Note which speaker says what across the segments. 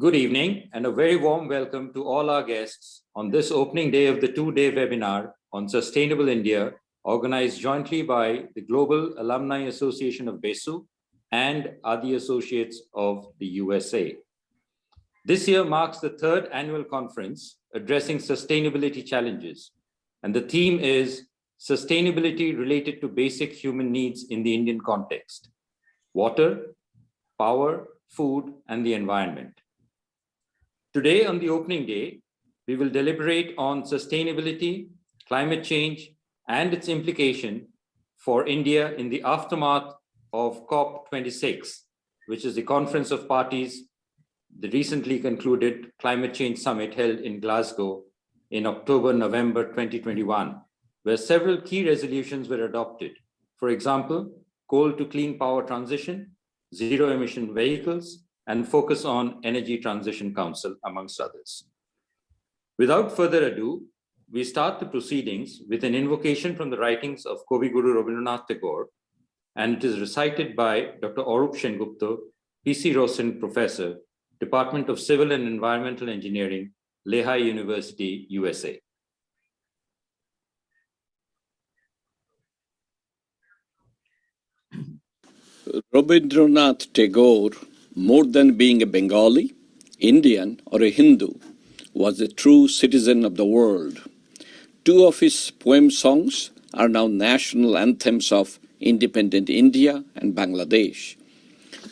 Speaker 1: Good evening and a very warm welcome to all our guests on this opening day of the two-day webinar on Sustainable India, organized jointly by the Global Alumni Association of GAABESU and Adi Associates of the USA. This year marks the third annual conference addressing sustainability challenges, and the theme is Sustainability Related to Basic Human Needs in the Indian Context: Water, Power, Food, and the Environment. Today, on the opening day, we will deliberate on sustainability, climate change, and its implication for India in the aftermath of COP26, which is the Conference of Parties, the recently concluded climate change summit held in Glasgow in October-November 2021, where several key resolutions were adopted. For example, coal to clean power transition, zero emission vehicles, and focus on Energy Transition Council, amongst others. Without further ado, we start the proceedings with an invocation from the writings of Kavi Guru Rabindranath Tagore, and it is recited by Dr. Arup Sengupta, PC Rosen Professor, Department of Civil and Environmental Engineering, Lehigh University, USA.
Speaker 2: Rabindranath Tagore, more than being a Bengali, Indian, or a Hindu, was a true citizen of the world. Two of his poem songs are now national anthems of independent India and Bangladesh.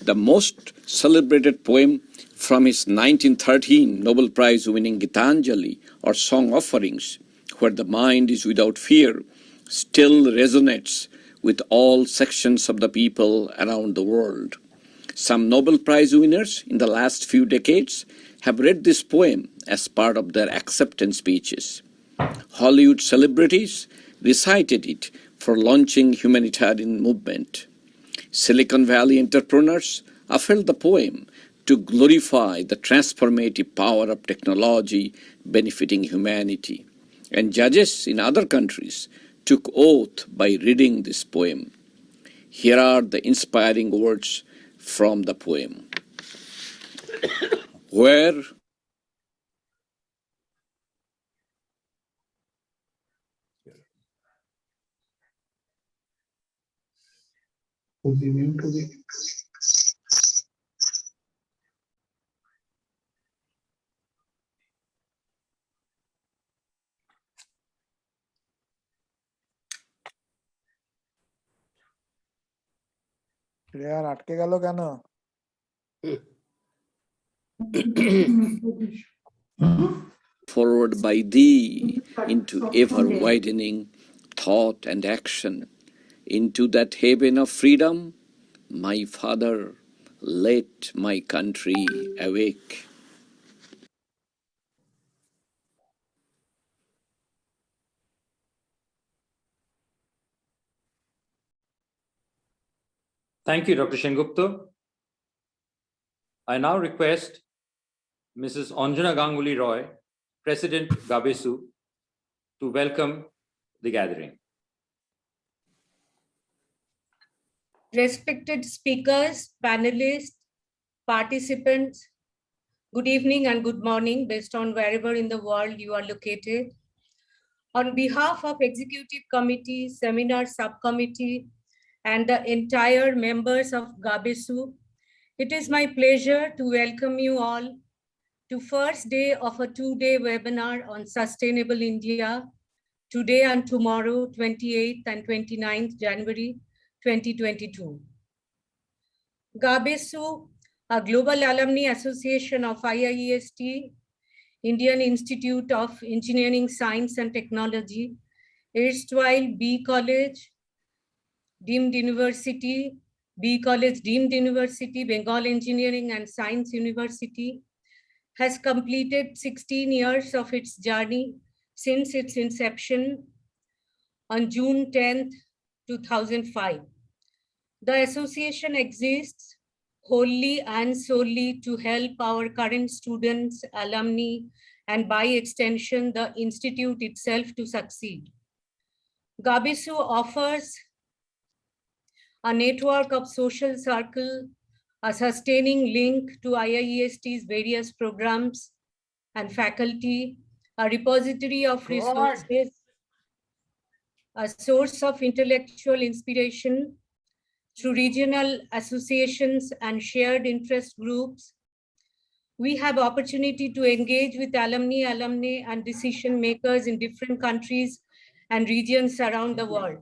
Speaker 2: The most celebrated poem from his 1913 Nobel Prize-winning Gitanjali, or Song Offerings, where the mind is without fear, still resonates with all sections of the people around the world. Some Nobel Prize winners in the last few decades have read this poem as part of their acceptance speeches. Hollywood celebrities recited it for launching humanitarian movement. Silicon Valley entrepreneurs upheld the poem to glorify the transformative power of technology benefiting humanity. And judges in other countries took oath by reading this poem. Here are the inspiring words from the poem. Where forward by thee into ever-widening thought and action, into that haven of freedom, my Father, let my country awake.
Speaker 1: Thank you, Dr. Sengupta. I now request Mrs. Anjana Ganguly Roy, President GAABESU, to welcome the gathering.
Speaker 3: Respected speakers, panelists, participants, good evening and good morning based on wherever in the world you are located. On behalf of Executive Committee, Seminar Subcommittee, and the entire members of GAABESU, it is my pleasure to welcome you all to first day of a two-day webinar on Sustainable India, today and tomorrow, 28th and 29th January 2022. GAABESU, a global alumni association of IIEST, Indian Institute of Engineering, Science and Technology, erstwhile B College, Deemed University, B College Deemed University, Bengal Engineering and Science University, has completed 16 years of its journey since its inception on June 10th, 2005. The association exists wholly and solely to help our current students, alumni, and by extension, the institute itself to succeed. GAABESU offers a network of social circle, a sustaining link to IIEST's various programs and faculty, a repository of resources, a source of intellectual inspiration through regional associations and shared interest groups. We have opportunity to engage with alumni, and decision makers in different countries and regions around the world.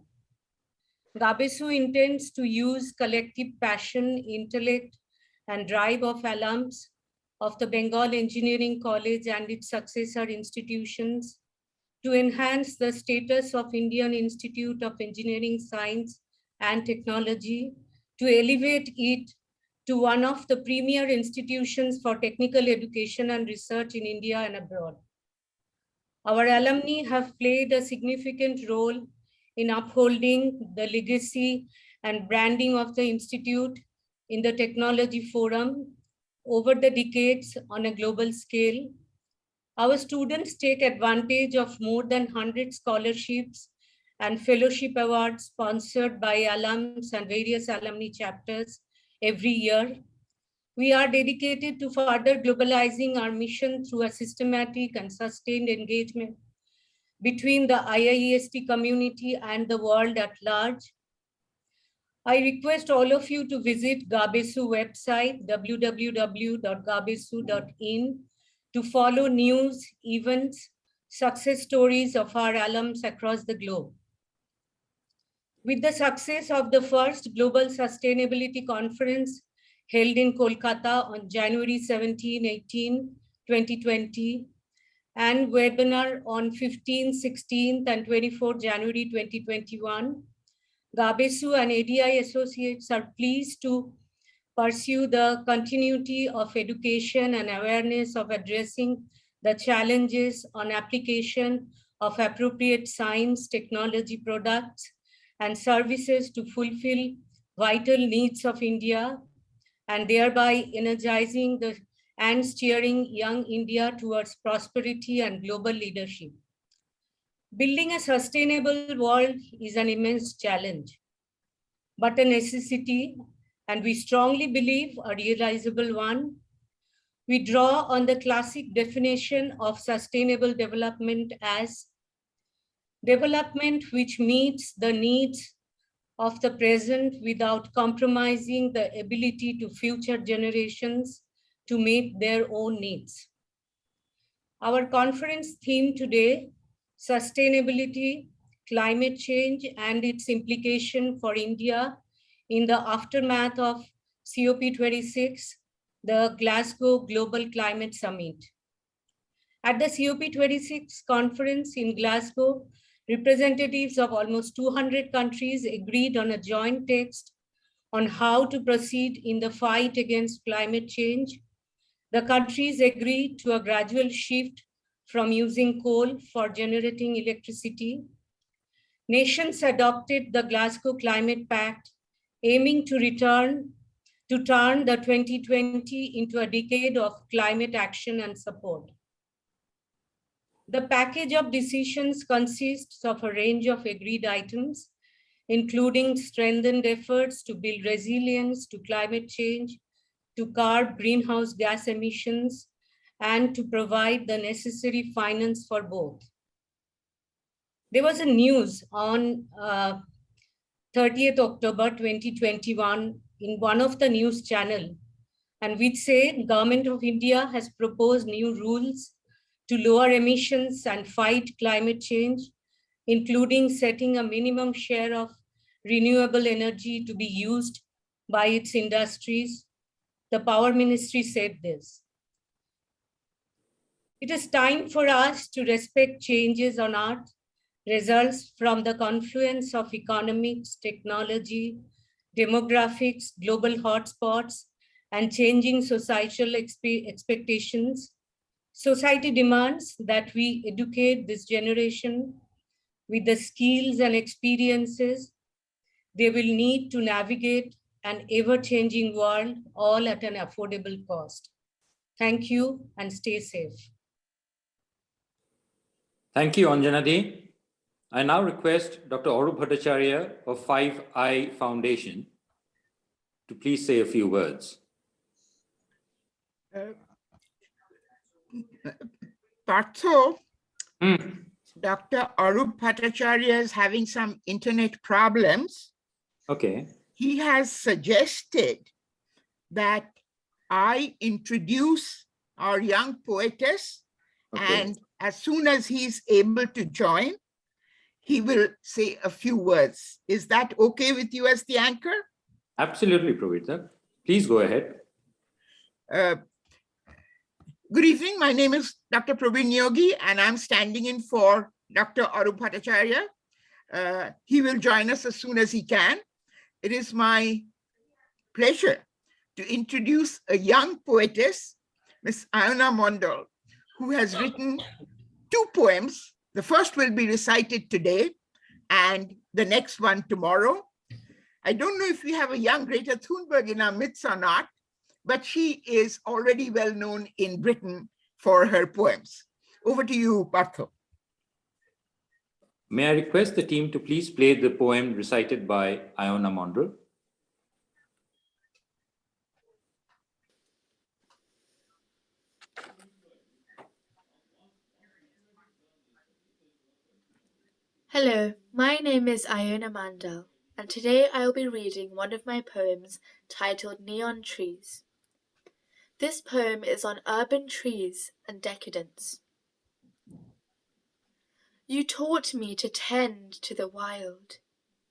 Speaker 3: GAABESU intends to use collective passion, intellect, and drive of alums of the Bengal Engineering College and its successor institutions to enhance the status of Indian Institute of Engineering Science and Technology, to elevate it to one of the premier institutions for technical education and research in India and abroad. Our alumni have played a significant role in upholding the legacy and branding of the Institute in the technology forum over the decades on a global scale. Our students take advantage of more than 100 scholarships and fellowship awards sponsored by alums and various alumni chapters every year. We are dedicated to further globalizing our mission through a systematic and sustained engagement between the IIEST community and the world at large. I request all of you to visit GAABESU website, www.gaabesu.in, to follow news, events, success stories of our alums across the globe. With the success of the first Global Sustainability Conference held in Kolkata on January 17-18, 2020, and webinar on 15th, 16th, and 24th January 2021, GAABESU and ADI Associates are pleased to pursue the continuity of education and awareness of addressing the challenges on application of appropriate science, technology products, and services to fulfill vital needs of India, and thereby energizing and steering young India towards prosperity and global leadership. Building a sustainable world is an immense challenge, but a necessity, and we strongly believe a realizable one. We draw on the classic definition of sustainable development as development which meets the needs of the present without compromising the ability to future generations to meet their own needs. Our conference theme today, Sustainability, Climate Change and its implication for India in the aftermath of COP26, the Glasgow Global Climate Summit. At the COP26 conference in Glasgow, representatives of almost 200 countries agreed on a joint text on how to proceed in the fight against climate change. The countries agreed to a gradual shift from using coal for generating electricity. Nations adopted the Glasgow Climate Pact, aiming to turn the 2020 into a decade of climate action and support. The package of decisions consists of a range of agreed items, including strengthened efforts to build resilience to climate change, to curb greenhouse gas emissions, and to provide the necessary finance for both. There was a news on 30th October 2021 in one of the news channel, and which said Government of India has proposed new rules to lower emissions and fight climate change, including setting a minimum share of renewable energy to be used by its industries. The Power Ministry said this. It is time for us to respect changes on earth, results from the confluence of economics, technology, demographics, global hotspots, and changing societal expectations. Society demands that we educate this generation with the skills and experiences they will need to navigate an ever-changing world, all at an affordable cost. Thank you and stay safe.
Speaker 1: Thank you, Anjana Di. I now request Dr. Arup Bhattacharyya of 5i Foundation to please say a few words.
Speaker 4: Partha, Dr. Arup Bhattacharyya is having some internet problems.
Speaker 1: Okay.
Speaker 4: He has suggested that I introduce our young poetess, and as soon as he's able to join, he will say a few words. Is that okay with you as the anchor?
Speaker 1: Absolutely, Prabir. Please go ahead.
Speaker 4: Good evening. My name is Dr. Prabir Neogi, and I'm standing in for Dr. Arup Bhattacharyya. He will join us as soon as he can. It is my pleasure to introduce a young poetess, Miss Iona Mandal, who has written 2 poems. The first will be recited today and the next one tomorrow. I don't know if we have a young Greta Thunberg in our midst or not, but she is already well known in Britain for her poems. Over to you, Partha.
Speaker 1: May I request the team to please play the poem recited by Iona Mandal?
Speaker 5: Hello, my name is Iona Mandal, and today I will be reading one of my poems titled Neon Trees. This poem is on urban trees and decadence. You taught me to tend to the wild,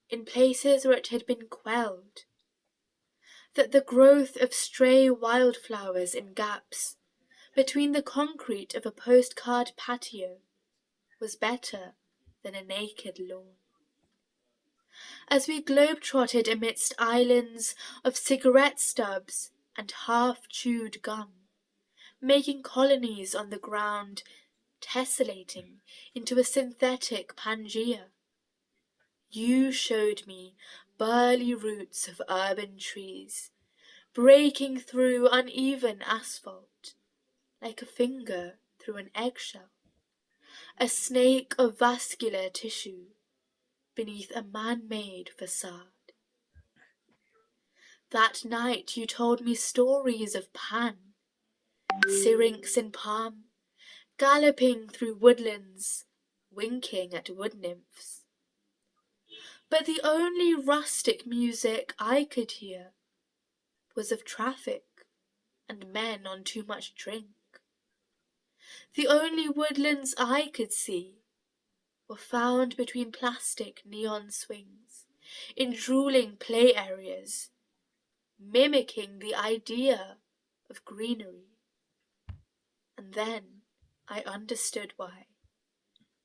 Speaker 5: in places where it had been quelled, that the growth of stray wildflowers in gaps between the concrete of a postcard patio was better than a naked lawn. As we globe-trotted amidst islands of cigarette stubs and half-chewed gum, making colonies on the ground, tessellating into a synthetic Pangea, you showed me burly roots of urban trees, breaking through uneven asphalt, like a finger through an eggshell, a snake of vascular tissue beneath a man-made facade. That night you told me stories of Pan, syrinx in palm, galloping through woodlands, winking at wood nymphs. But the only rustic music I could hear was of traffic and men on too much drink. The only woodlands I could see were found between plastic neon swings, in drooling play areas, mimicking the idea of greenery. And then I understood why.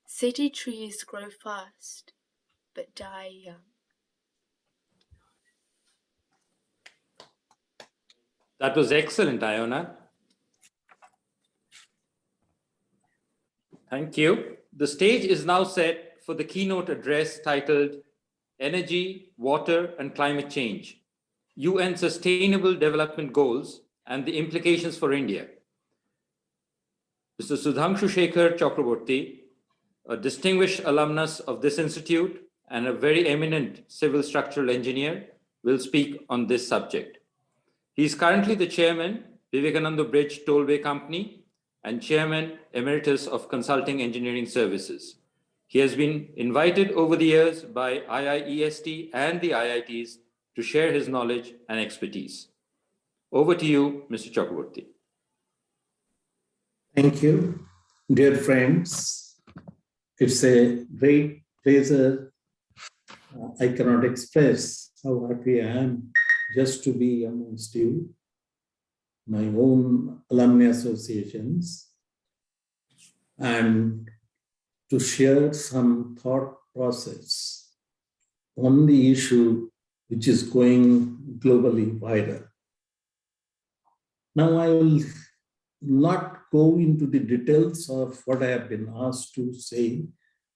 Speaker 5: City trees grow fast, but die young.
Speaker 1: That was excellent, Iona. Thank you. The stage is now set for the keynote address titled Energy, Water and Climate Change, UN Sustainable Development Goals and the Implications for India. Mr. Sudhangsu Sekhar Chakraborty, a distinguished alumnus of this institute and a very eminent civil structural engineer, will speak on this subject. He is currently the chairman, Vivekananda Bridge Tollway Company, and chairman emeritus of Consulting Engineering Services. He has been invited over the years by IIEST and the IITs to share his knowledge and expertise. Over to you, Mr. Chakraborty.
Speaker 6: Thank you, dear friends. It's a great pleasure. I cannot express how happy I am just to be amongst you, my own alumni associations, and to share some thought process on the issue which is going globally wider. Now, I will not go into the details of what I have been asked to say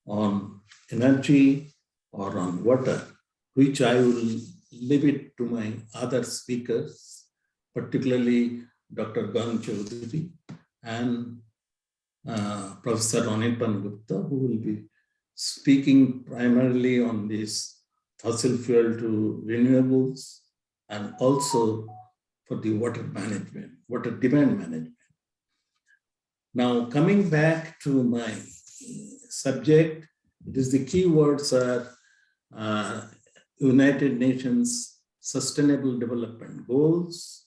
Speaker 6: on energy or on water, which I will leave it to my other speakers, particularly Dr. Gonchaudhuri and Professor Renewables Gupta, who will be speaking primarily on this fossil fuel to renewables, and also for the water management, water demand management. Now, coming back to my subject, it is the keywords are United Nations Sustainable Development Goals,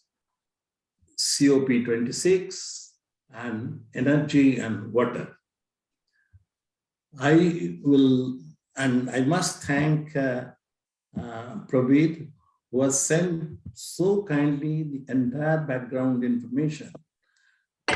Speaker 6: COP26, and energy and water. I must thank Prabir, who has sent so kindly the entire background information,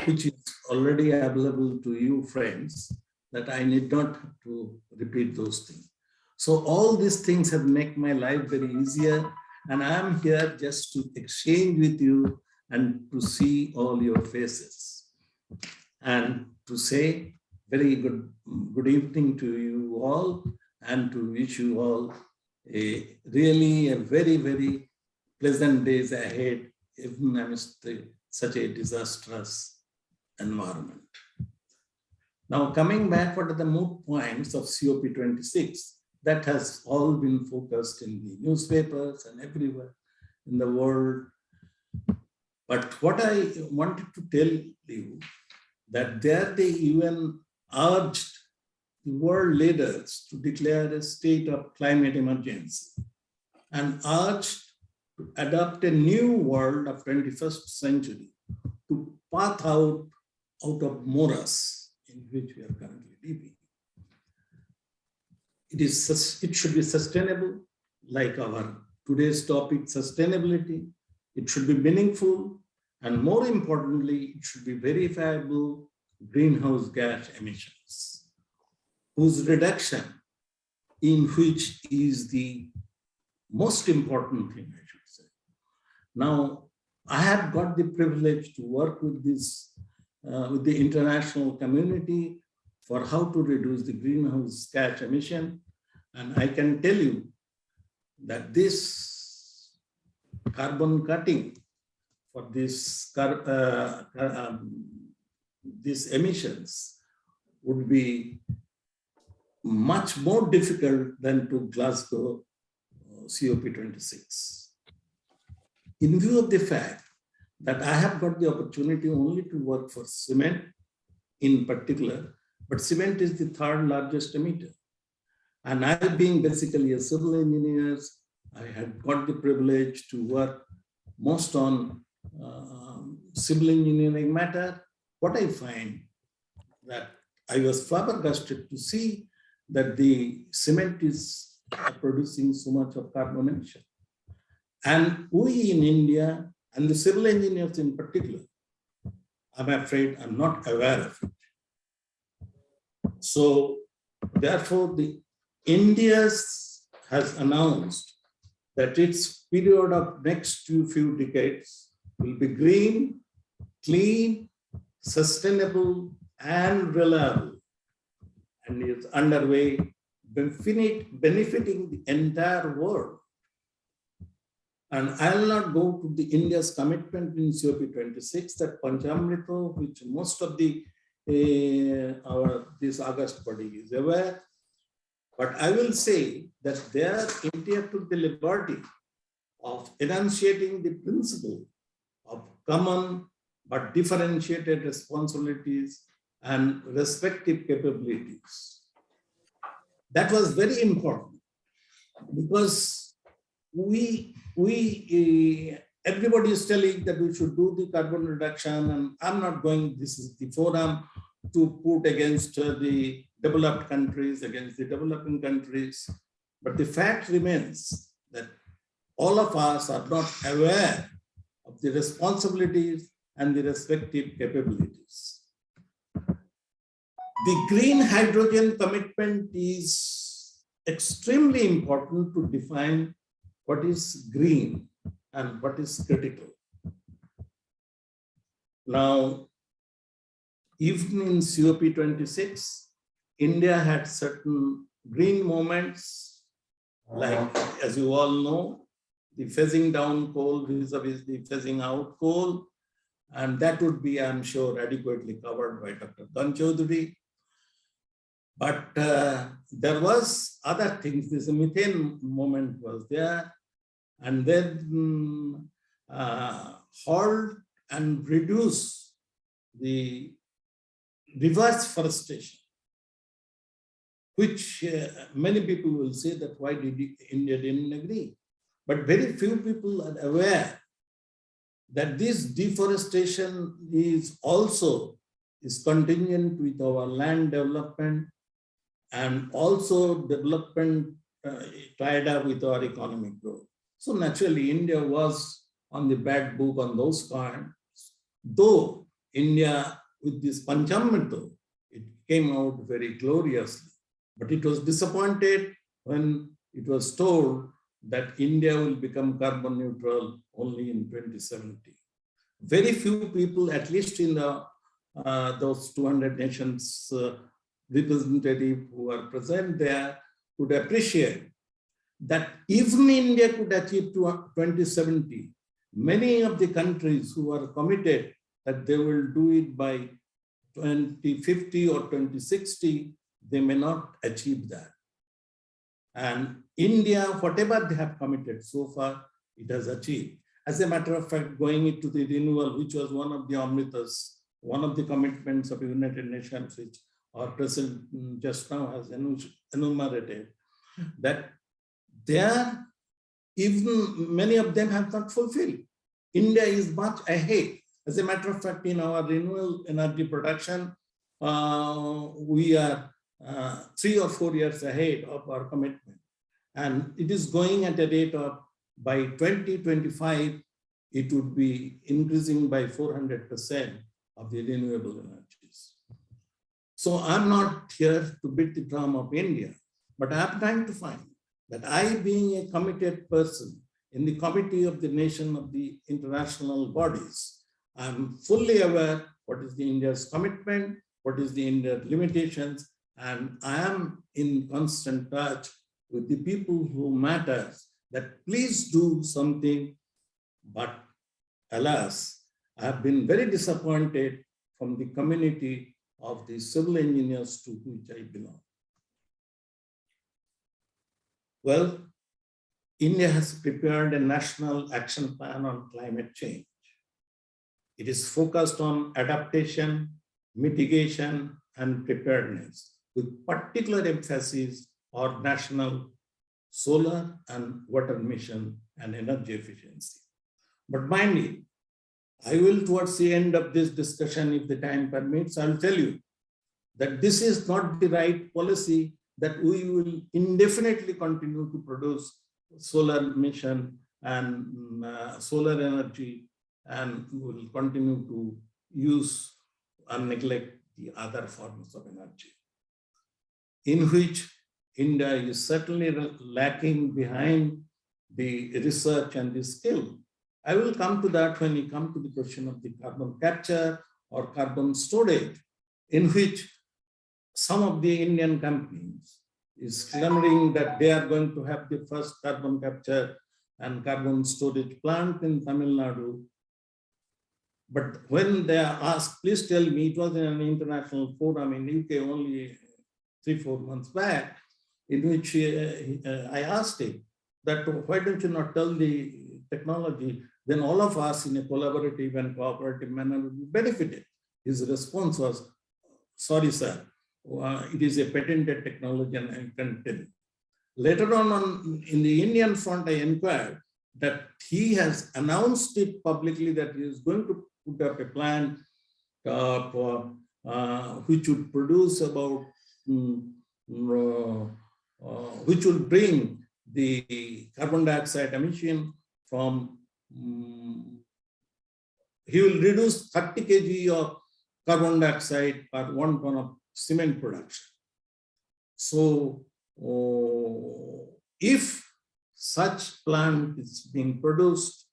Speaker 6: which is already available to you, friends, that I need not have to repeat those things. So all these things have made my life very easier, and I'm here just to exchange with you and to see all your faces and to say very good evening to you all, and to wish you all a very, very pleasant days ahead, even amidst such a disastrous environment. Now, coming back, what are the moot points of COP26? That has all been focused in the newspapers and everywhere in the world. But what I wanted to tell you, that there the UN urged the world leaders to declare a state of climate emergency and urged to adopt a new world of 21st century to path out of morass in which we are currently living. It should be sustainable, like our today's topic, sustainability. It should be meaningful, and more importantly, it should be verifiable greenhouse gas emissions, whose reduction in which is the most important thing, I should say. Now, I have got the privilege to work with this, with the international community for how to reduce the greenhouse gas emission. And I can tell you that this carbon cutting for these emissions would be much more difficult than to Glasgow COP26. In view of the fact that I have got the opportunity only to work for cement in particular, but cement is the third largest emitter. And I, being basically a civil engineer, I had got the privilege to work most on civil engineering matter. What I find that I was flabbergasted to see that the cement is producing so much of carbon emission. And we in India, and the civil engineers in particular, I'm afraid I'm not aware of it. So therefore, India has announced that its period of next few decades will be green, clean, sustainable, and reliable, and is underway, benefiting the entire world. And I'll not go to the India's commitment in COP26, that Panchamrita, which most of this August body is aware. But I will say that there India took the liberty of enunciating the principle of common but differentiated responsibilities and respective capabilities. That was very important because everybody is telling that we should do the carbon reduction, and I'm not going, this is the forum to put against the developed countries, against the developing countries. But the fact remains that all of us are not aware of the responsibilities and the respective capabilities. The green hydrogen commitment is extremely important to define what is green and what is critical. Now, even in COP26, India had certain green moments, like, as you all know, the phasing down coal vis-a-vis the phasing out coal. And that would be, I'm sure, adequately covered by Dr. Gonchaudhuri. But there was other things. This methane moment was there. And then halt and reduce the reverse forestation, which many people will say that why did India didn't agree? But very few people are aware that this deforestation is contingent with our land development and also development tied up with our economic growth. So naturally, India was on the bad book on those points. Though India, with this Panchamrita, it came out very gloriously, but it was disappointed when it was told that India will become carbon neutral only in 2070. Very few people, at least in the those 200 nations representative who are present there, could appreciate that even India could achieve 2070, many of the countries who are committed that they will do it by 2050 or 2060, they may not achieve that. And India, whatever they have committed so far, it has achieved. As a matter of fact, going into the renewal, which was one of the Amritas, one of the commitments of the United Nations, which our president just now has enumerated, that there, even many of them have not fulfilled. India is much ahead. As a matter of fact, in our renewable energy production, we are 3 or 4 years ahead of our commitment. And it is going at a rate of, by 2025, it would be increasing by 400% of the renewable energies. So I'm not here to beat the drum of India, but I'm trying to find that I, being a committed person in the committee of the nation of the international bodies, I'm fully aware what is the India's commitment, what is the India's limitations, and I am in constant touch with the people who matter, that please do something. But alas, I have been very disappointed from the community of the civil engineers to which I belong. Well, India has prepared a national action plan on climate change. It is focused on adaptation, mitigation, and preparedness, with particular emphasis on national solar and water mission and energy efficiency. But mind you, I will, towards the end of this discussion, if the time permits, I'll tell you that this is not the right policy, that we will indefinitely continue to produce solar mission and solar energy, and we will continue to use and neglect the other forms of energy, in which India is certainly lacking behind the research and the skill. I will come to that when we come to the question of the carbon capture or carbon storage, in which some of the Indian companies is clamoring that they are going to have the first carbon capture and carbon storage plant in Tamil Nadu. But when they are asked, please tell me, it was in an international forum in UK only 3-4 months back, in which I asked him that why don't you not tell the technology, then all of us in a collaborative and cooperative manner will be benefited. His response was, sorry, sir, it is a patented technology and I can tell you. Later on in the Indian front, I inquired that he has announced it publicly that he is going to put up a plan which would produce about, which will bring the carbon dioxide emission from, he will reduce 30 kg of carbon dioxide per 1 ton of cement production. So if such plant is being produced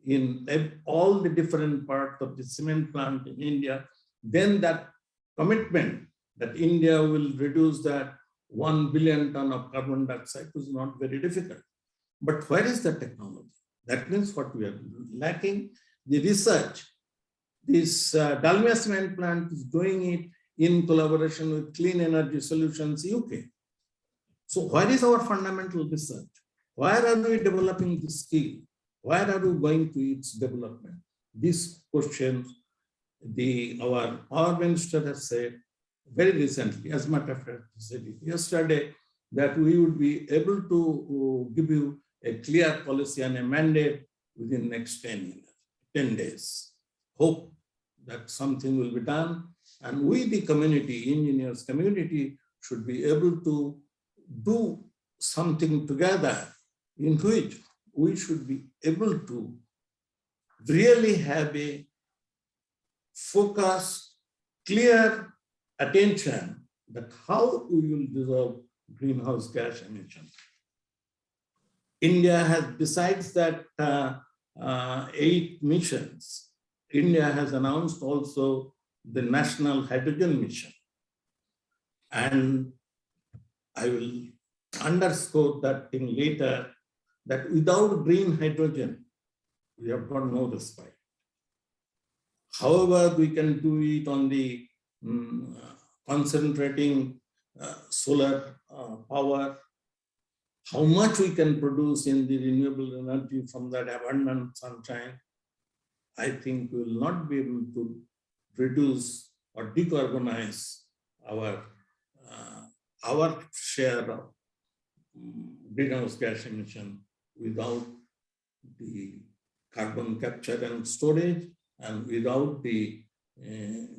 Speaker 6: in all the different parts of the cement plant in India, then that commitment that India will reduce that 1 billion ton of carbon dioxide is not very difficult. But where is the technology? That means what we are lacking, the research. This Dalmia cement plant is doing it in collaboration with Clean Energy Solutions UK. So where is our fundamental research? Where are we developing this skill? Where are we going to its development? These questions, our power minister has said very recently, as a matter of fact, he said it yesterday, that we would be able to give you a clear policy and a mandate within next 10 days. Hope that something will be done. And we, the community, engineers community, should be able to do something together in which we should be able to really have a focused, clear attention that how we will dissolve greenhouse gas emissions. India has, besides that 8 missions, India has announced also the National Hydrogen Mission. And I will underscore that thing later, that without green hydrogen, we have got no respite. However, we can do it on the concentrating solar power, how much we can produce in the renewable energy from that abundant sunshine. I think we will not be able to reduce or decarbonize our share of greenhouse gas emission without the carbon capture and storage and without the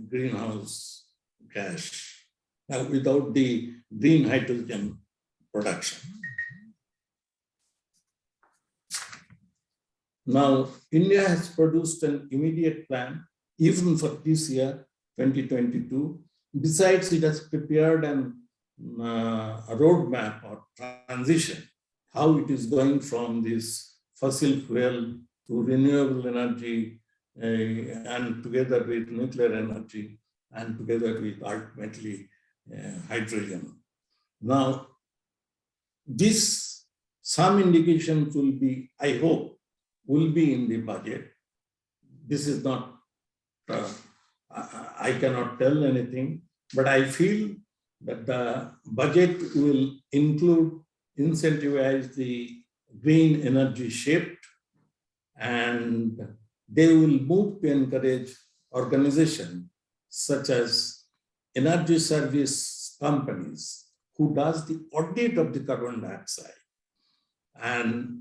Speaker 6: greenhouse gas, without the green hydrogen production. Now, India has produced an immediate plan, even for this year, 2022. Besides, it has prepared a roadmap or transition, how it is going from this fossil fuel to renewable energy and together with nuclear energy and together with ultimately hydrogen. Now, some indications will be, I hope, will be in the budget. This is not, I cannot tell anything, but I feel that the budget will incentivize the green energy shift, and they will move to encourage organizations such as energy service companies who does the audit of the carbon dioxide, and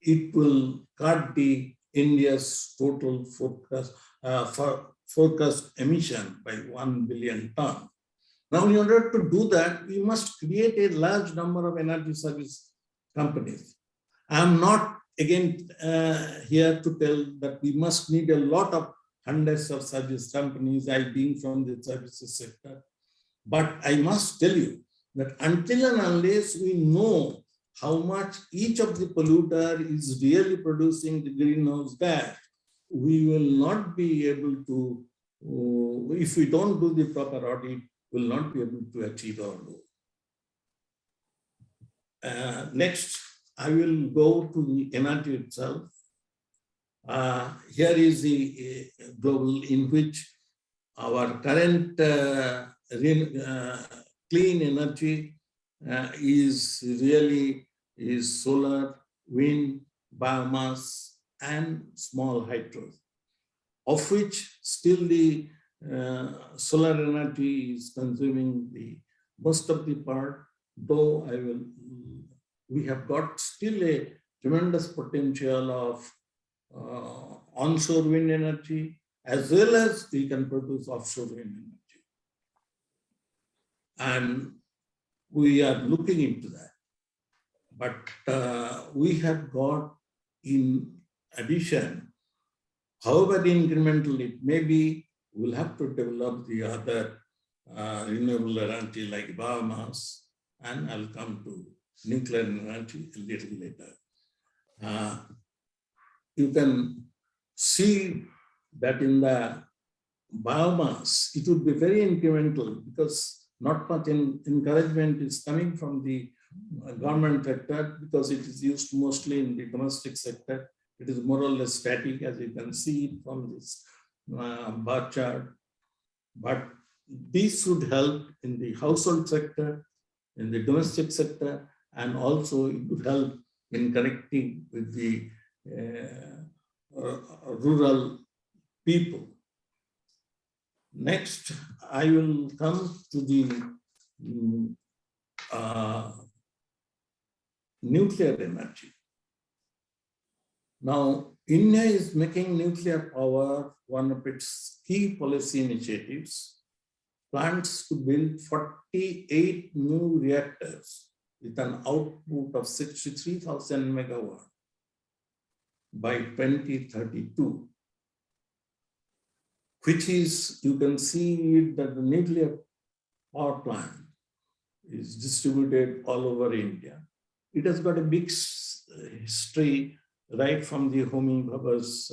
Speaker 6: it will cut the India's total forecast emission by 1 billion ton. Now, in order to do that, we must create a large number of energy service companies. I'm not again here to tell that we must need a lot of hundreds of service companies, I being from the services sector. But I must tell you that until and unless we know how much each of the polluter is really producing the greenhouse gas, we will not be able to, if we don't do the proper audit, will not be able to achieve our goal. Next, I will go to the energy itself. Here is the global in which our current clean energy is solar, wind, biomass, and small hydro, of which still the solar energy is consuming the most of the part, though we have got still a tremendous potential of onshore wind energy, as well as we can produce offshore wind energy. And we are looking into that. But we have got, in addition, however incremental it may be, we'll have to develop the other renewable energy like biomass, and I'll come to nuclear energy a little later. You can see that in the biomass, it would be very incremental because not much encouragement is coming from the government sector because it is used mostly in the domestic sector. It is more or less static, as you can see from this bar chart. But this would help in the household sector, in the domestic sector, and also it would help in connecting with the rural people. Next, I will come to the nuclear energy. Now, India is making nuclear power one of its key policy initiatives. Plans to build 48 new reactors with an output of 63,000 megawatts by 2032, which is, you can see that the nuclear power plant is distributed all over India. It has got a big history right from the Homi Bhabha's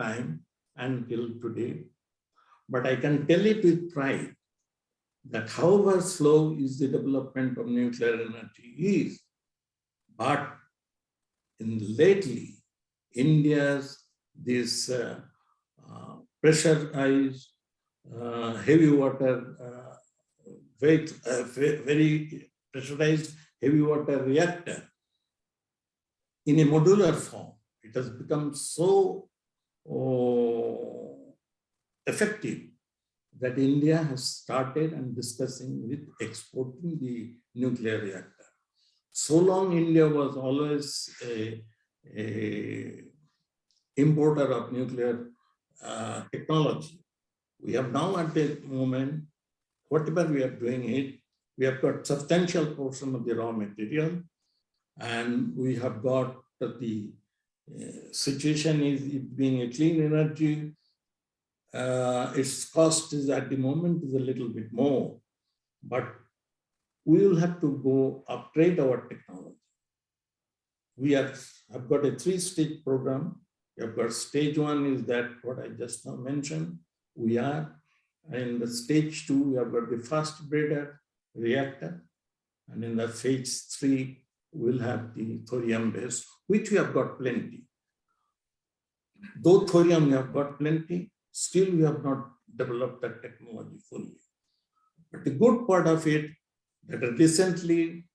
Speaker 6: time until today. But I can tell it with pride that however slow is the development of nuclear energy is, but lately, India's this pressurized heavy water, very pressurized heavy water reactor in a modular form, it has become so effective that India has started and discussing with exporting the nuclear reactor. So long India was always a importer of nuclear technology. We have now at the moment, whatever we are doing it, we have got substantial portion of the raw material, and we have got the situation is it being a clean energy. Its cost is at the moment is a little bit more, but we will have to go upgrade our technology. We have got a 3-stage program. We have got stage 1 is that what I just now mentioned. We are in the stage 2, we have got the fast breeder reactor, and in the phase 3, we'll have the thorium based, which we have got plenty. Though thorium we have got plenty, still we have not developed that technology fully. But the good part of it, that recently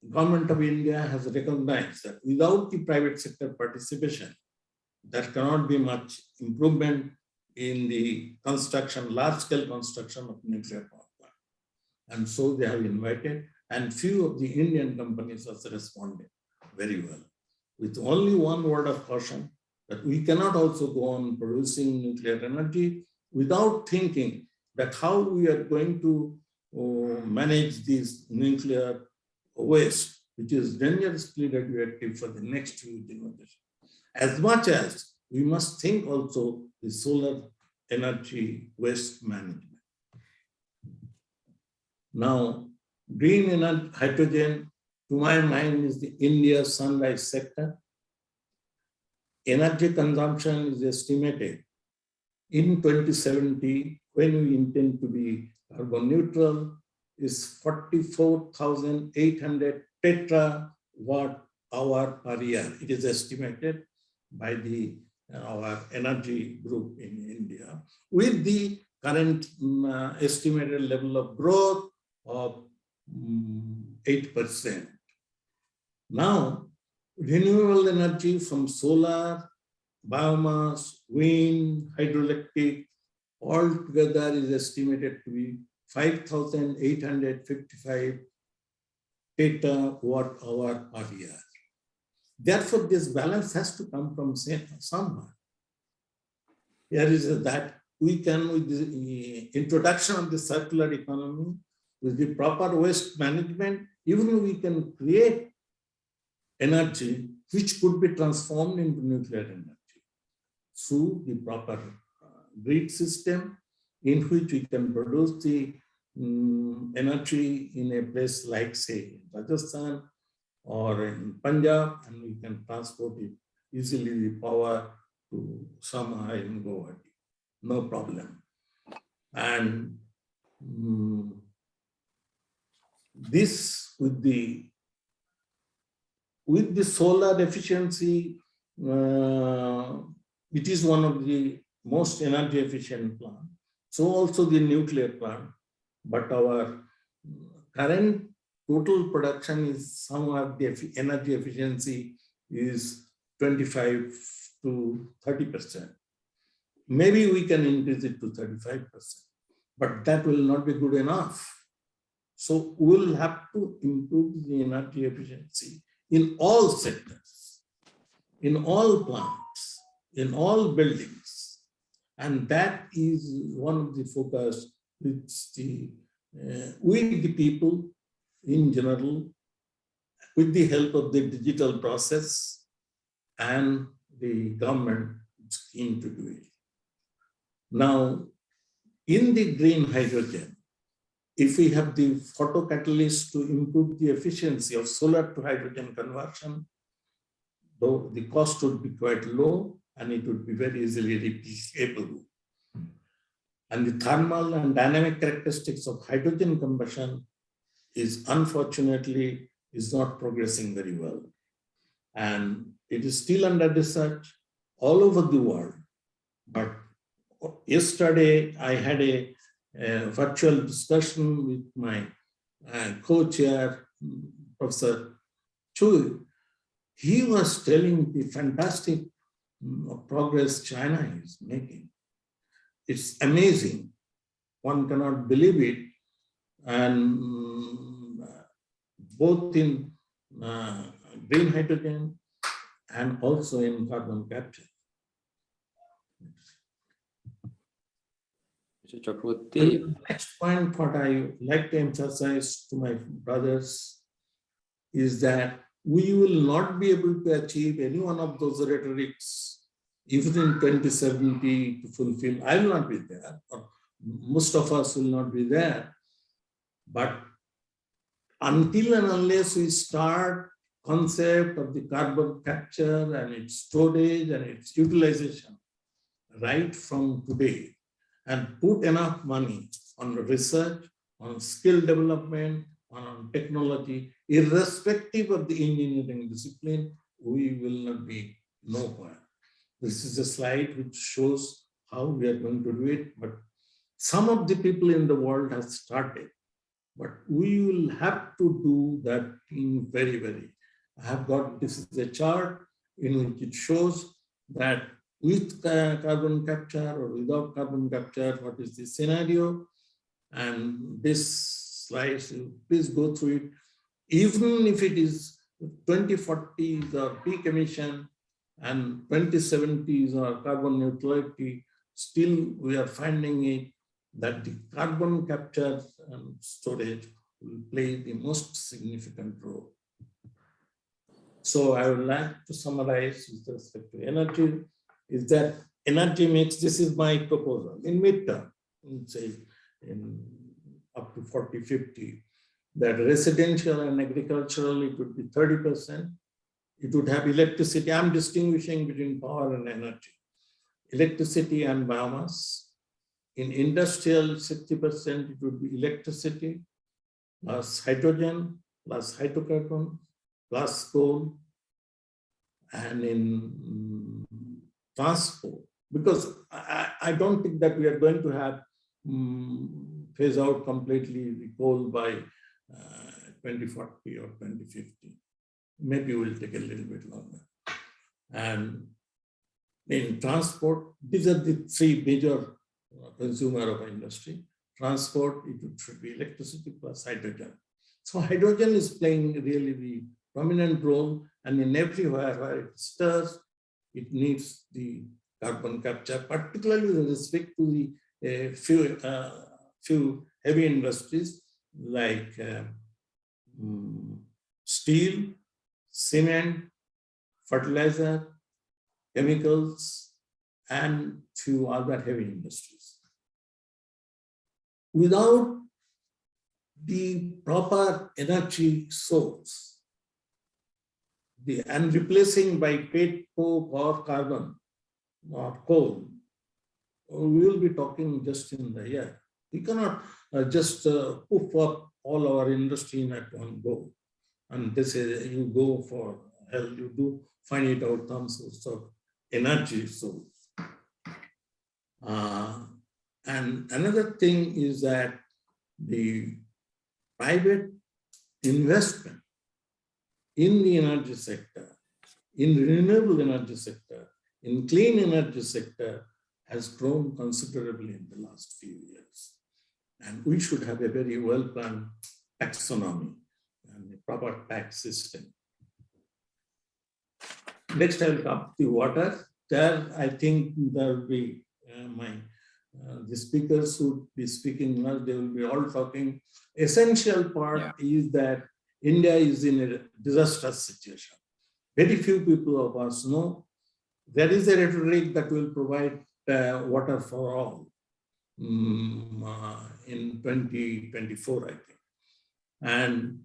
Speaker 6: Government of India has recognized that without the private sector participation, there cannot be much improvement in the construction, large-scale construction of nuclear power plant. And so they have invited, and few of the Indian companies have responded very well. With only one word of caution, that we cannot also go on producing nuclear energy without thinking that how we are going to manage this nuclear waste, which is dangerously radioactive for the next few generations. As much as we must think also the solar energy waste management. Now, green energy, hydrogen, to my mind, is the India sunrise sector. Energy consumption is estimated in 2070, when we intend to be carbon neutral, is 44,800 tetrawatt hour per year. It is estimated by our energy group in India, with the current estimated level of growth of 8%. Now, renewable energy from solar, biomass, wind, hydroelectric, all together is estimated to be 5,855 terawatt hour per year. Therefore, this balance has to come from somewhere. Here is that we can, with the introduction of the circular economy, with the proper waste management, even we can create energy which could be transformed into nuclear energy through the proper grid system, in which we can produce the energy in a place like, say, Rajasthan or in Punjab, and we can transport it easily, the power to somewhere in Guwahati, no problem. And this with the solar efficiency, it is one of the most energy efficient plant. So also the nuclear plant, but our current total production is somewhat the energy efficiency is 25 to 30%. Maybe we can increase it to 35%, but that will not be good enough. So we'll have to improve the energy efficiency in all sectors, in all plants, in all buildings. And that is one of the focus with the people in general, with the help of the digital process, and the government is keen to do it. Now, in the green hydrogen, if we have the photocatalyst to improve the efficiency of solar to hydrogen conversion, though the cost would be quite low and it would be very easily replicable. And the thermal and dynamic characteristics of hydrogen combustion is unfortunately not progressing very well. And it is still under research all over the world. But yesterday I had a virtual discussion with my co-chair, Professor Chui. He was telling the fantastic progress China is making. It's amazing. One cannot believe it. And both in green hydrogen and also in carbon capture.
Speaker 1: Mr. Chakraborty.
Speaker 6: Next point, what I like to emphasize to my brothers is that we will not be able to achieve any one of those rhetorics even in 2070 to fulfill. I will not be there, or most of us will not be there. But until and unless we start concept of the carbon capture and its storage and its utilization right from today, and put enough money on research, on skill development, on technology, irrespective of the engineering discipline, we will not be nowhere. This is a slide which shows how we are going to do it, but some of the people in the world have started, but we will have to do that thing very. I have got, this is a chart in which it shows that with carbon capture or without carbon capture, what is the scenario? And this slide, please go through it. Even if it is 2040 or peak emission and 2070 or carbon neutrality, still we are finding it that the carbon capture and storage will play the most significant role. So I would like to summarize with respect to energy, is that energy mix, this is my proposal, in midterm, say in up to 40-50, that residential and agricultural, it would be 30%. It would have electricity. I'm distinguishing between power and energy. Electricity and biomass. In industrial, 60%, it would be electricity, plus hydrogen, plus hydrocarbon, plus coal. And in transport, because I don't think that we are going to have phase out completely the coal by 2040 or 2050. Maybe we'll take a little bit longer. And in transport, these are the three major consumer of industry. Transport, it should be electricity plus hydrogen. So hydrogen is playing really the prominent role, and in everywhere where it stirs, it needs the carbon capture, particularly with respect to the few heavy industries like steel, cement, fertilizer, chemicals, and few other heavy industries. Without the proper energy source, and replacing by pet coke or carbon or coal, we will be talking just in the air. We cannot just poof up all our industry in at one go. And they say you go for hell, you do find it out some source of energy source. And another thing is that the private investment in the energy sector, in renewable energy sector, in clean energy sector has grown considerably in the last few years. And we should have a very well-planned taxonomy and a proper tax system. Next, I will come to water. There, I think there will be the speakers who will be speaking much, they will be all talking. Essential part is that India is in a disastrous situation. Very few people of us know there is a rhetoric that will provide water for all in 2024, I think.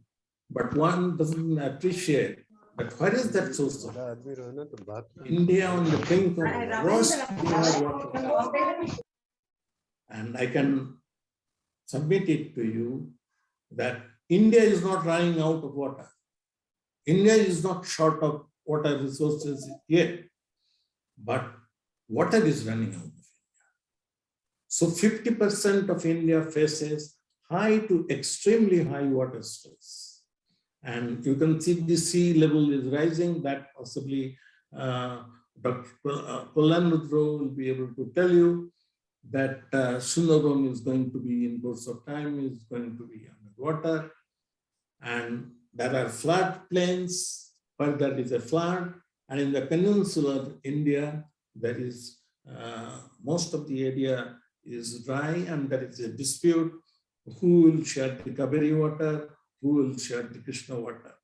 Speaker 6: But one doesn't appreciate that where is that source of water? India on the brink of worst water. And I can submit it to you that India is not running out of water. India is not short of water resources yet, but water is running out of India. So 50% of India faces high to extremely high water stress. And you can see the sea level is rising. That possibly Dr. Kullan Rudro will be able to tell you that Sundaram is going to be, in course of time, is going to be underwater. And there are flood plains where there is a flood. And in the peninsular India, there is most of the area is dry, and there is a dispute who will share the Kaveri water, who will share the Krishna water.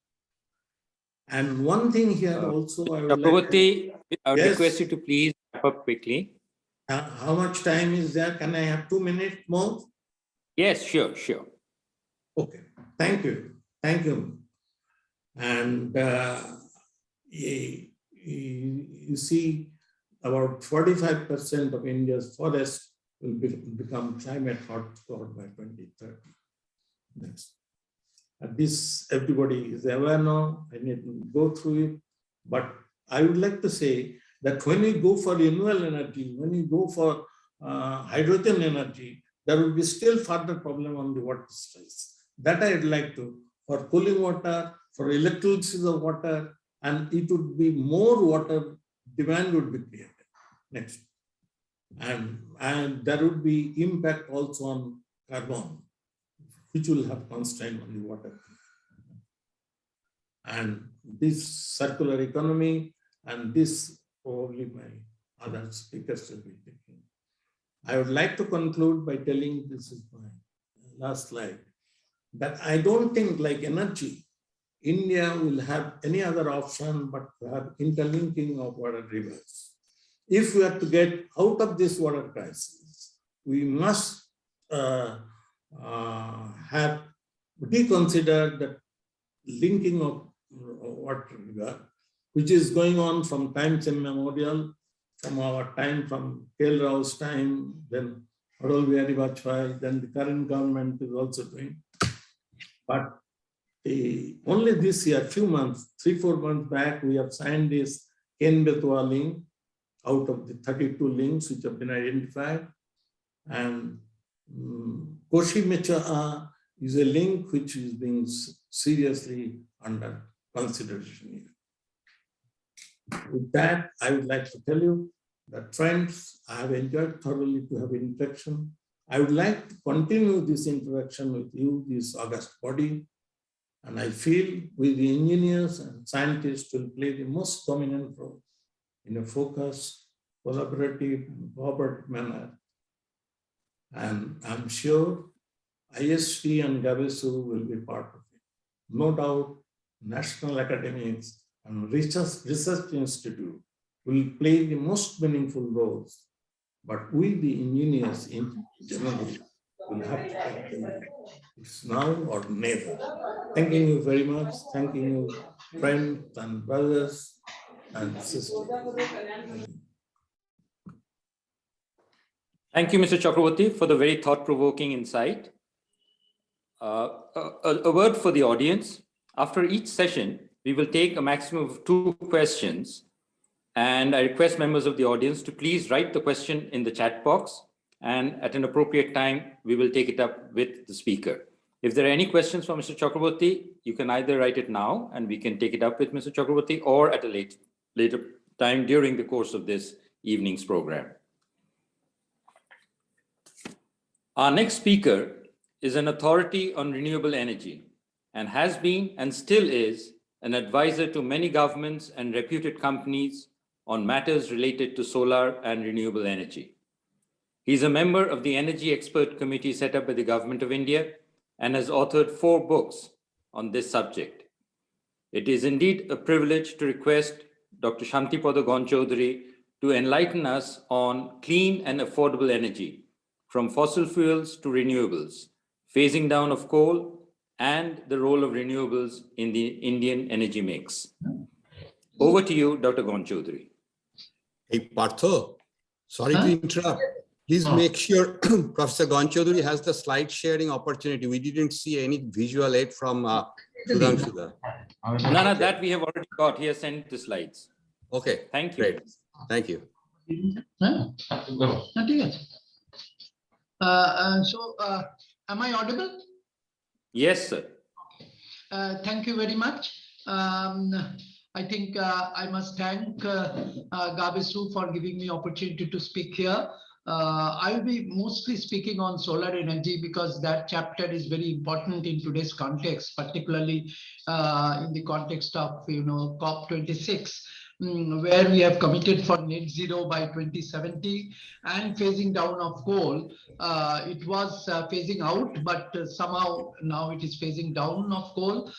Speaker 6: And one thing here also I would like to...
Speaker 1: I would request you to please wrap up quickly.
Speaker 6: How much time is there? Can I have 2 minutes more?
Speaker 1: Yes, sure.
Speaker 6: Okay, thank you. Thank you. And you see, about 45% of India's forest will become climate hotspot by 2030. Next. This everybody is aware now. I need to go through it. But I would like to say that when we go for renewable energy, when we go for hydrogen energy, there will be still further problem on the water stress. That I would like to, for cooling water, for electrolysis of water, and it would be more water demand would be created. Next. And there would be impact also on carbon, which will have constraint on the water. And this circular economy and this probably my other speakers will be taking. I would like to conclude by telling, this is my last slide, that I don't think like energy, India will have any other option but to have interlinking of water rivers. If we are to get out of this water crisis, we must have reconsidered the linking of water river, which is going on from times immemorial, from our time, from K.L. Rao's time, then Atal Bihari Vajpayee, then the current government is also doing. But only this year, few months, 3-4 months back, we have signed this Ken-Betwa link out of the 32 links which have been identified. And Koshi-Mecha is a link which is being seriously under consideration here. With that, I would like to tell you that, friends, I have enjoyed thoroughly to have interaction. I would like to continue this interaction with you, this august body. And I feel we, the engineers and scientists, will play the most dominant role in a focused, collaborative, and cooperative manner. And I'm sure IST and GAABESU will be part of it. No doubt, national academics and research institute will play the most meaningful roles, but we, the engineers in general, will have to take them. It's now or never. Thanking you very much. Thanking you, friends and brothers and sisters.
Speaker 1: Thank you, Mr. Chakraborty, for the very thought-provoking insight. A word for the audience. After each session, we will take a maximum of 2 questions. And I request members of the audience to please write the question in the chat box. And at an appropriate time, we will take it up with the speaker. If there are any questions for Mr. Chakraborty, you can either write it now and we can take it up with Mr. Chakraborty, or at a later time during the course of this evening's program. Our next speaker is an authority on renewable energy and has been and still is an advisor to many governments and reputed companies on matters related to solar and renewable energy. He's a member of the Energy Expert Committee set up by the Government of India and has authored 4 books on this subject. It is indeed a privilege to request Dr. Santipada Gonchaudhuri to enlighten us on clean and affordable energy, from fossil fuels to renewables, phasing down of coal, and the role of renewables in the Indian energy mix. Over to you, Dr. Gonchaudhuri.
Speaker 7: Hey, Partha, sorry to interrupt. Please make sure Professor Gonchaudhuri has the slide sharing opportunity. We didn't see any visual aid from Sudhangsu.
Speaker 1: No, that we have already got. He has sent the slides.
Speaker 7: Okay,
Speaker 1: thank you.
Speaker 7: Great. Thank you.
Speaker 8: Am I audible?
Speaker 1: Yes, sir.
Speaker 8: Thank you very much. I think I must thank GAABESU for giving me opportunity to speak here. I will be mostly speaking on solar energy because that chapter is very important in today's context, particularly in the context of COP26. Where we have committed for net zero by 2070 and phasing down of coal. It was phasing out, but somehow now it is phasing down of coal.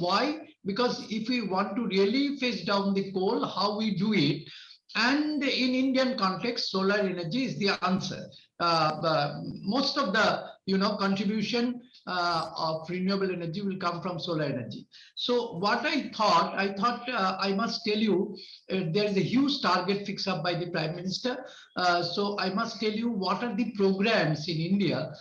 Speaker 8: Why? Because if we want to really phase down the coal, how we do it? And in Indian context, solar energy is the answer. Most of the contribution of renewable energy will come from solar energy. So what I thought I must tell you, there is a huge target fixed up by the Prime Minister. So I must tell you what are the programs in India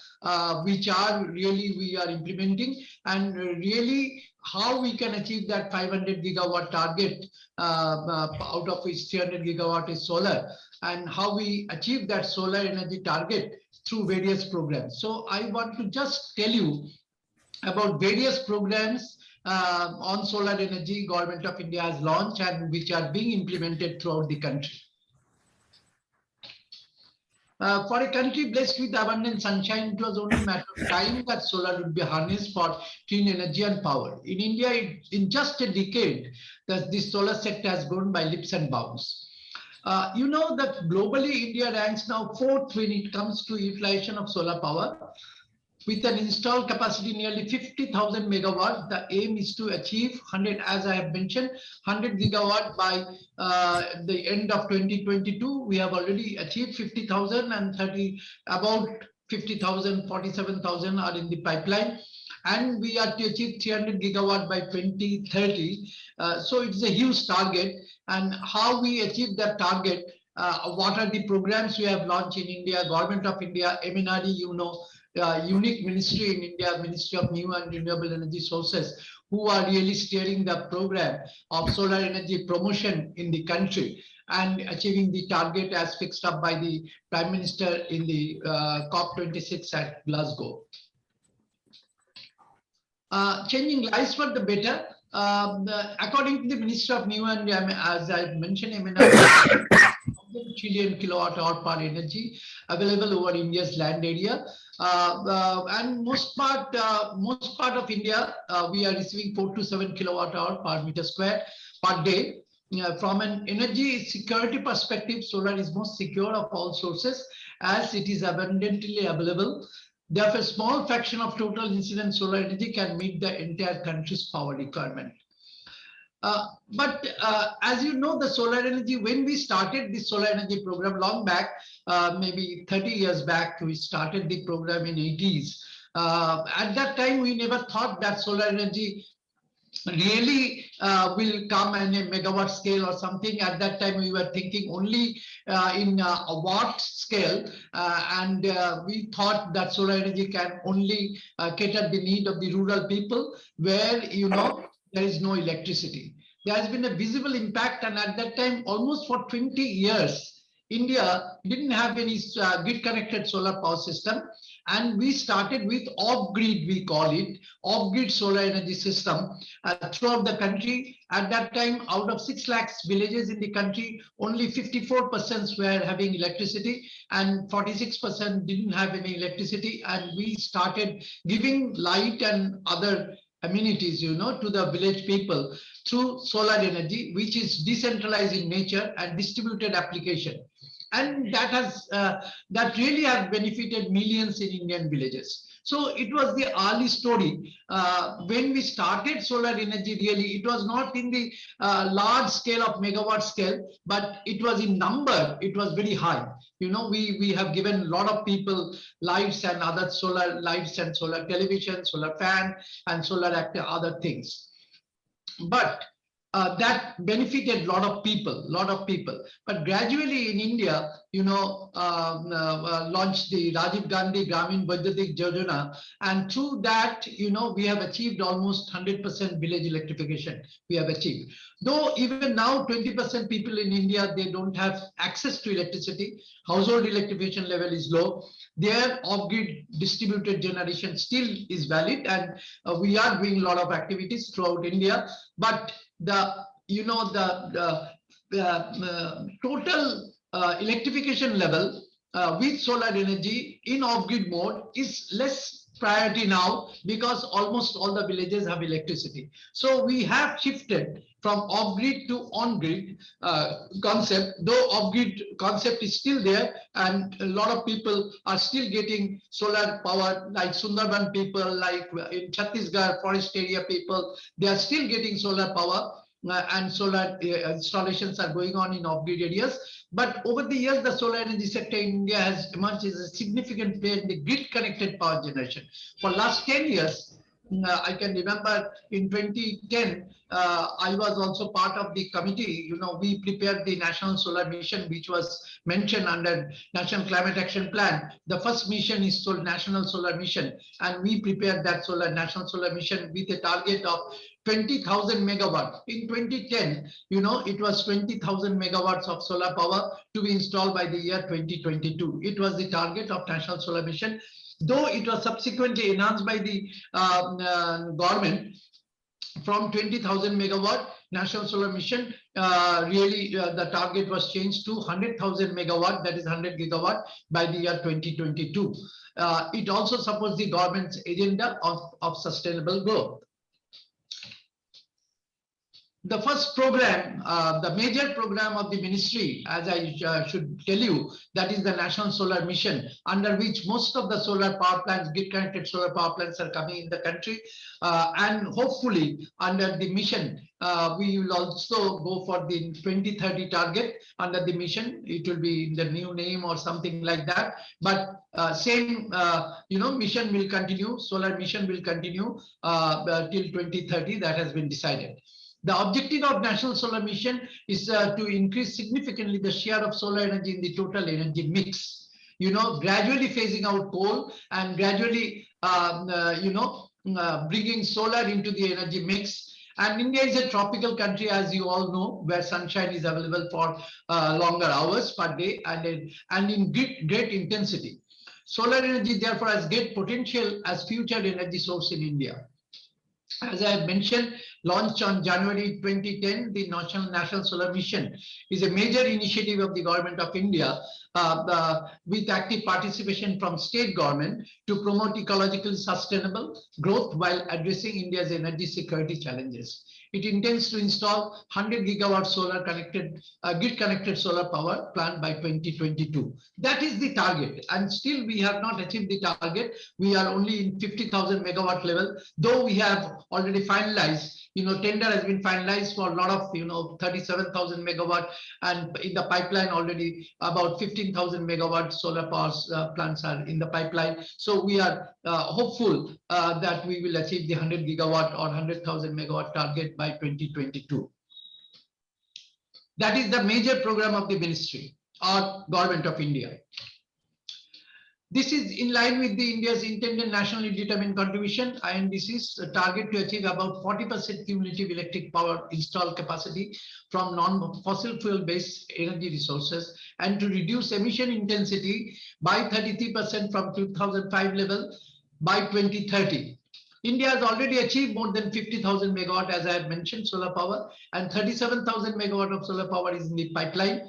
Speaker 8: which are really we are implementing, and really how we can achieve that 500 gigawatt target, out of which 300 gigawatt is solar, and how we achieve that solar energy target through various programs. So I want to just tell you about various programs on solar energy Government of India has launched and which are being implemented throughout the country. For a country blessed with abundant sunshine, it was only a matter of time that solar would be harnessed for clean energy and power. In India, in just a decade, this solar sector has grown by leaps and bounds. You know that globally, India ranks now 4th when it comes to utilization of solar power. With an installed capacity nearly 50,000 megawatts, the aim is to achieve 100, as I have mentioned, 100 gigawatt by the end of 2022. We have already achieved 50,000 and about 50,000, 47,000 are in the pipeline. And we are to achieve 300 gigawatt by 2030. So it's a huge target. And how we achieve that target, what are the programs we have launched in India, Government of India, MNRE, unique ministry in India, Ministry of New and Renewable Energy Sources, who are really steering the program of solar energy promotion in the country and achieving the target as fixed up by the Prime Minister in the COP26 at Glasgow. Changing lives for the better. According to the Minister of New and as I mentioned, MNRE, 1 trillion kilowatt hour per energy available over India's land area, and most part of India we are receiving 4 to 7 kilowatt hour per meter square per day. From an energy security perspective, solar is most secure of all sources as it is abundantly available. Therefore, a small fraction of total incident solar energy can meet the entire country's power requirement. But as you know, the solar energy, when we started this solar energy program long back, maybe 30 years back, we started the program in 80s. At that time, we never thought that solar energy really will come in a megawatt scale or something. At that time, we were thinking only in a watt scale, and we thought that solar energy can only cater the need of the rural people where, there is no electricity. There has been a visible impact, and at that time, almost for 20 years, India didn't have any grid-connected solar power system, and we started with off-grid, we call it, off-grid solar energy system throughout the country. At that time, out of 6 lakhs villages in the country, only 54% were having electricity and 46% didn't have any electricity. And we started giving light and other amenities, to the village people through solar energy, which is decentralized in nature and distributed application. And that has that really has benefited millions in Indian villages. So it was the early story. When we started solar energy, really, it was not in the large scale of megawatt scale, but it was in number, it was very high. We have given a lot of people lights and other solar lights and solar television, solar fan, and solar other things. But that benefited a lot of people. But gradually in India, launched the Rajiv Gandhi Gramin Vidyatik Yojana, and through that, we have achieved almost 100% village electrification. We have achieved. Though even now, 20% people in India, they don't have access to electricity. Household electrification level is low. Their off-grid distributed generation still is valid, and we are doing a lot of activities throughout India. But the total electrification level with solar energy in off-grid mode is less priority now, because almost all the villages have electricity. So we have shifted from off-grid to on-grid concept, though off-grid concept is still there, and a lot of people are still getting solar power, like Sundarban people, like in Chhattisgarh, forest area people, they are still getting solar power, and solar installations are going on in off-grid areas. But over the years, the solar energy sector in India has emerged as a significant player in the grid-connected power generation. For last 10 years, I can remember in 2010, I was also part of the committee. We prepared the National Solar Mission, which was mentioned under National Climate Action Plan. The first mission is National Solar Mission, and we prepared that National Solar Mission with a target of 20,000 megawatt. In 2010, it was 20,000 megawatts of solar power to be installed by the year 2022. It was the target of National Solar Mission, though it was subsequently enhanced by the government from 20,000 megawatt. National Solar Mission, the target was changed to 100,000 megawatt, that is 100 gigawatt, by the year 2022. It also supports the government's agenda of sustainable growth. The first program, the major program of the ministry, as I should tell you, that is the National Solar Mission, under which most of the solar power plants, grid-connected solar power plants are coming in the country. And hopefully, under the mission, we will also go for the 2030 target under the mission. It will be the new name or something like that. But same, mission will continue, solar mission will continue till 2030, that has been decided. The objective of National Solar Mission is to increase significantly the share of solar energy in the total energy mix. Gradually phasing out coal and gradually, bringing solar into the energy mix. And India is a tropical country, as you all know, where sunshine is available for longer hours per day and in great intensity. Solar energy, therefore, has great potential as future energy source in India. As I have mentioned, launched on January 2010, the National Solar Mission is a major initiative of the Government of India with active participation from state government to promote ecologically sustainable growth while addressing India's energy security challenges. It intends to install 100 gigawatt solar grid-connected solar power plant by 2022. That is the target, and still we have not achieved the target. We are only in 50,000 megawatt level, though we have already finalized. Tender has been finalized for a lot of 37,000 megawatt, and in the pipeline already about 15,000 megawatt solar power plants are in the pipeline. So we are hopeful that we will achieve the 100 gigawatt or 100,000 megawatt target by 2022. That is the major program of the ministry or Government of India. This is in line with the India's intended nationally determined contribution, and this is a target to achieve about 40% cumulative electric power installed capacity from non-fossil fuel-based energy resources, and to reduce emission intensity by 33% from 2005 level by 2030. India has already achieved more than 50,000 megawatt, as I have mentioned, solar power, and 37,000 megawatt of solar power is in the pipeline,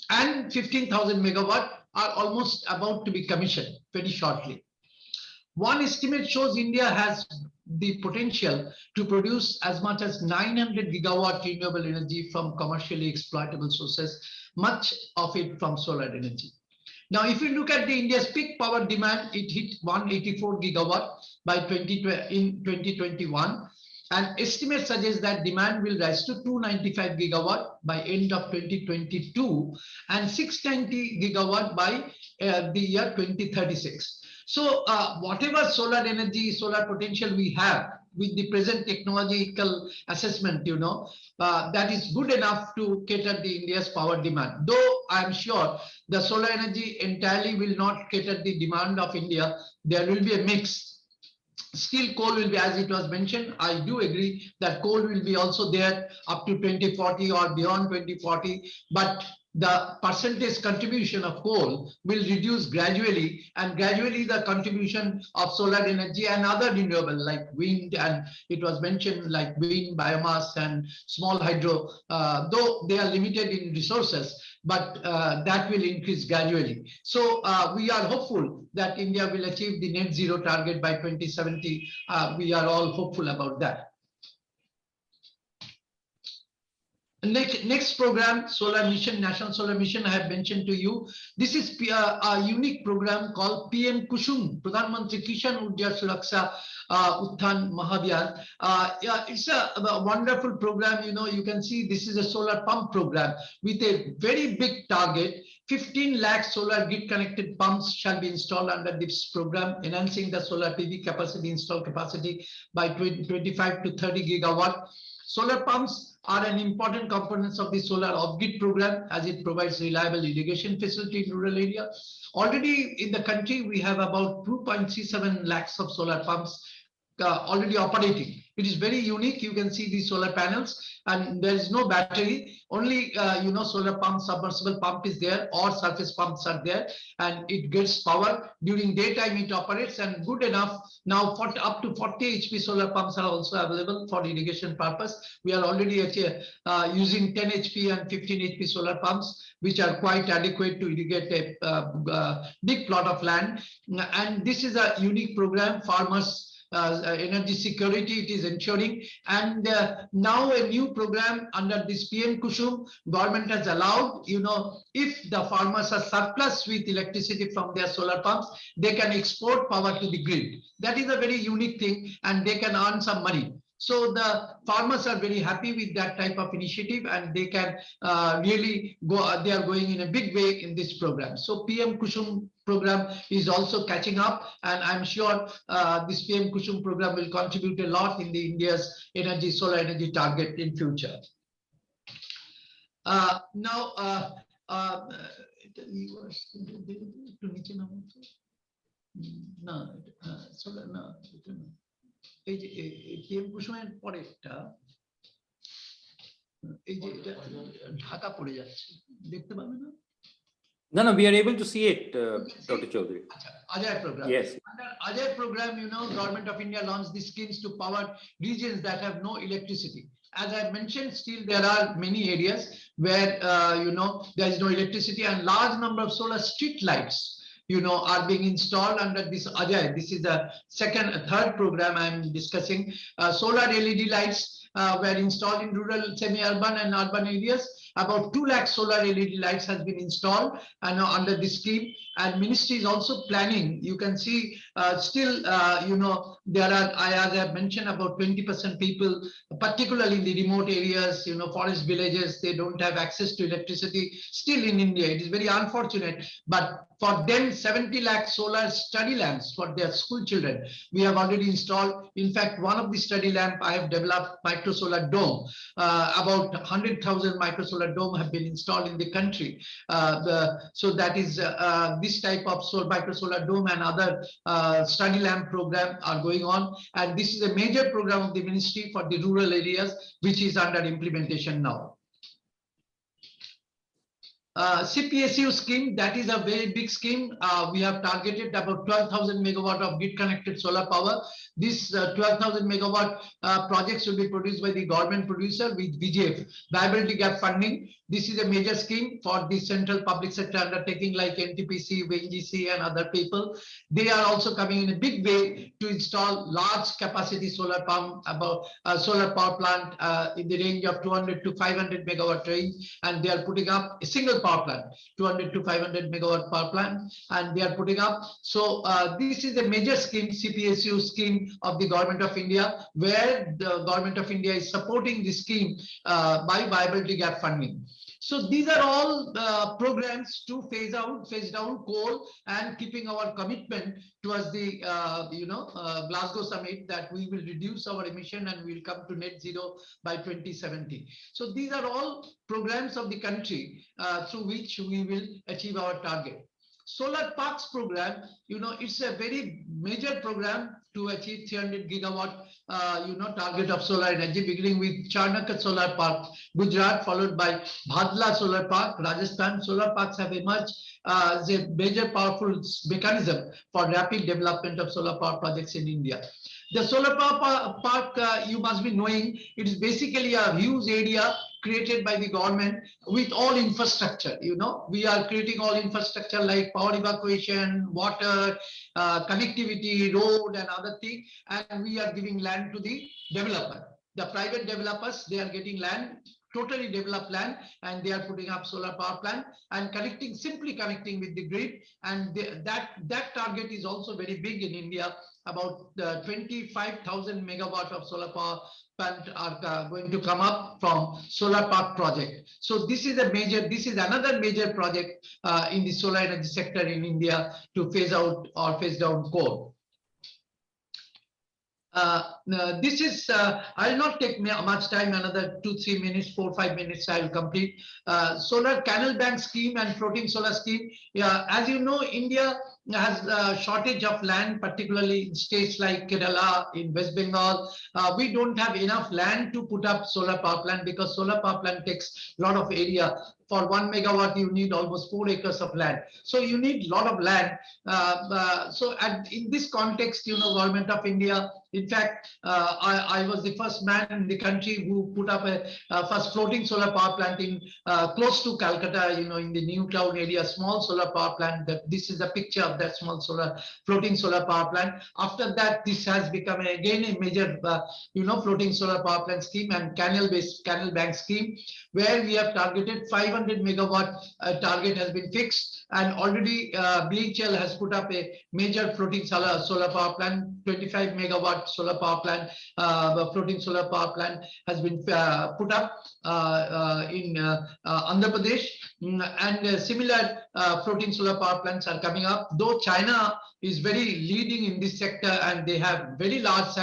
Speaker 8: and 15,000 megawatt are almost about to be commissioned very shortly. One estimate shows India has the potential to produce as much as 900 gigawatt renewable energy from commercially exploitable sources, much of it from solar energy. Now, if you look at the India's peak power demand, it hit 184 gigawatt by 2021. And estimates suggest that demand will rise to 295 gigawatt by end of 2022 and 690 gigawatt by the year 2036. So whatever solar energy, solar potential we have with the present technological assessment, that is good enough to cater the India's power demand. Though I am sure the solar energy entirely will not cater the demand of India, there will be a mix. Still, coal will be, as it was mentioned. I do agree that coal will be also there up to 2040 or beyond 2040, but the percentage contribution of coal will reduce gradually, and gradually the contribution of solar energy and other renewable like wind, and it was mentioned like wind, biomass and small hydro, though they are limited in resources, but that will increase gradually. So we are hopeful that India will achieve the net zero target by 2070. We are all hopeful about that. Next program, Solar Mission, National Solar Mission, I have mentioned to you. This is a unique program called PM Kusum, Pradhan Mantri Kishan Urja Suraksha Utthan Mahabhyaan. It's a wonderful program. You can see this is a solar pump program with a very big target. 15 lakh solar grid connected pumps shall be installed under this program, enhancing the solar PV capacity, installed capacity by 25 to 30 gigawatt. Solar pumps are an important component of the solar off-grid program, as it provides reliable irrigation facility in rural area. Already in the country, we have about 2.37 lakhs of solar pumps already operating. It is very unique. You can see these solar panels, and there is no battery. Only solar pump, submersible pump is there, or surface pumps are there, and it gets power during daytime. It operates, and good enough. Now, up to 40 HP solar pumps are also available for irrigation purpose. We are already using 10 HP and 15 HP solar pumps, which are quite adequate to irrigate a big plot of land. And this is a unique program. Farmers energy security it is ensuring, and now a new program under this PM Kusum, government has allowed, if the farmers are surplus with electricity from their solar pumps, they can export power to the grid. That is a very unique thing, and they can earn some money. So the farmers are very happy with that type of initiative, and they can really go. They are going in a big way in this program. So PM Kusum program is also catching up, and I'm sure this PM Kusum program will contribute a lot in the India's solar energy target in future. এই যে PM কুসুমের পরেরটা, এই যে এটা ঢাকা পড়ে যাচ্ছে, দেখতে পাবে না?
Speaker 1: No, we are able to see it, Dr. Chaudhary.
Speaker 8: Ajay program.
Speaker 1: Yes.
Speaker 8: Under Ajay program, Government of India launched these schemes to power regions that have no electricity. As I mentioned, still there are many areas where there is no electricity, and large number of solar street lights are being installed under this Ajay. This is the third program I'm discussing. Solar LED lights were installed in rural, semi-urban and urban areas. About 2 lakh solar LED lights has been installed under this scheme, and ministry is also planning. You can see still, there are, as I have mentioned, about 20% people, particularly in the remote areas, forest villages, they don't have access to electricity still in India. It is very unfortunate, but for them, 70 lakh solar study lamps for their school children, we have already installed. In fact, one of the study lamp I have developed micro solar dome, about 100,000 micro solar solar dome have been installed in the country. So that is this type of micro solar dome and other study lamp program are going on. And this is a major program of the ministry for the rural areas, which is under implementation now. CPSU scheme, that is a very big scheme. We have targeted about 12,000 megawatt of grid connected solar power. This 12,000 megawatt projects will be produced by the government producer with VGF, viability gap funding. This is a major scheme for the central public sector undertaking like NTPC, VNGC and other people. They are also coming in a big way to install large capacity solar pump, solar power plant in the range of 200 to 500 megawatt range, and they are putting up a single power plant, 200 to 500 megawatt power plant, and they are putting up. So this is a major scheme, CPSU scheme of the Government of India, where the Government of India is supporting this scheme by viability gap funding. So these are all programs to phase down coal and keeping our commitment towards the Glasgow summit that we will reduce our emission and we will come to net zero by 2070. So these are all programs of the country through which we will achieve our target. Solar Parks program, it's a very major program to achieve 300 gigawatt, target of solar energy, beginning with Charnakat Solar Park, Gujarat, followed by Bhadla Solar Park, Rajasthan. Solar parks have emerged as a major powerful mechanism for rapid development of solar power projects in India. The solar power park, you must be knowing, it is basically a huge area created by the government with all infrastructure. We are creating all infrastructure like power evacuation, water, connectivity, road and other things, and we are giving land to the developer. The private developers, they are getting land, totally developed land, and they are putting up solar power plant and simply connecting with the grid. And that target is also very big in India. About 25,000 megawatt of solar power plant are going to come up from solar park project. So this is another major project in the solar energy sector in India to phase out or phase down coal. This is, I'll not take much time, another 2-3 minutes, 4-5 minutes I will complete. Solar canal bank scheme and floating solar scheme. As you know, India has a shortage of land, particularly in states like Kerala, in West Bengal. We don't have enough land to put up solar power plant because solar power plant takes a lot of area. For 1 megawatt, you need almost 4 acres of land. So you need a lot of land. In this context, Government of India, in fact, I was the first man in the country who put up a first floating solar power plant in close to Calcutta, in the New Town area, small solar power plant. This is a picture of that small floating solar power plant. After that, this has become again a major, floating solar power plant scheme and canal bank scheme, where we have targeted 500 megawatt target has been fixed, and already BHL has put up a major floating solar power plant, 25 megawatt solar power plant, floating solar power plant has been put up in Andhra Pradesh, and similar floating solar power plants are coming up. Though China is very leading in this sector and they have very large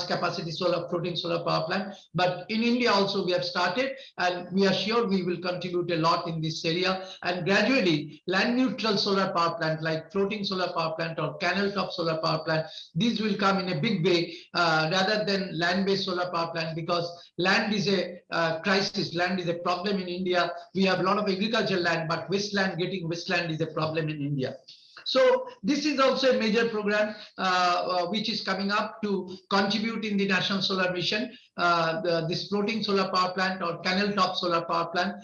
Speaker 8: capacity floating solar power plant, but in India also we have started, and we are sure we will contribute a lot in this area. And gradually land neutral solar power plant like floating solar power plant or canal top solar power plant, these will come in a big way rather than land based solar power plant, because land is a crisis, land is a problem in India. We have a lot of agricultural land, but getting wasteland is a problem in India. So this is also a major program which is coming up to contribute in the National Solar Mission. This floating solar power plant or canal top solar power plant,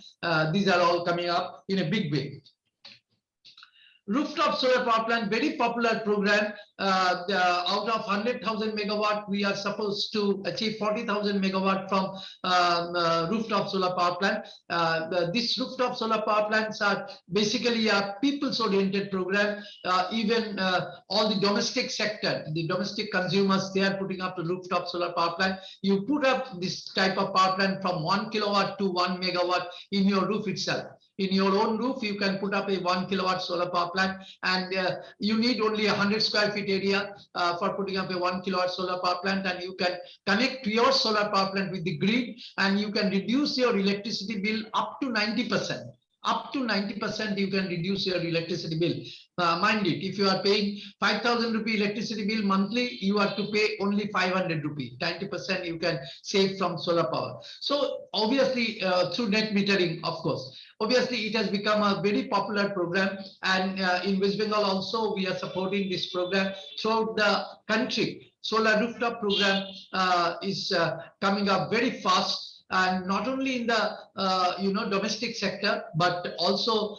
Speaker 8: these are all coming up in a big way. Rooftop solar power plant, very popular program. Out of 100,000 megawatt, we are supposed to achieve 40,000 megawatt from rooftop solar power plant. These rooftop solar power plants are basically a people's oriented program. Even all the domestic sector, the domestic consumers, they are putting up the rooftop solar power plant. You put up this type of power plant from 1 kilowatt to 1 megawatt in your roof itself. in your own roof, you can put up a 1 kilowatt solar power plant, and you need only 100 square feet area for putting up a 1 kilowatt solar power plant, and you can connect your solar power plant with the grid, and you can reduce your electricity bill up to 90%. Up to 90% you can reduce your electricity bill. Mind it, if you are paying 5,000 rupee electricity bill monthly, you have to pay only 500 rupee. 90% you can save from solar power. So obviously through net metering, of course. Obviously, it has become a very popular program, and in West Bengal also we are supporting this program throughout the country. Solar rooftop program is coming up very fast. And not only in the domestic sector, but also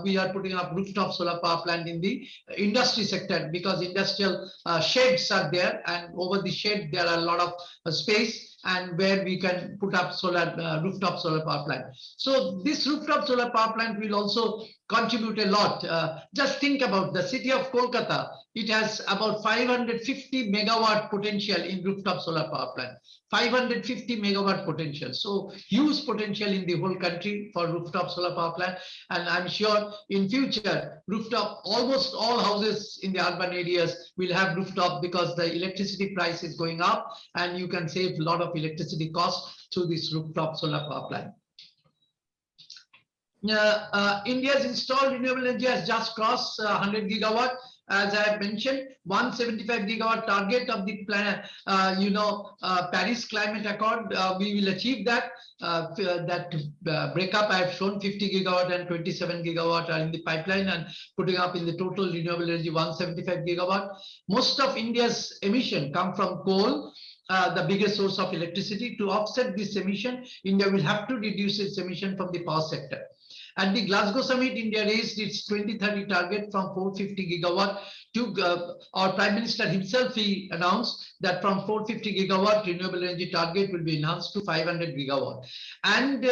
Speaker 8: we are putting up rooftop solar power plant in the industry sector, because industrial sheds are there, and over the shed there are a lot of space, and where we can put up solar rooftop solar power plant. So this rooftop solar power plant will also contribute a lot. Just think about the city of Kolkata. It has about 550 megawatt potential in rooftop solar power plant. 550 megawatt potential. So huge potential in the whole country for rooftop solar power plant. And I'm sure in future, rooftop, almost all houses in the urban areas will have rooftop, because the electricity price is going up, and you can save a lot of electricity costs through this rooftop solar power plant. India's installed renewable energy has just crossed 100 gigawatt. As I have mentioned, 175 gigawatt target of the plan, Paris Climate Accord, we will achieve that. That breakup I have shown, 50 gigawatt and 27 gigawatt are in the pipeline, and putting up in the total renewable energy 175 gigawatt. Most of India's emission come from coal, the biggest source of electricity. To offset this emission, India will have to reduce its emission from the power sector. At the Glasgow summit, India raised its 2030 target from 450 gigawatt to, our Prime Minister himself, he announced that from 450 gigawatt renewable energy target will be enhanced to 500 gigawatt. And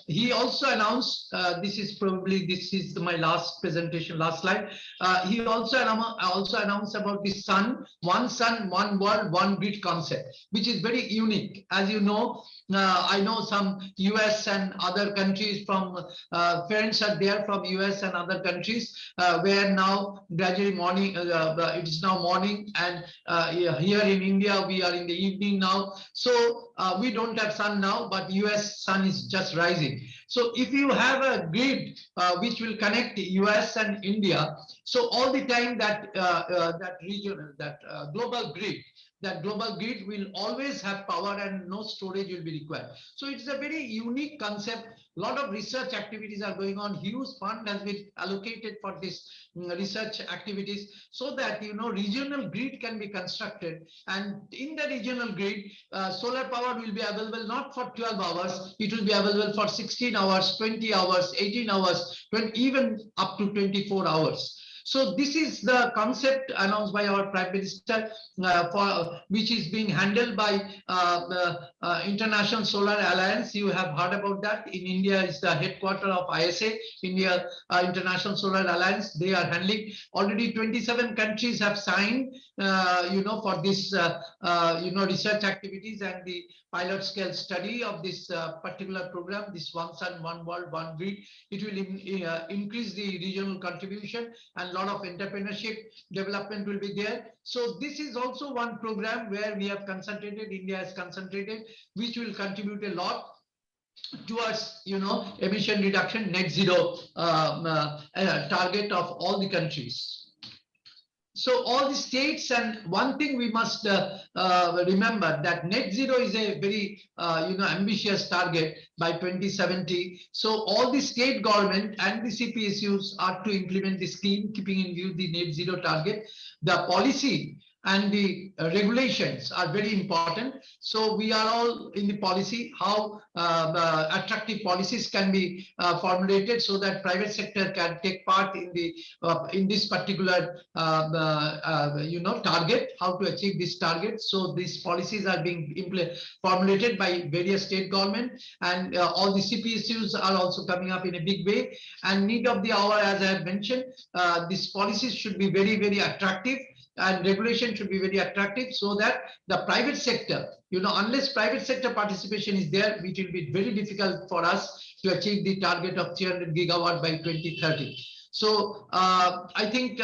Speaker 8: he also announced, this is my last presentation, last slide. He also announced about the sun, one world, one grid concept, which is very unique. As you know, I know some US and other countries from friends are there from US and other countries, where now gradually morning, it is now morning, and here in India we are in the evening now. So we don't have sun now, but US sun is just rising. So if you have a grid which will connect US and India, so all the time that global grid will always have power, and no storage will be required. So it's a very unique concept. A lot of research activities are going on. Huge fund has been allocated for this research activities, so that regional grid can be constructed, and in the regional grid, solar power will be available not for 12 hours. It will be available for 16 hours, 20 hours, 18 hours, even up to 24 hours. So this is the concept announced by our Prime Minister, which is being handled by the International Solar Alliance. You have heard about that. In India is the headquarters of ISA, India International Solar Alliance. They are handling. Already 27 countries have signed, for this, research activities and the pilot scale study of this particular program, this One Sun, One World, One Grid. It will increase the regional contribution, and a lot of entrepreneurship development will be there. So this is also one program where we have concentrated, India has concentrated, which will contribute a lot towards emission reduction, net zero target of all the countries. So all the states, and one thing we must remember, that net zero is a very ambitious target by 2070. So all the state government and the CPSUs are to implement the scheme, keeping in view the net zero target. The policy and the regulations are very important. So we are all in the policy, how attractive policies can be formulated, so that private sector can take part in the in this particular target, how to achieve this target. So these policies are being formulated by various state government, and all the CPSUs are also coming up in a big way. And need of the hour, as I have mentioned, these policies should be very, very attractive, and regulation should be very attractive, so that the private sector, unless private sector participation is there, it will be very difficult for us to achieve the target of 300 gigawatt by 2030. So I think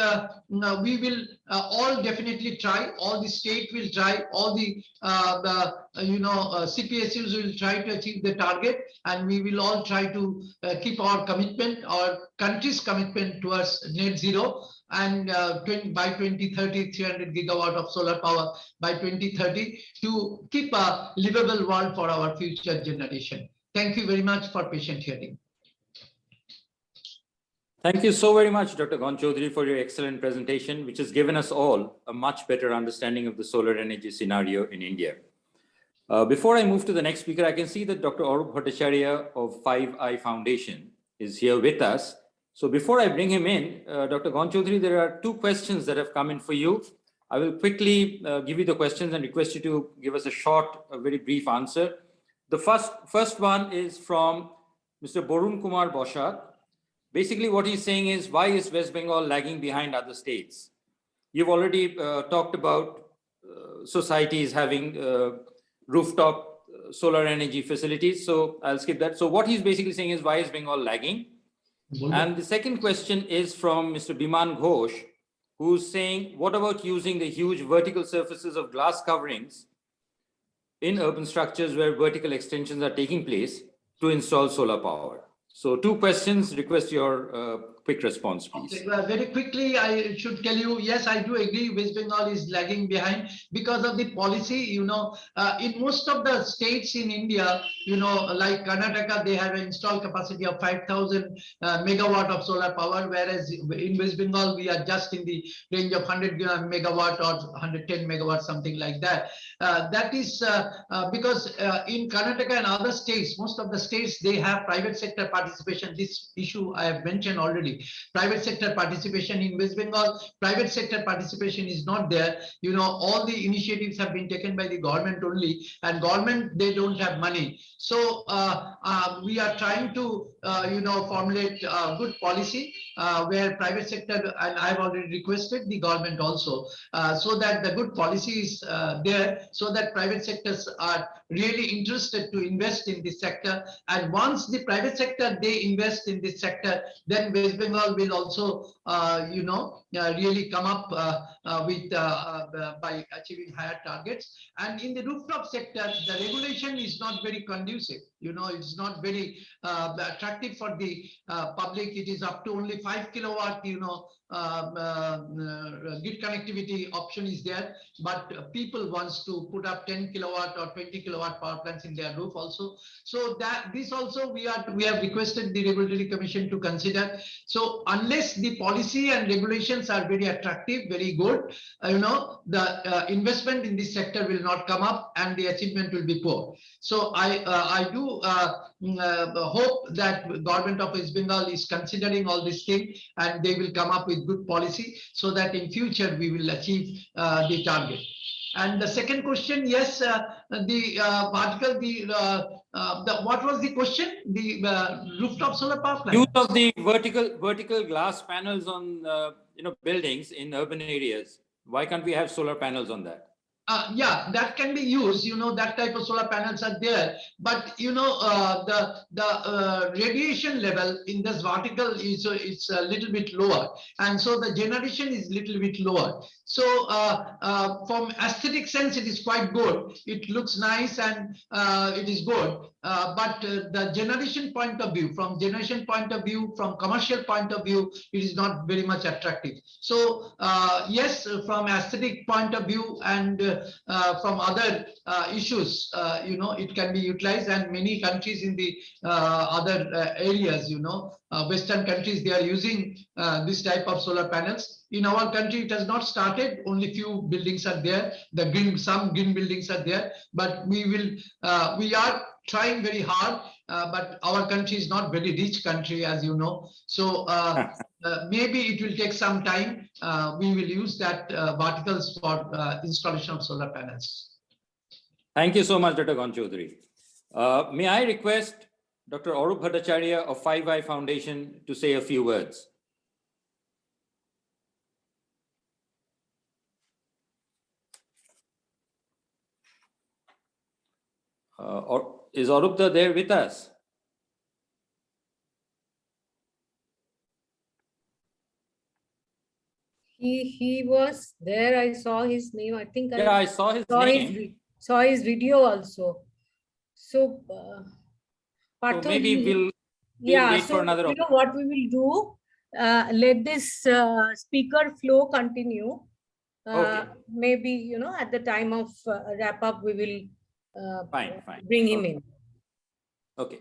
Speaker 8: we will all definitely try. All the state will try. All the CPSUs will try to achieve the target, and we will all try to keep our commitment, our country's commitment towards net zero. And by 2030, 300 gigawatt of solar power by 2030 to keep a livable world for our future generation. Thank you very much for patient hearing.
Speaker 1: Thank you so very much, Dr. Gonchaudhuri, for your excellent presentation, which has given us all a much better understanding of the solar energy scenario in India. Before I move to the next speaker, I can see that Dr. Arup Bhattacharyya of 5i Foundation is here with us. So before I bring him in, Dr. Gonchaudhuri, there are two questions that have come in for you. I will quickly give you the questions and request you to give us a short, very brief answer. The first one is from Mr. Borun Kumar Boshak. Basically, what he's saying is, why is West Bengal lagging behind other states? You've already talked about societies having rooftop solar energy facilities, so I'll skip that. So what he's basically saying is, why is Bengal lagging? And the second question is from Mr. Biman Ghosh, who's saying, what about using the huge vertical surfaces of glass coverings in urban structures where vertical extensions are taking place to install solar power? So two questions, request your quick response, please.
Speaker 8: Okay, well, very quickly, I should tell you, yes, I do agree West Bengal is lagging behind because of the policy. In most of the states in India, like Karnataka, they have an installed capacity of 5,000 megawatt of solar power, whereas in West Bengal, we are just in the range of 100 megawatt or 110 megawatt, something like that. That is because in Karnataka and other states, most of the states, they have private sector participation. This issue I have mentioned already. Private sector participation in West Bengal, private sector participation is not there. All the initiatives have been taken by the government only, and government, they don't have money. So we are trying to, formulate a good policy where private sector, and I've already requested the government also, so that the good policy is there, so that private sectors are really interested to invest in this sector. And once the private sector, they invest in this sector, then West Bengal will also, really come up with by achieving higher targets. And in the rooftop sector, the regulation is not very conducive. It's not very attractive for the public. It is up to only 5 kilowatt, grid connectivity option is there, but people wants to put up 10 kilowatt or 20 kilowatt power plants in their roof also. So that this also we have requested the Regulatory Commission to consider. So unless the policy and regulations are very attractive, very good, the investment in this sector will not come up and the achievement will be poor. So I do hope that government of West Bengal is considering all these things and they will come up with good policy so that in future we will achieve the target. And the second question, yes, the article, what was the question? The rooftop solar power plant.
Speaker 1: Use of the vertical glass panels on buildings in urban areas. Why can't we have solar panels on that?
Speaker 8: Yeah, that can be used. That type of solar panels are there, but the radiation level in this vertical is it's a little bit lower, and so the generation is little bit lower. So from aesthetic sense, it is quite good. It looks nice and it is good. But the generation point of view, from commercial point of view, it is not very much attractive. So yes, from aesthetic point of view and from other issues, it can be utilized, and many countries in the other areas, Western countries, they are using this type of solar panels. In our country, it has not started. Only few buildings are there. Some green buildings are there, but we are trying very hard. But our country is not very rich country, as you know. So maybe it will take some time. We will use that verticals for installation of solar panels.
Speaker 1: Thank you so much, Dr. Gonchaudhuri. May I request Dr. Arup Bhattacharyya of 5i Foundation to say a few words? Or is Arupta there with us?
Speaker 3: He was there. I saw his name. I think
Speaker 1: Yeah, I saw his name.
Speaker 3: saw his video also. So,
Speaker 1: So
Speaker 3: Partha,
Speaker 1: maybe we'll wait for another.
Speaker 3: you know what we will do? Let this speaker flow continue.
Speaker 1: Okay.
Speaker 3: Maybe, you know, at the time of wrap up, we will
Speaker 1: Fine.
Speaker 3: bring him in.
Speaker 1: Okay.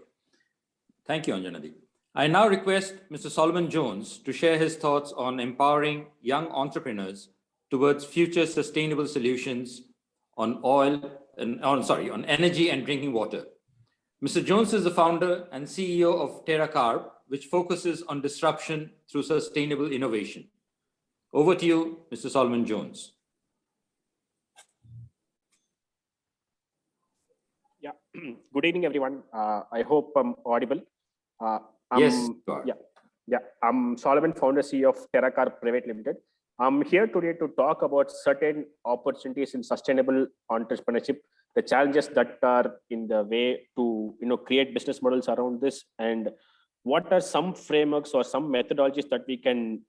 Speaker 1: Thank you, Anjana. I now request Mr. Solomon Jones to share his thoughts on empowering young entrepreneurs towards future sustainable solutions on on energy and drinking water. Mr. Jones is the founder and CEO of TerraCarb, which focuses on disruption through sustainable innovation. Over to you, Mr. Solomon Jones.
Speaker 9: Yeah, good evening, everyone. I hope I'm audible.
Speaker 1: Yes, you are.
Speaker 9: I'm Solomon, founder CEO of TerraCarb Private Limited. I'm here today to talk about certain opportunities in sustainable entrepreneurship, the challenges that are in the way to create business models around this, and what are some frameworks or some methodologies that we can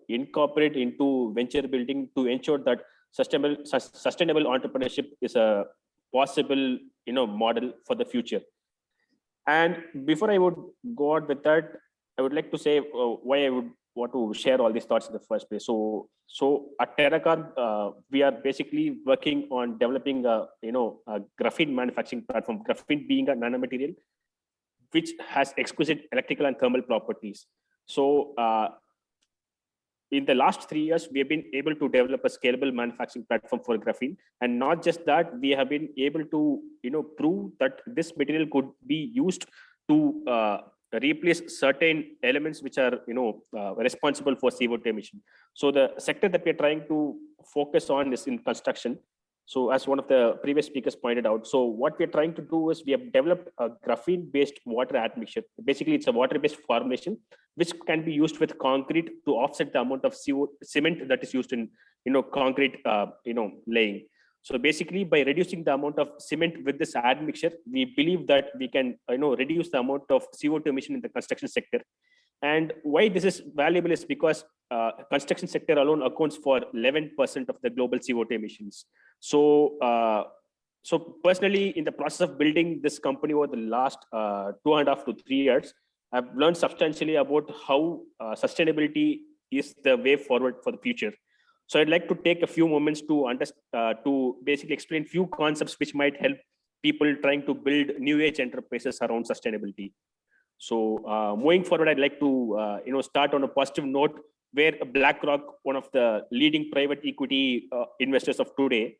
Speaker 9: incorporate into venture building to ensure that sustainable entrepreneurship is a possible model for the future. And before I would go out with that, I would like to say why I would want to share all these thoughts in the first place. So at TerraCarb, we are basically working on developing a graphene manufacturing platform. Graphene being a nanomaterial which has exquisite electrical and thermal properties. So in the last 3 years, we have been able to develop a scalable manufacturing platform for graphene. And not just that, we have been able to prove that this material could be used to replace certain elements which are responsible for CO2 emission. So the sector that we're trying to focus on is in construction. So as one of the previous speakers pointed out, so what we're trying to do is we have developed a graphene-based water admixture. Basically, it's a water-based formulation which can be used with concrete to offset the amount of cement that is used in concrete laying. So basically, by reducing the amount of cement with this admixture, we believe that we can reduce the amount of CO2 emission in the construction sector. And why this is valuable is because construction sector alone accounts for 11% of the global CO2 emissions. So, so personally, in the process of building this company over the last 2.5 to 3 years, I've learned substantially about how sustainability is the way forward for the future. So I'd like to take a few moments to basically explain few concepts which might help people trying to build new age enterprises around sustainability. So moving forward, I'd like to start on a positive note where BlackRock, one of the leading private equity investors of today,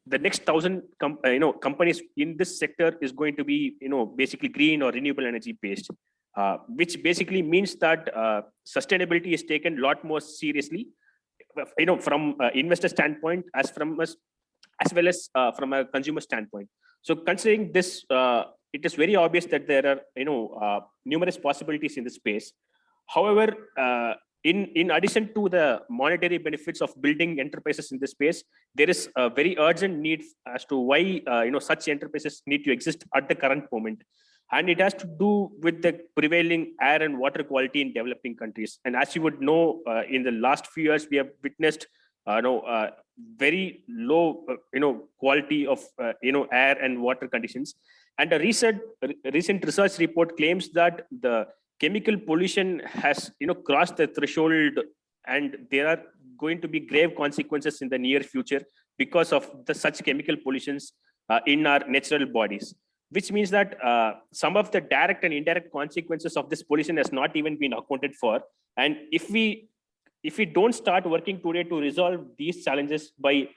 Speaker 9: the next 1,000 companies in this sector is going to be basically green or renewable energy based, which basically means that sustainability is taken a lot more seriously, from investor standpoint as well as from a consumer standpoint. So considering this, it is very obvious that there are numerous possibilities in this space. However, in addition to the monetary benefits of building enterprises in this space, there is a very urgent need as to why such enterprises need to exist at the current moment. And it has to do with the prevailing air and water quality in developing countries. And as you would know, in the last few years, we have witnessed very low quality of air and water conditions. And a recent research report claims that the chemical pollution has crossed the threshold, and there are going to be grave consequences in the near future because of such chemical pollutions in our natural bodies, which means that some of the direct and indirect consequences of this pollution has not even been accounted for. And if we don't start working today to resolve these challenges by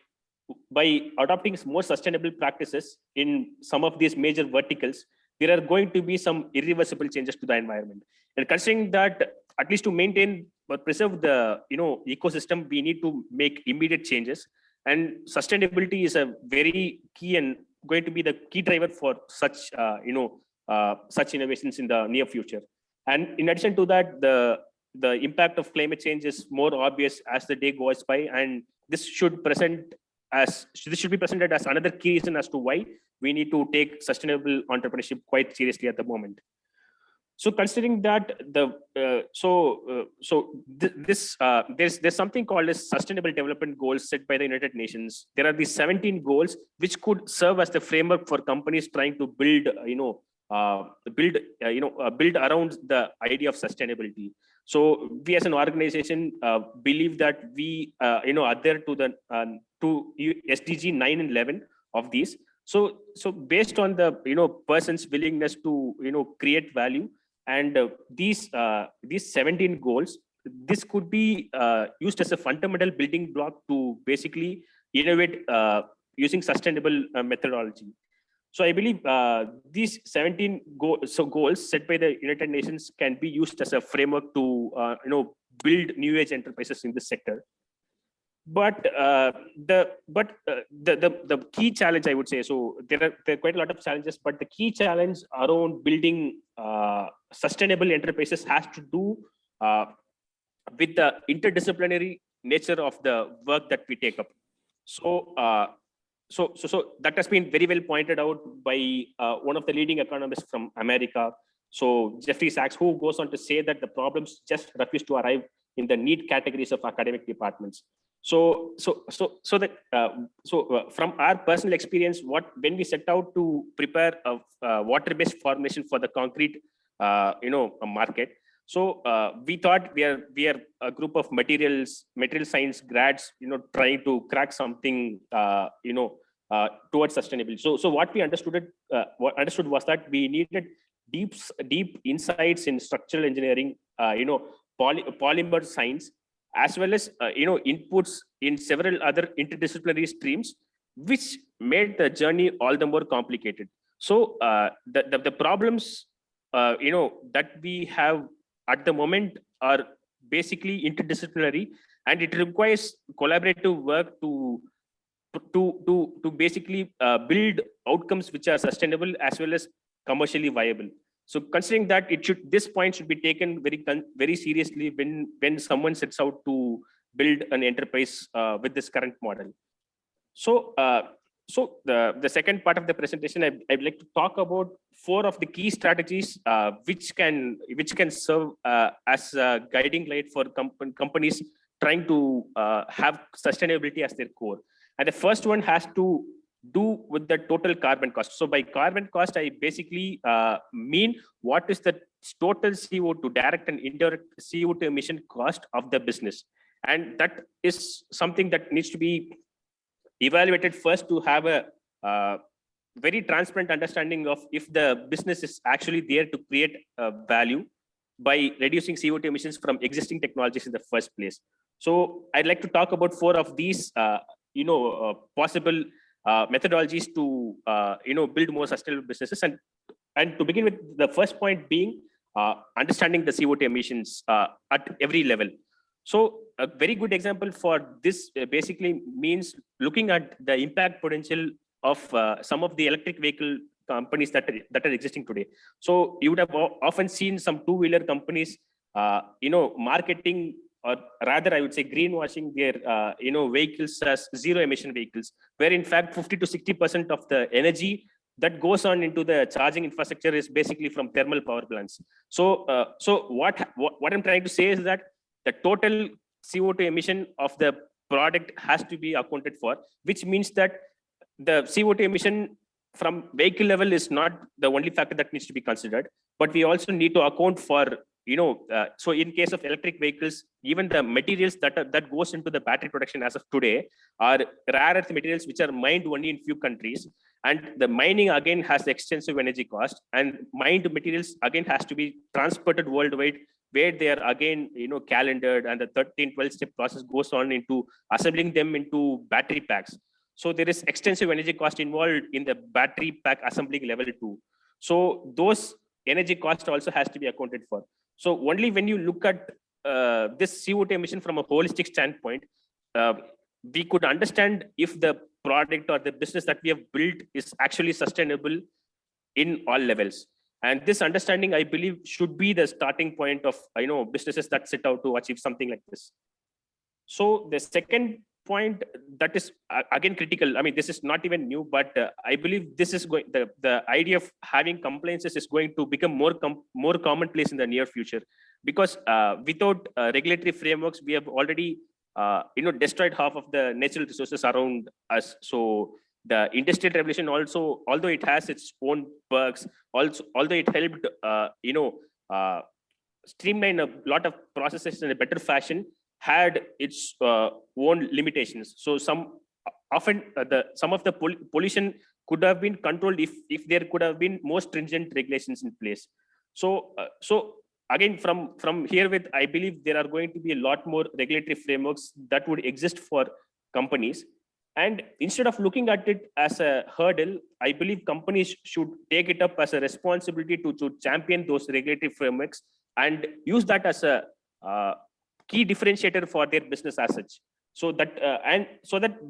Speaker 9: adopting more sustainable practices in some of these major verticals, there are going to be some irreversible changes to the environment. And considering that, at least to maintain or preserve the ecosystem, we need to make immediate changes. And sustainability is a very key and going to be the key driver for such such innovations in the near future. And in addition to that, the impact of climate change is more obvious as the day goes by, and this should present as this should be presented as another key reason as to why we need to take sustainable entrepreneurship quite seriously at the moment. So considering that there's something called as Sustainable Development Goals set by the United Nations. There are these 17 goals which could serve as the framework for companies trying to build build around the idea of sustainability. So we as an organization believe that we adhere to the SDG 9 and 11 of these. So based on the person's willingness to create value, and these 17 goals, this could be used as a fundamental building block to basically innovate using sustainable methodology. So I believe these 17 goals set by the United Nations can be used as a framework to build new age enterprises in this sector. But the key challenge, I would say, so there are quite a lot of challenges, but the key challenge around building sustainable enterprises has to do with the interdisciplinary nature of the work that we take up. So that has been very well pointed out by one of the leading economists from America. So Jeffrey Sachs, who goes on to say that the problems just refuse to arrive in the neat categories of academic departments. So from our personal experience, when we set out to prepare a water-based formulation for the concrete, market. So we thought we are a group of material science grads, trying to crack something, towards sustainability. So what we understood was that we needed deep insights in structural engineering, polymer science, as well as inputs in several other interdisciplinary streams, which made the journey all the more complicated. So the problems that we have at the moment are basically interdisciplinary, and it requires collaborative work to basically build outcomes which are sustainable as well as commercially viable. So considering that, this point should be taken very seriously when someone sets out to build an enterprise with this current model. So the second part of the presentation, I'd like to talk about 4 of the key strategies which can serve as a guiding light for companies trying to have sustainability as their core. And the first one has to do with the total carbon cost. So by carbon cost, I basically mean what is the total CO2, direct and indirect CO2 emission cost of the business. And that is something that needs to be evaluated first to have a very transparent understanding of if the business is actually there to create value by reducing CO2 emissions from existing technologies in the first place. So I'd like to talk about 4 of these possible methodologies to build more sustainable businesses, and to begin with, the first point being understanding the CO2 emissions at every level. So a very good example for this basically means looking at the impact potential of some of the electric vehicle companies that are existing today. So you would have often seen some two-wheeler companies marketing, or rather I would say greenwashing their vehicles as zero emission vehicles, where in fact 50 to 60% of the energy that goes on into the charging infrastructure is basically from thermal power plants. So what I'm trying to say is that the total CO2 emission of the product has to be accounted for, which means that the CO2 emission from vehicle level is not the only factor that needs to be considered, but we also need to account for so in case of electric vehicles, even the materials that goes into the battery production as of today are rare earth materials which are mined only in few countries, and the mining again has extensive energy cost, and mined materials again has to be transported worldwide, where they are again calendared, and the 13-12 step process goes on into assembling them into battery packs. So there is extensive energy cost involved in the battery pack assembling level 2. So those energy cost also has to be accounted for. So only when you look at this CO2 emission from a holistic standpoint, we could understand if the product or the business that we have built is actually sustainable in all levels. And this understanding, I believe, should be the starting point of businesses that set out to achieve something like this. So the second point that is again critical. I mean, this is not even new, but I believe this is going. The idea of having compliances is going to become more commonplace in the near future, because without regulatory frameworks, we have already destroyed half of the natural resources around us. So the industrial revolution also, although it has its own perks, although it helped streamline a lot of processes in a better fashion, had its own limitations. So some of the pollution could have been controlled if there could have been more stringent regulations in place. So again, from here with, I believe there are going to be a lot more regulatory frameworks that would exist for companies. And instead of looking at it as a hurdle, I believe companies should take it up as a responsibility to champion those regulatory frameworks and use that as a key differentiator for their business as such. So that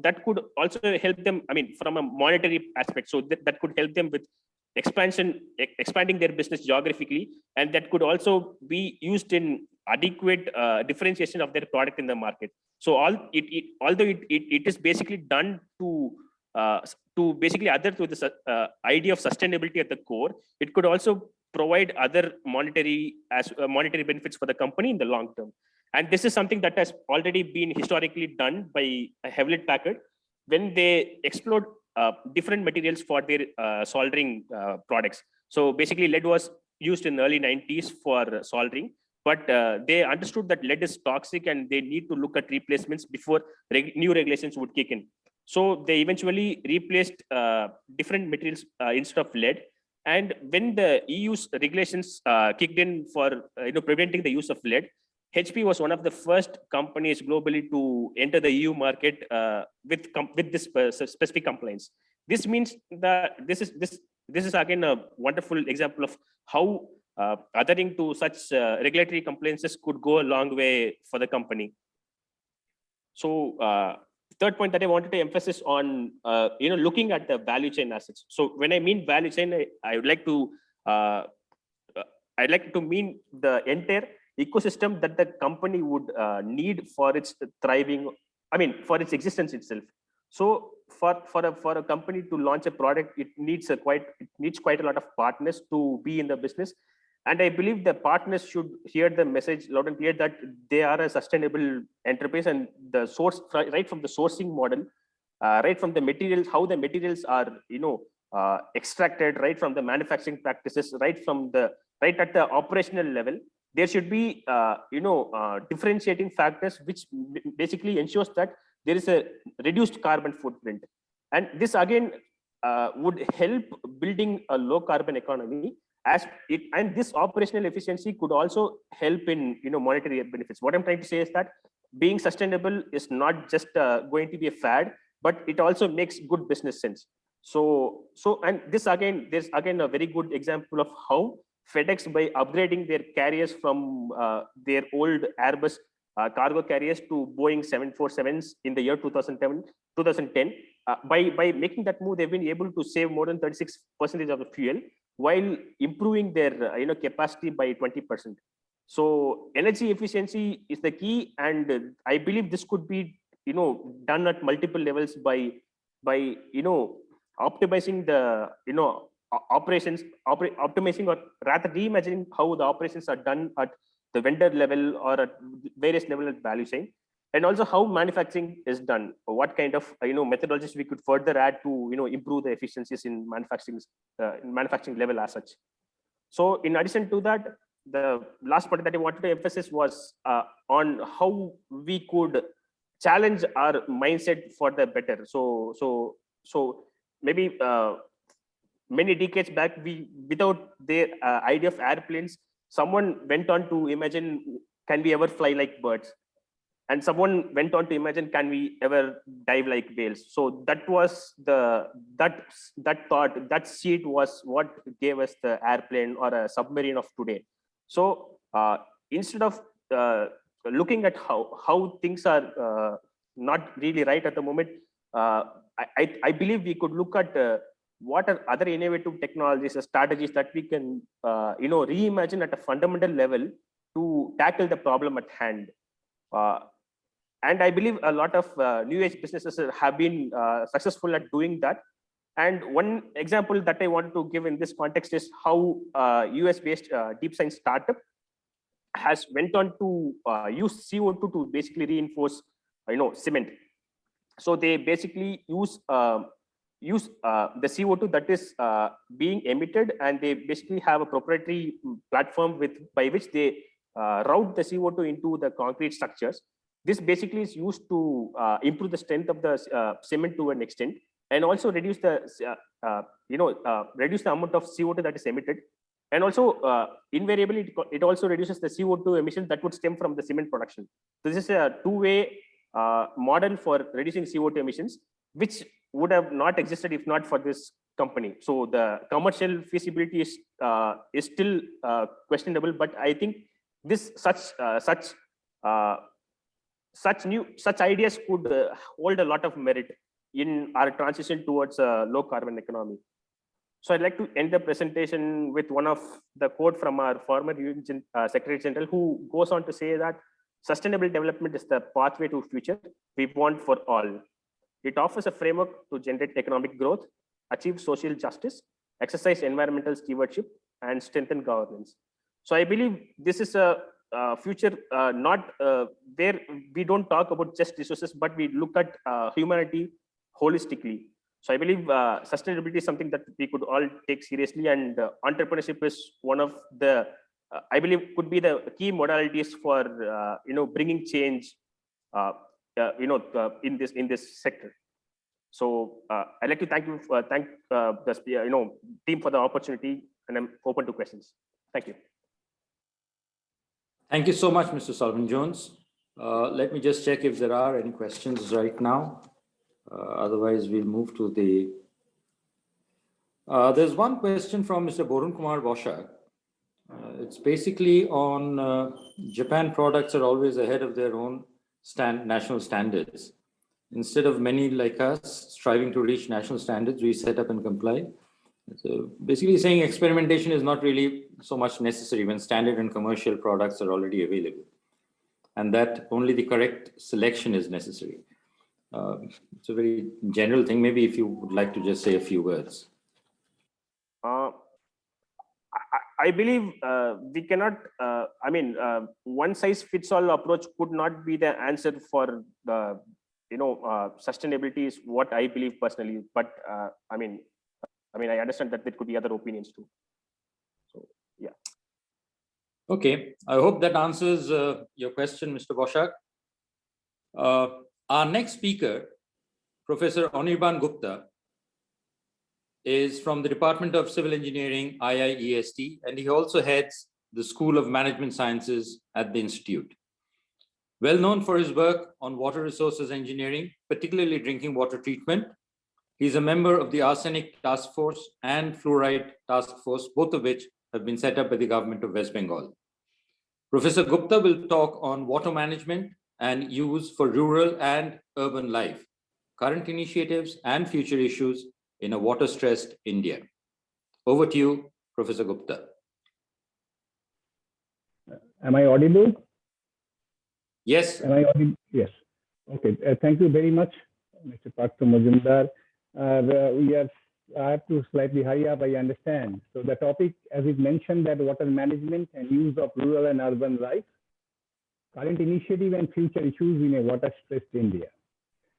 Speaker 9: that could also help them, I mean, from a monetary aspect. So that could help them with expanding their business geographically, and that could also be used in adequate differentiation of their product in the market. So although it is basically done to basically adhere to this idea of sustainability at the core, it could also provide other monetary benefits for the company in the long term. And this is something that has already been historically done by Hewlett Packard when they explored different materials for their soldering products. So basically lead was used in the early 90s for soldering, but they understood that lead is toxic and they need to look at replacements before new regulations would kick in. So they eventually replaced different materials instead of lead. And when the EU's regulations kicked in for preventing the use of lead, HP was one of the first companies globally to enter the EU market with this specific compliance. This means that this is again a wonderful example of how adhering to such regulatory compliances could go a long way for the company. So third point that I wanted to emphasize on, looking at the value chain assets. So when I mean value chain, I'd like to mean the entire ecosystem that the company would need for its thriving, I mean, for its existence itself. So for a company to launch a product, it needs quite a lot of partners to be in the business. And I believe the partners should hear the message loud and clear that they are a sustainable enterprise, and the source, right from the sourcing model, right from the materials, how the materials are, extracted, right from the manufacturing practices, right at the operational level, there should be, differentiating factors which basically ensures that there is a reduced carbon footprint. And this again would help building a low carbon economy. And this operational efficiency could also help in monetary benefits. What I'm trying to say is that being sustainable is not just going to be a fad, but it also makes good business sense. So and there's again a very good example of how FedEx, by upgrading their carriers from their old Airbus cargo carriers to Boeing 747s in the year 2010, by making that move, they've been able to save more than 36% of the fuel, while improving their capacity by 20%. So energy efficiency is the key, and I believe this could be done at multiple levels by optimizing the operations, optimizing, or rather reimagining how the operations are done at the vendor level or at various levels of value chain, and also how manufacturing is done, what kind of methodologies we could further add to improve the efficiencies in manufacturing level as such. So in addition to that, the last point that I wanted to emphasize was on how we could challenge our mindset for the better. So maybe many decades back, without their idea of airplanes, someone went on to imagine, can we ever fly like birds? And someone went on to imagine, can we ever dive like whales? So that was that thought, that seed was what gave us the airplane or a submarine of today. So instead of looking at how things are not really right at the moment, I believe we could look at what are other innovative technologies or strategies that we can reimagine at a fundamental level to tackle the problem at hand. And I believe a lot of new age businesses have been successful at doing that. And one example that I want to give in this context is how US-based deep science startup has went on to use CO2 to basically reinforce, cement. So they basically use the CO2 that is being emitted, and they basically have a proprietary platform by which they route the CO2 into the concrete structures. This basically is used to improve the strength of the cement to an extent, and also reduce the reduce the amount of CO2 that is emitted, and also invariably it also reduces the CO2 emissions that would stem from the cement production. So this is a two-way model for reducing CO2 emissions, which would have not existed if not for this company. So the commercial feasibility is still questionable, but I think this such ideas could hold a lot of merit in our transition towards a low carbon economy. So I'd like to end the presentation with one of the quote from our former Secretary General, who goes on to say that sustainable development is the pathway to future we want for all. It offers a framework to generate economic growth, achieve social justice, exercise environmental stewardship, and strengthen governance. So I believe this is a future not where we don't talk about just resources, but we look at humanity holistically. So I believe sustainability is something that we could all take seriously, and entrepreneurship is one of the I believe could be the key modalities for bringing change in this sector. So I'd like to thank the team for the opportunity, and I'm open to questions. Thank you.
Speaker 1: Thank you so much, Mr. Sullivan Jones. Let me just check if there are any questions right now. Otherwise, we'll move to the. There's one question from Mr. Borun Kumar Boshak. It's basically on Japan products are always ahead of their own national standards. Instead of many like us striving to reach national standards, we set up and comply. So basically saying experimentation is not really so much necessary when standard and commercial products are already available, and that only the correct selection is necessary. It's a very general thing. Maybe if you would like to just say a few words.
Speaker 9: I believe we cannot, one size fits all approach could not be the answer for the, sustainability is what I believe personally, but I understand that there could be other opinions too. So, yeah.
Speaker 1: Okay, I hope that answers your question, Mr. Boshak. Our next speaker, Professor Anirban Gupta, is from the Department of Civil Engineering, IIEST, and he also heads the School of Management Sciences at the Institute. Well known for his work on water resources engineering, particularly drinking water treatment, he's a member of the Arsenic Task Force and Fluoride Task Force, both of which have been set up by the government of West Bengal. Professor Gupta will talk on water management and use for rural and urban life, current initiatives and future issues in a water-stressed India. Over to you, Professor Gupta.
Speaker 10: Am I audible?
Speaker 1: Yes.
Speaker 10: Am I audible? Yes. Okay. Thank you very much, Mr. Partha Majumder. I have to slightly hurry up, I understand. So the topic, as it mentioned, that water management and use of rural and urban life, current initiative and future issues in a water-stressed India.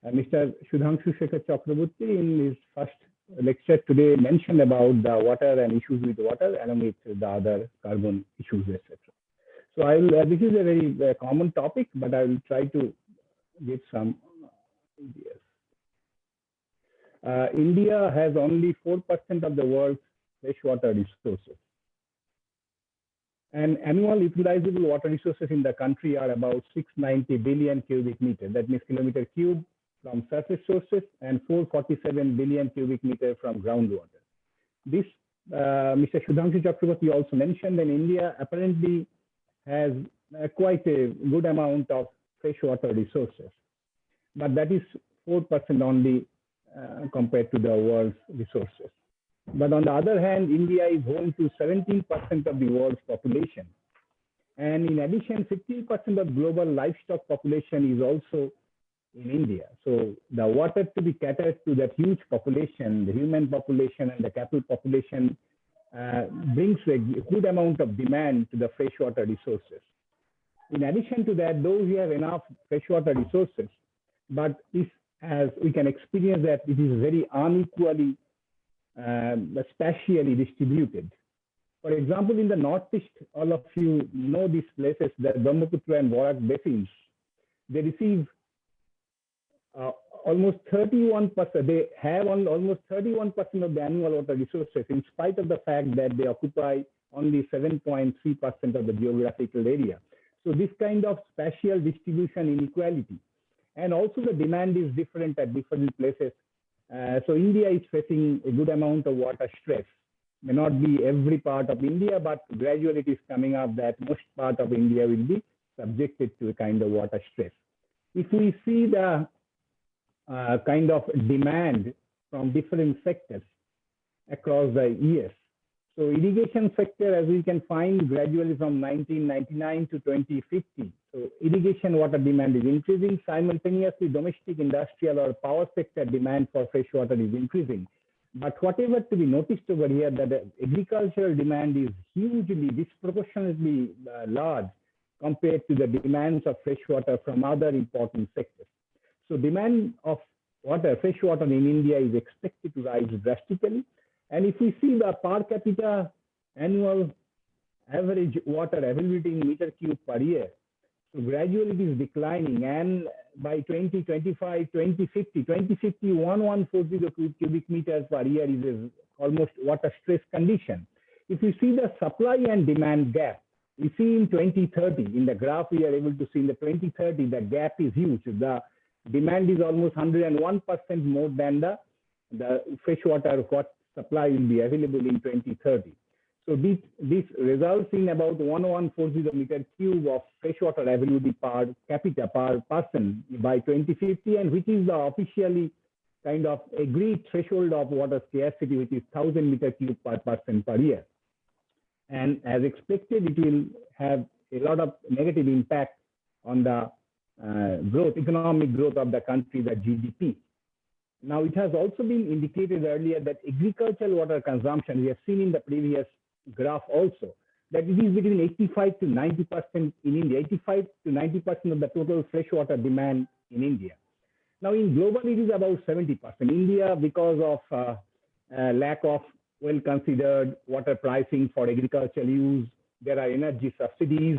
Speaker 10: Mr. Sudhangsu Sekhar Chakraborty in his first lecture today mentioned about the water and issues with water along with the other carbon issues, etc. So this is a very common topic, but I will try to give some ideas. India has only 4% of the world's freshwater resources. And annual utilizable water resources in the country are about 690 billion cubic meters. That means kilometer cube from surface sources and 447 billion cubic meters from groundwater. This, Mr. Sudhangsu Chakraborty also mentioned, that India apparently has quite a good amount of freshwater resources, but that is 4% only compared to the world's resources. But on the other hand, India is home to 17% of the world's population. And in addition, 50% of global livestock population is also in India. So the water to be catered to that huge population, the human population and the cattle population, brings a good amount of demand to the freshwater resources. In addition to that, though we have enough freshwater resources, but this, as we can experience, that it is very unequally spatially distributed. For example, in the Northeast, all of you know these places, the Brahmaputra and Barak basins, they receive almost 31%, they have almost 31% of the annual water resources, in spite of the fact that they occupy only 7.3% of the geographical area. So this kind of spatial distribution inequality, and also the demand is different at different places. So India is facing a good amount of water stress. May not be every part of India, but gradually it is coming up that most part of India will be subjected to a kind of water stress. If we see the kind of demand from different sectors across the years, so irrigation sector, as we can find, gradually from 1999 to 2050. So irrigation water demand is increasing. Simultaneously, domestic, industrial or power sector demand for fresh water is increasing. But whatever to be noticed over here, that the agricultural demand is hugely, disproportionately large compared to the demands of fresh water from other important sectors. So demand of water, fresh water in India is expected to rise drastically. And if we see the per capita annual average water availability in meter cube per year, so gradually it is declining, and by 2025, 2050, 1140 cubic meters per year is almost water stress condition. If you see the supply and demand gap, we see in 2030, in the graph we are able to see in the 2030, the gap is huge. The demand is almost 101% more than the freshwater what supply will be available in 2030. So this results in about 1140 meter cube of freshwater availability per capita per person by 2050, and which is the officially kind of agreed threshold of water scarcity, which is 1000 meter cube per person per year. And as expected, it will have a lot of negative impact on the economic growth of the country, the GDP. Now, it has also been indicated earlier that agricultural water consumption, we have seen in the previous graph also, that it is between 85 to 90% in India, 85 to 90% of the total freshwater demand in India. Now, in global, it is about 70%. India, because of lack of well-considered water pricing for agricultural use, there are energy subsidies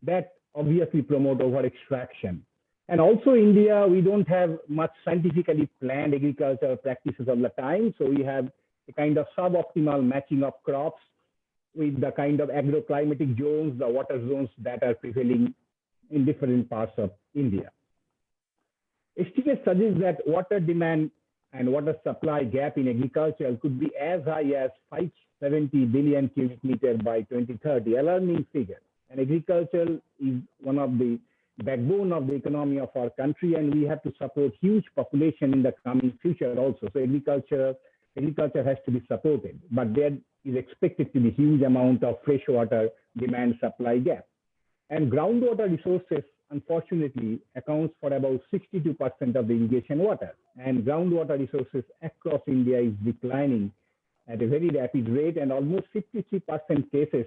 Speaker 10: that obviously promote over-extraction. And also India, we don't have much scientifically planned agricultural practices all the time. So we have a kind of suboptimal matching of crops with the kind of agroclimatic zones, the water zones that are prevailing in different parts of India. Estimates suggest that water demand and water supply gap in agriculture could be as high as 570 billion cubic meters by 2030, alarming figure. And agriculture is one of the backbone of the economy of our country, and we have to support huge population in the coming future also. So agriculture has to be supported, but there is expected to be huge amount of freshwater demand supply gap. And groundwater resources, unfortunately, accounts for about 62% of the irrigation water. And groundwater resources across India is declining at a very rapid rate, and almost 53% cases,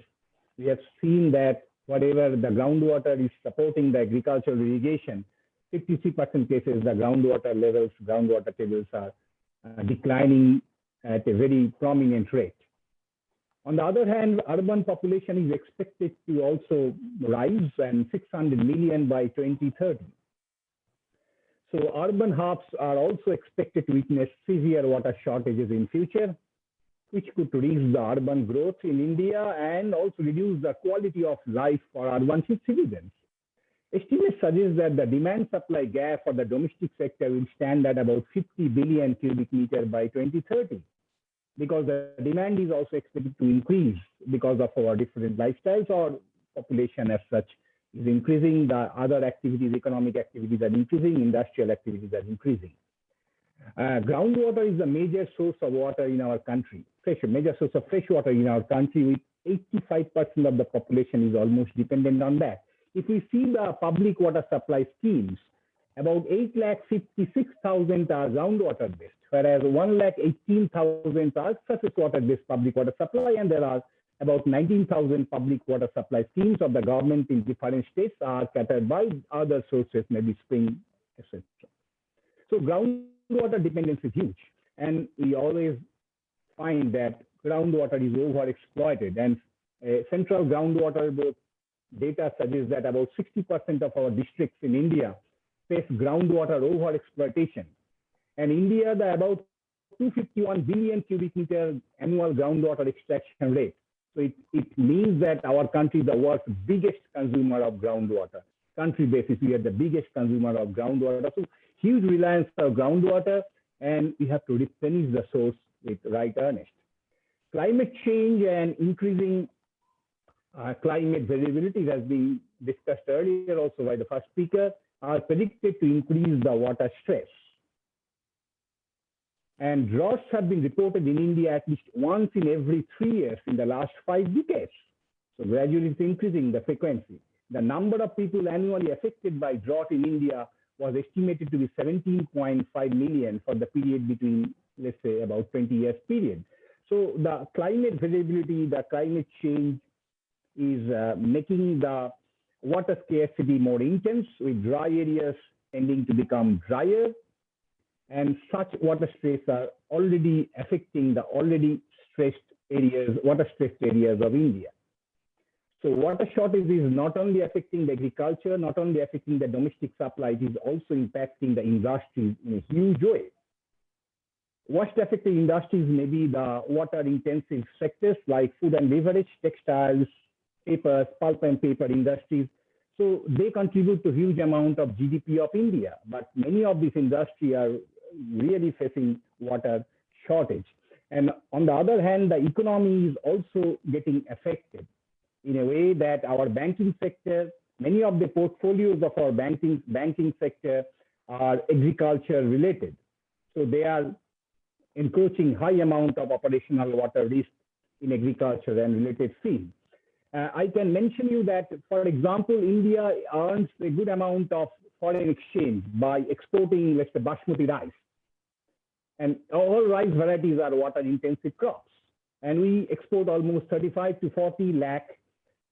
Speaker 10: we have seen that whatever the groundwater is supporting the agricultural irrigation, 53% cases, the groundwater levels, groundwater tables are declining at a very prominent rate. On the other hand, urban population is expected to also rise, and 600 million by 2030. So urban hubs are also expected to witness severe water shortages in future, which could reduce the urban growth in India and also reduce the quality of life for urban citizens. Estimates suggest that the demand supply gap for the domestic sector will stand at about 50 billion cubic meters by 2030, because the demand is also expected to increase because of our different lifestyles, or population as such is increasing, the other activities, economic activities are increasing, industrial activities are increasing. Groundwater is a major source of water in our country, major source of fresh water in our country, with 85% of the population is almost dependent on that. If we see the public water supply schemes, about 8,56,000 are groundwater based, whereas 1,18,000 are surface water based public water supply, and there are about 19,000 public water supply schemes of the government in different states are catered by other sources, maybe spring, etc. So groundwater dependence is huge, and we always find that groundwater is overexploited, and central groundwater board data suggests that about 60% of our districts in India face groundwater overexploitation. And India, the about 251 billion cubic meter annual groundwater extraction rate. So it means that our country is the world's biggest consumer of groundwater. Country basis, we are the biggest consumer of groundwater. So huge reliance on groundwater, and we have to replenish the source with right earnest. Climate change and increasing climate variability has been discussed earlier also by the first speaker, are predicted to increase the water stress. And droughts have been reported in India at least once in every 3 years in the last 5 decades. So gradually it's increasing the frequency. The number of people annually affected by drought in India was estimated to be 17.5 million for the period between, let's say, about 20 years period. So the climate variability, the climate change is making the water scarcity more intense, with dry areas tending to become drier, and such water stress are already affecting the already stressed areas, water stressed areas of India. So water shortage is not only affecting the agriculture, not only affecting the domestic supply, it is also impacting the industries in a huge way. Worst affected industries may be the water intensive sectors like food and beverage, textiles, papers, pulp and paper industries. So they contribute to huge amount of GDP of India, but many of these industries are really facing water shortage. And on the other hand, the economy is also getting affected in a way that our banking sector, many of the portfolios of our banking sector are agriculture related. So they are encroaching high amount of operational water risk in agriculture and related fields. I can mention you that, for example, India earns a good amount of foreign exchange by exporting, let's say, basmati rice. And all rice varieties are water intensive crops. And we export almost 35 to 40 lakh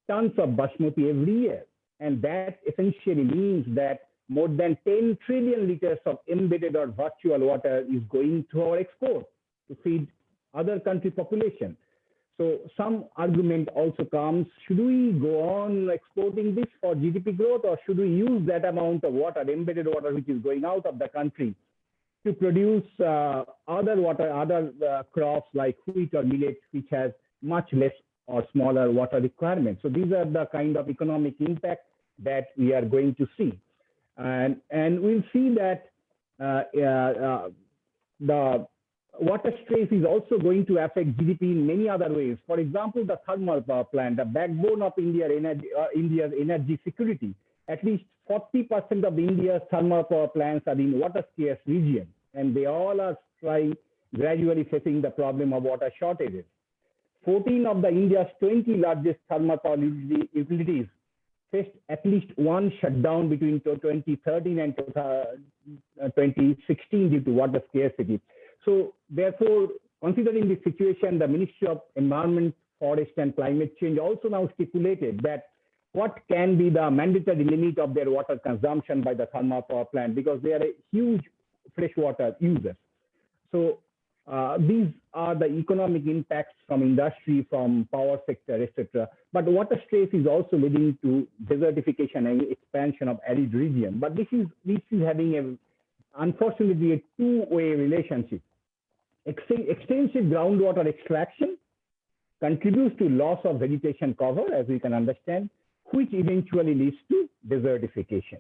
Speaker 10: tons of basmati every year. And that essentially means that more than 10 trillion liters of embedded or virtual water is going to our export to feed other country population. So some argument also comes, should we go on exporting this for GDP growth, or should we use that amount of water, embedded water, which is going out of the country to produce other crops like wheat or millet, which has much less or smaller water requirements. So these are the kind of economic impact that we are going to see. And we'll see that the water stress is also going to affect GDP in many other ways. For example, the thermal power plant, the backbone of India's energy security. At least 40% of India's thermal power plants are in water scarce region, and they all are gradually facing the problem of water shortages. 14 of the India's 20 largest thermal power utilities faced at least one shutdown between 2013 and 2016 due to water scarcity. So therefore, considering the situation, the Ministry of Environment, Forest and Climate Change also now stipulated that what can be the mandatory limit of their water consumption by the thermal power plant, because they are a huge freshwater users. So these are the economic impacts from industry, from power sector, etc. But water stress is also leading to desertification and expansion of arid region. But this is having unfortunately a two-way relationship. Extensive groundwater extraction contributes to loss of vegetation cover, as we can understand, which eventually leads to desertification.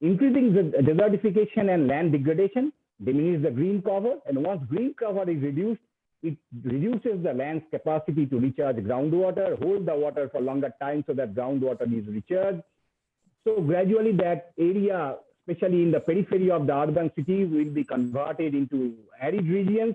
Speaker 10: Increasing the desertification and land degradation diminishes the green cover, and once green cover is reduced, it reduces the land's capacity to recharge groundwater, hold the water for longer time so that groundwater is recharged. So gradually that area, especially in the periphery of the urban cities, will be converted into arid regions,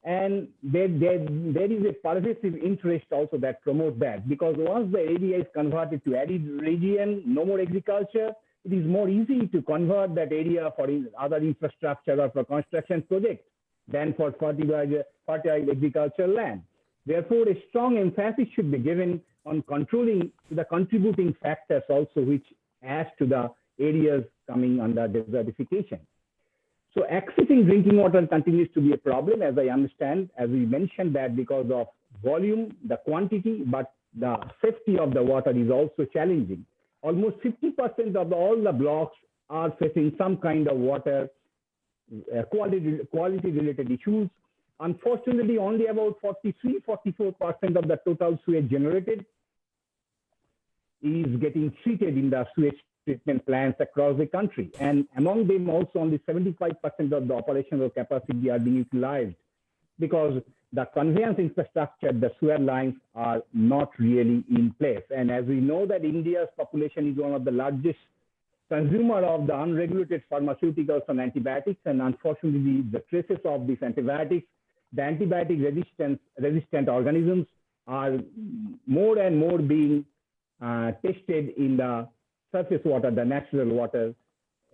Speaker 10: And there is a pervasive interest also that promotes that, because once the area is converted to arid region, no more agriculture, it is more easy to convert that area for other infrastructure or for construction projects than for fertile agricultural land. Therefore, a strong emphasis should be given on controlling the contributing factors also, which adds to the areas coming under desertification. So accessing drinking water continues to be a problem, as I understand, as we mentioned, that because of volume, the quantity, but the safety of the water is also challenging. Almost 50% of all the blocks are facing some kind of water quality related issues. Unfortunately, only about 43–44% of the total sewage generated is getting treated in the sewage treatment plants across the country. And among them also only 75% of the operational capacity are being utilized, because the conveyance infrastructure, the sewer lines are not really in place. And as we know that India's population is one of the largest consumer of the unregulated pharmaceuticals and antibiotics, and unfortunately the traces of these antibiotics, the antibiotic resistant organisms are more and more being tested in the surface water, the natural water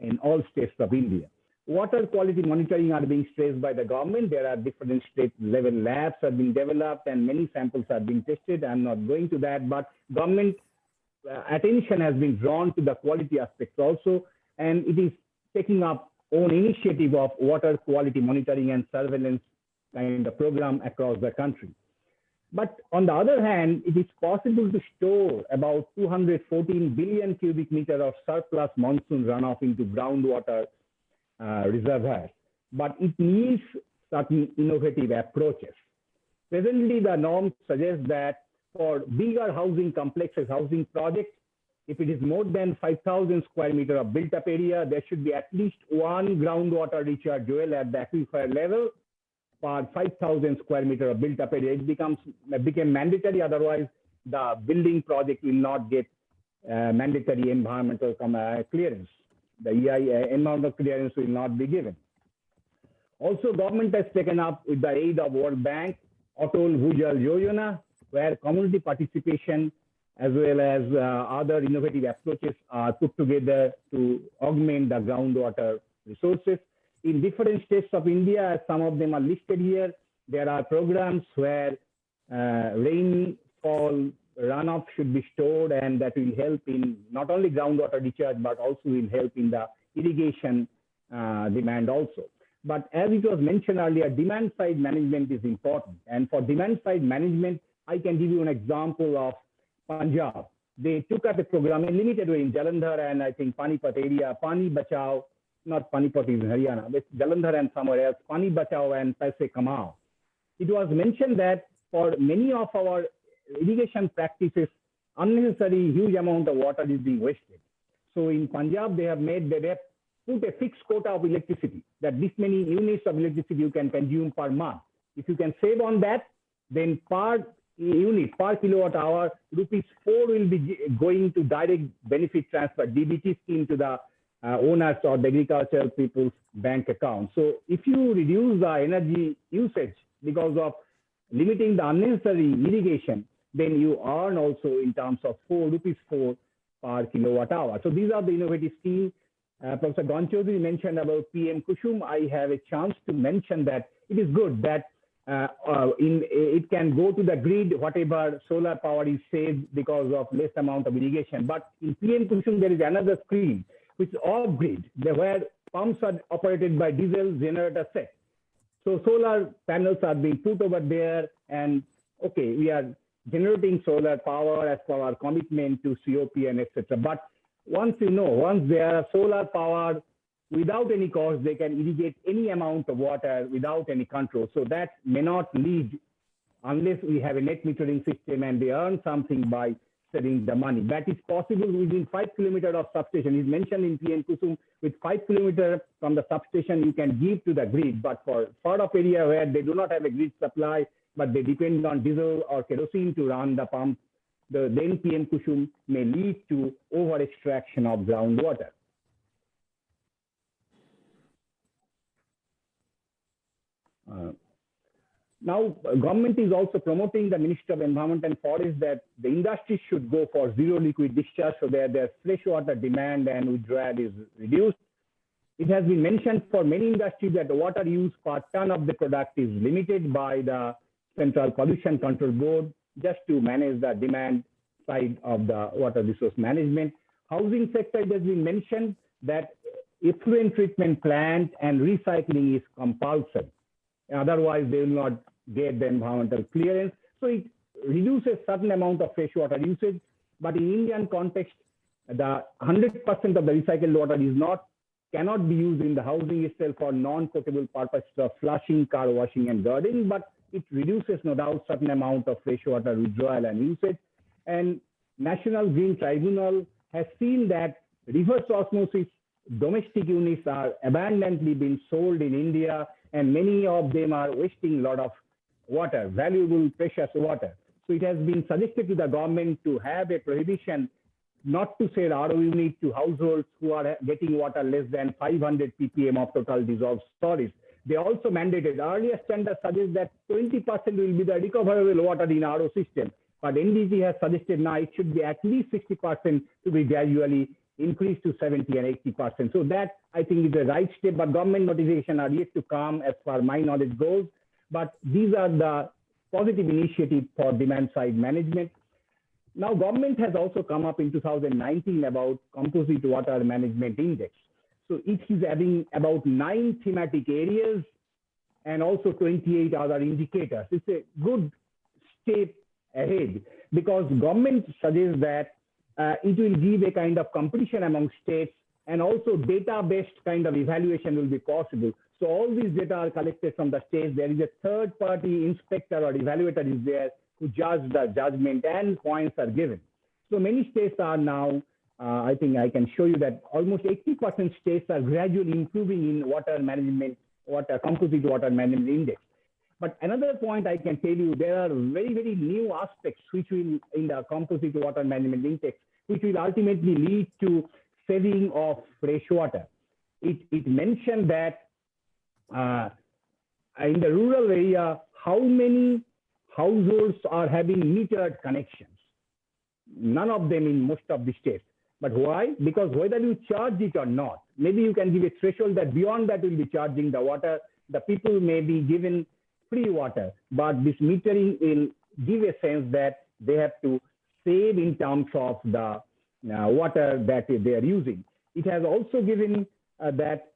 Speaker 10: in all states of India. Water quality monitoring are being stressed by the government. There are different state level labs are being developed and many samples are being tested. I'm not going to that, but government attention has been drawn to the quality aspects also, and it is taking up own initiative of water quality monitoring and surveillance kind of program across the country. But on the other hand, it is possible to store about 214 billion cubic meter of surplus monsoon runoff into groundwater reservoirs, but it needs certain innovative approaches. Presently, the norms suggest that for bigger housing complexes, housing projects, if it is more than 5,000 square meter of built-up area, there should be at least one groundwater recharge well at the aquifer level per 5,000 square meter of built-up area. It became mandatory. Otherwise, the building project will not get mandatory environmental clearance. The environmental clearance will not be given. Also, government has taken up with the aid of World Bank, Atol Bhujal Yojana, where community participation as well as other innovative approaches are put together to augment the groundwater resources. In different states of India, some of them are listed here, there are programs where rainfall runoff should be stored, and that will help in not only groundwater recharge, but also will help in the irrigation demand also. But as it was mentioned earlier, demand side management is important. And for demand side management, I can give you an example of Punjab. They took up a program in limited way in Jalandhar and I think Panipat area, Pani Bachao, not Panipat is in Haryana, but Jalandhar and somewhere else, Pani Bachao and Paise Kamao. It was mentioned that for many of our irrigation practices, unnecessary huge amount of water is being wasted. So in Punjab, they have put a fixed quota of electricity, that this many units of electricity you can consume per month. If you can save on that, then per unit, per kilowatt hour, ₹4 will be going to direct benefit transfer, DBT scheme, to the owners or the agricultural people's bank account. So if you reduce the energy usage because of limiting the unnecessary irrigation, then you earn also in terms of ₹4 per kilowatt hour. So these are the innovative schemes. Professor Gonchaudhuri mentioned about PM Kusum. I have a chance to mention that it is good that it can go to the grid, whatever solar power is saved because of less amount of irrigation. But in PM Kusum, there is another scheme which is off grid, where pumps are operated by diesel generator set. So solar panels are being put over there, and okay, we are generating solar power as per our commitment to COP and etc. But once there are solar power without any cost, they can irrigate any amount of water without any control. So that may not lead unless we have a net metering system and they earn something by selling the money. That is possible within 5 kilometers of substation. It's mentioned in PM Kusum, with 5 kilometers from the substation, you can give to the grid. But for part of area where they do not have a grid supply, but they depend on diesel or kerosene to run the pump, then PM Kusum may lead to over extraction of groundwater. Now, government is also promoting the Ministry of Environment and Forest that the industry should go for zero liquid discharge so that their freshwater demand and withdrawal is reduced. It has been mentioned for many industries that water use per ton of the product is limited by the Central Pollution Control Board just to manage the demand side of the water resource management. Housing sector, it has been mentioned that effluent treatment plant and recycling is compulsory. Otherwise, they will not get the environmental clearance. So it reduces certain amount of freshwater usage. But in Indian context, the 100% of the recycled water cannot be used in the housing itself for non-potable purposes of flushing, car washing, and gardening. But it reduces, no doubt, certain amount of freshwater withdrawal and usage. And National Green Tribunal has seen that reverse osmosis domestic units are abundantly being sold in India, and many of them are wasting a lot of water, valuable, precious water. So it has been suggested to the government to have a prohibition not to sell RO unit to households who are getting water less than 500 ppm of total dissolved solids. They also mandated, earlier standards suggest that 20% will be the recoverable water in RO system. But NDG has suggested now it should be at least 60% to be gradually increased to 70 and 80%. So that, I think, is the right step, but government notification are yet to come as far my knowledge goes. But these are the positive initiatives for demand side management. Now, government has also come up in 2019 about Composite Water Management Index. So it is having about 9 thematic areas and also 28 other indicators. It's a good step ahead because government suggests that it will give a kind of competition among states, and also data-based kind of evaluation will be possible. So all these data are collected from the states. There is a third-party inspector or evaluator is there who judge the judgment, and points are given. So many states are now, I think I can show you that almost 80% states are gradually improving in water management, Composite Water Management Index. But another point I can tell you, there are very, very new aspects which will, in the Composite Water Management Index, which will ultimately lead to saving of fresh water. It mentioned that in the rural area, how many households are having metered connections? None of them in most of the states. But why? Because whether you charge it or not, maybe you can give a threshold that beyond that will be charging the water. The people may be given free water, but this metering will give a sense that they have to save in terms of the water that they are using. It has also given that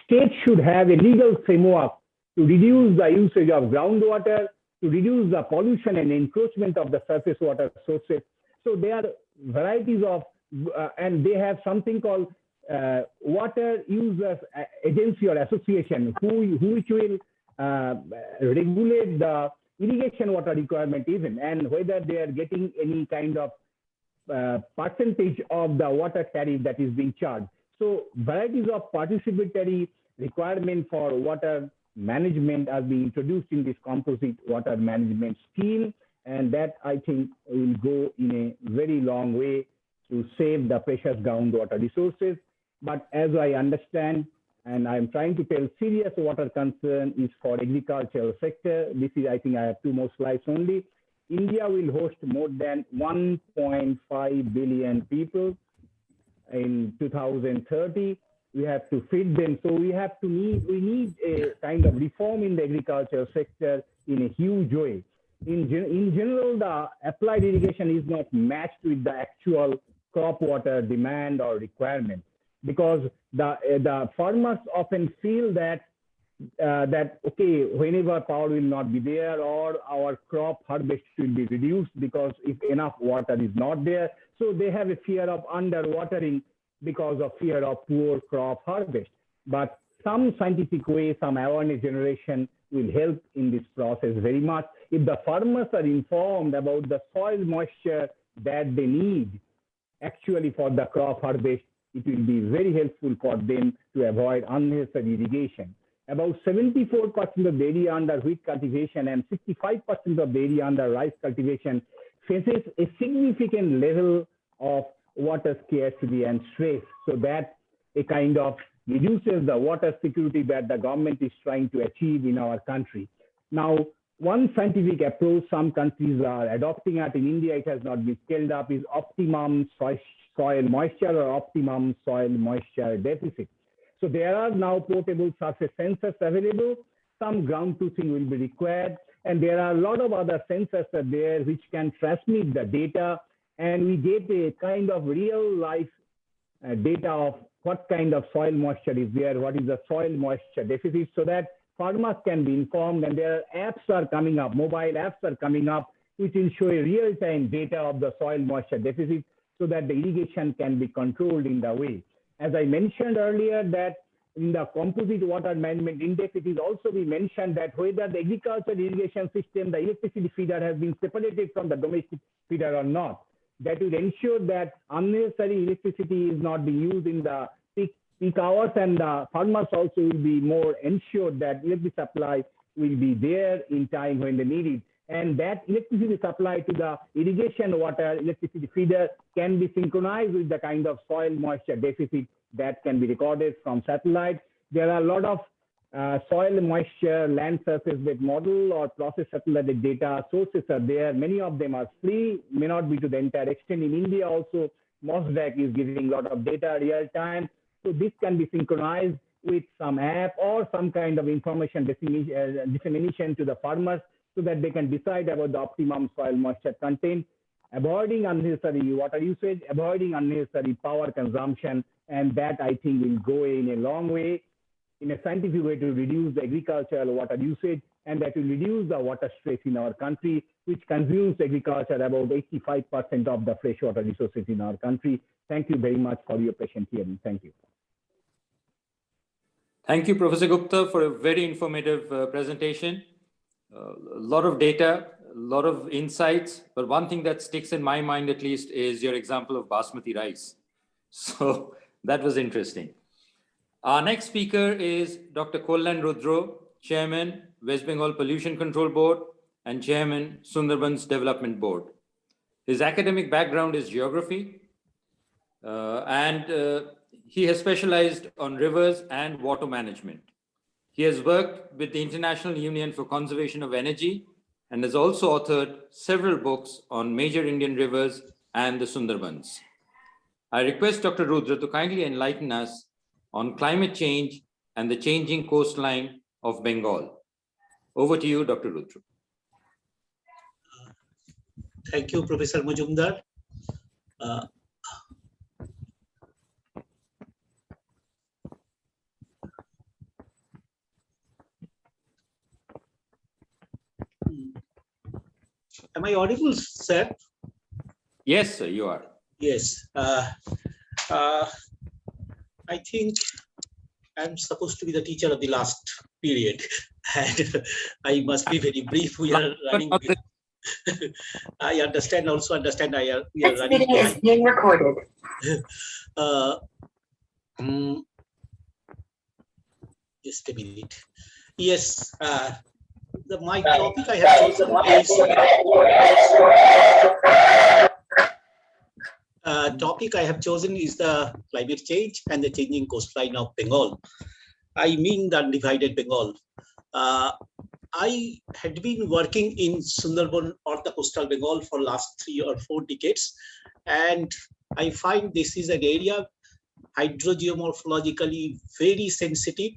Speaker 10: states should have a legal framework to reduce the usage of groundwater, to reduce the pollution and encroachment of the surface water sources. So there are varieties of, and they have something called water users agency or association which will regulate the irrigation water requirement even, and whether they are getting any kind of percentage of the water tariff that is being charged. So varieties of participatory requirement for water management are being introduced in this Composite Water Management Scheme, and that I think will go in a very long way to save the precious groundwater resources. But as I understand, and I'm trying to tell, serious water concern is for agricultural sector. This is, I think I have 2 more slides only. India will host more than 1.5 billion people in 2030. We have to feed them. So we need a kind of reform in the agricultural sector in a huge way. In general, the applied irrigation is not matched with the actual crop water demand or requirement, because the farmers often feel that okay, whenever power will not be there or our crop harvest will be reduced because if enough water is not there, so they have a fear of underwatering because of fear of poor crop harvest. But some scientific way, some awareness generation will help in this process very much. If the farmers are informed about the soil moisture that they need actually for the crop harvest, it will be very helpful for them to avoid unnecessary irrigation. About 74% of the area under wheat cultivation and 65% of the area under rice cultivation faces a significant level of water scarcity and stress. So that a kind of reduces the water security that the government is trying to achieve in our country. Now, one scientific approach some countries are adopting it. In India, it has not been scaled up, is optimum soil moisture or optimum soil moisture deficit. So there are now portable surface sensors available. Some ground truthing will be required. And there are a lot of other sensors that there which can transmit the data. And we get a kind of real life data of what kind of soil moisture is there, what is the soil moisture deficit, so that farmers can be informed. And there are apps are coming up, mobile apps are coming up, which will show a real-time data of the soil moisture deficit so that the irrigation can be controlled in the way. As I mentioned earlier, that in the composite water management index, it is also be mentioned that whether the agricultural irrigation system, the electricity feeder has been separated from the domestic feeder or not. That will ensure that unnecessary electricity is not being used in the peak hours, and the farmers also will be more ensured that electricity supply will be there in time when they need it. And that electricity supply to the irrigation water electricity feeder can be synchronized with the kind of soil moisture deficit that can be recorded from satellite. There are a lot of soil moisture land surface based model or process satellite data sources are there. Many of them are free, may not be to the entire extent. In India also, MOSDAC is giving a lot of data real time. So this can be synchronized with some app or some kind of information dissemination to the farmers so that they can decide about the optimum soil moisture content, avoiding unnecessary water usage, avoiding unnecessary power consumption. And that, I think, will go in a long way, in a scientific way, to reduce the agricultural water usage, and that will reduce the water stress in our country, which consumes agriculture about 85% of the freshwater resources in our country. Thank you very much for your patient hearing. Thank you.
Speaker 1: Thank you, Professor Gupta, for a very informative presentation. A lot of data, a lot of insights, but one thing that sticks in my mind at least is your example of basmati rice. So that was interesting. Our next speaker is Dr. Kollan Rudro, Chairman, West Bengal Pollution Control Board and Chairman, Sundarbans Development Board. His academic background is geography, and he has specialized on rivers and water management. He has worked with the International Union for Conservation of Energy and has also authored several books on major Indian rivers and the Sundarbans. I request Dr. Rudra to kindly enlighten us on climate change and the changing coastline of Bengal. Over to you, Dr. Rudra.
Speaker 11: Thank you, Professor Majumder. Am I audible, sir?
Speaker 1: Yes, sir, you are.
Speaker 11: Yes. I think I'm supposed to be the teacher of the last period, and I must be very brief. We are running. I understand. Also understand. We are running. This video is being recorded. Just a minute. Yes. My topic I have chosen is the climate change and the changing coastline of Bengal. I mean the undivided Bengal. I had been working in Sundarban or the coastal Bengal for last 3 or 4 decades, and I find this is an area hydrogeomorphologically very sensitive,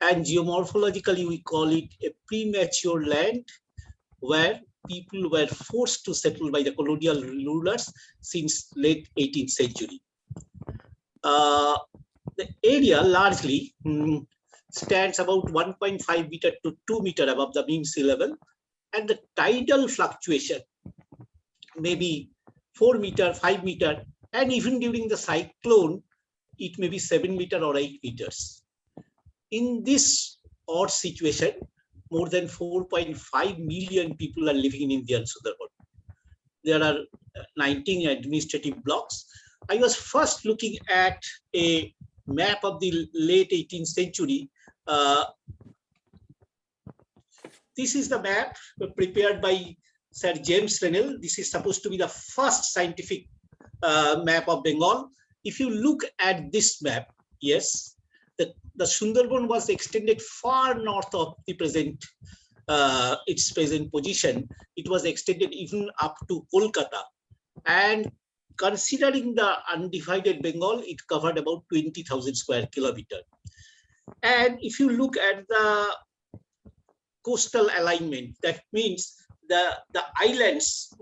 Speaker 11: and geomorphologically we call it a premature land where people were forced to settle by the colonial rulers since late 18th century. The area largely stands about 1.5 meter to 2 meter above the mean sea level, and the tidal fluctuation may be 4 meter, 5 meter, and even during the cyclone, it may be 7 meter or 8 meters. In this odd situation, more than 4.5 million people are living in India and Sundarban. There are 19 administrative blocks. I was first looking at a map of the late 18th century. This is the map prepared by Sir James Rennell. This is supposed to be the first scientific map of Bengal. If you look at this map, yes, the Sundarban was extended far north of the present, its present position. It was extended even up to Kolkata. And considering the undivided Bengal, it covered about 20,000 square kilometers. And if you look at the coastal alignment, that means the islands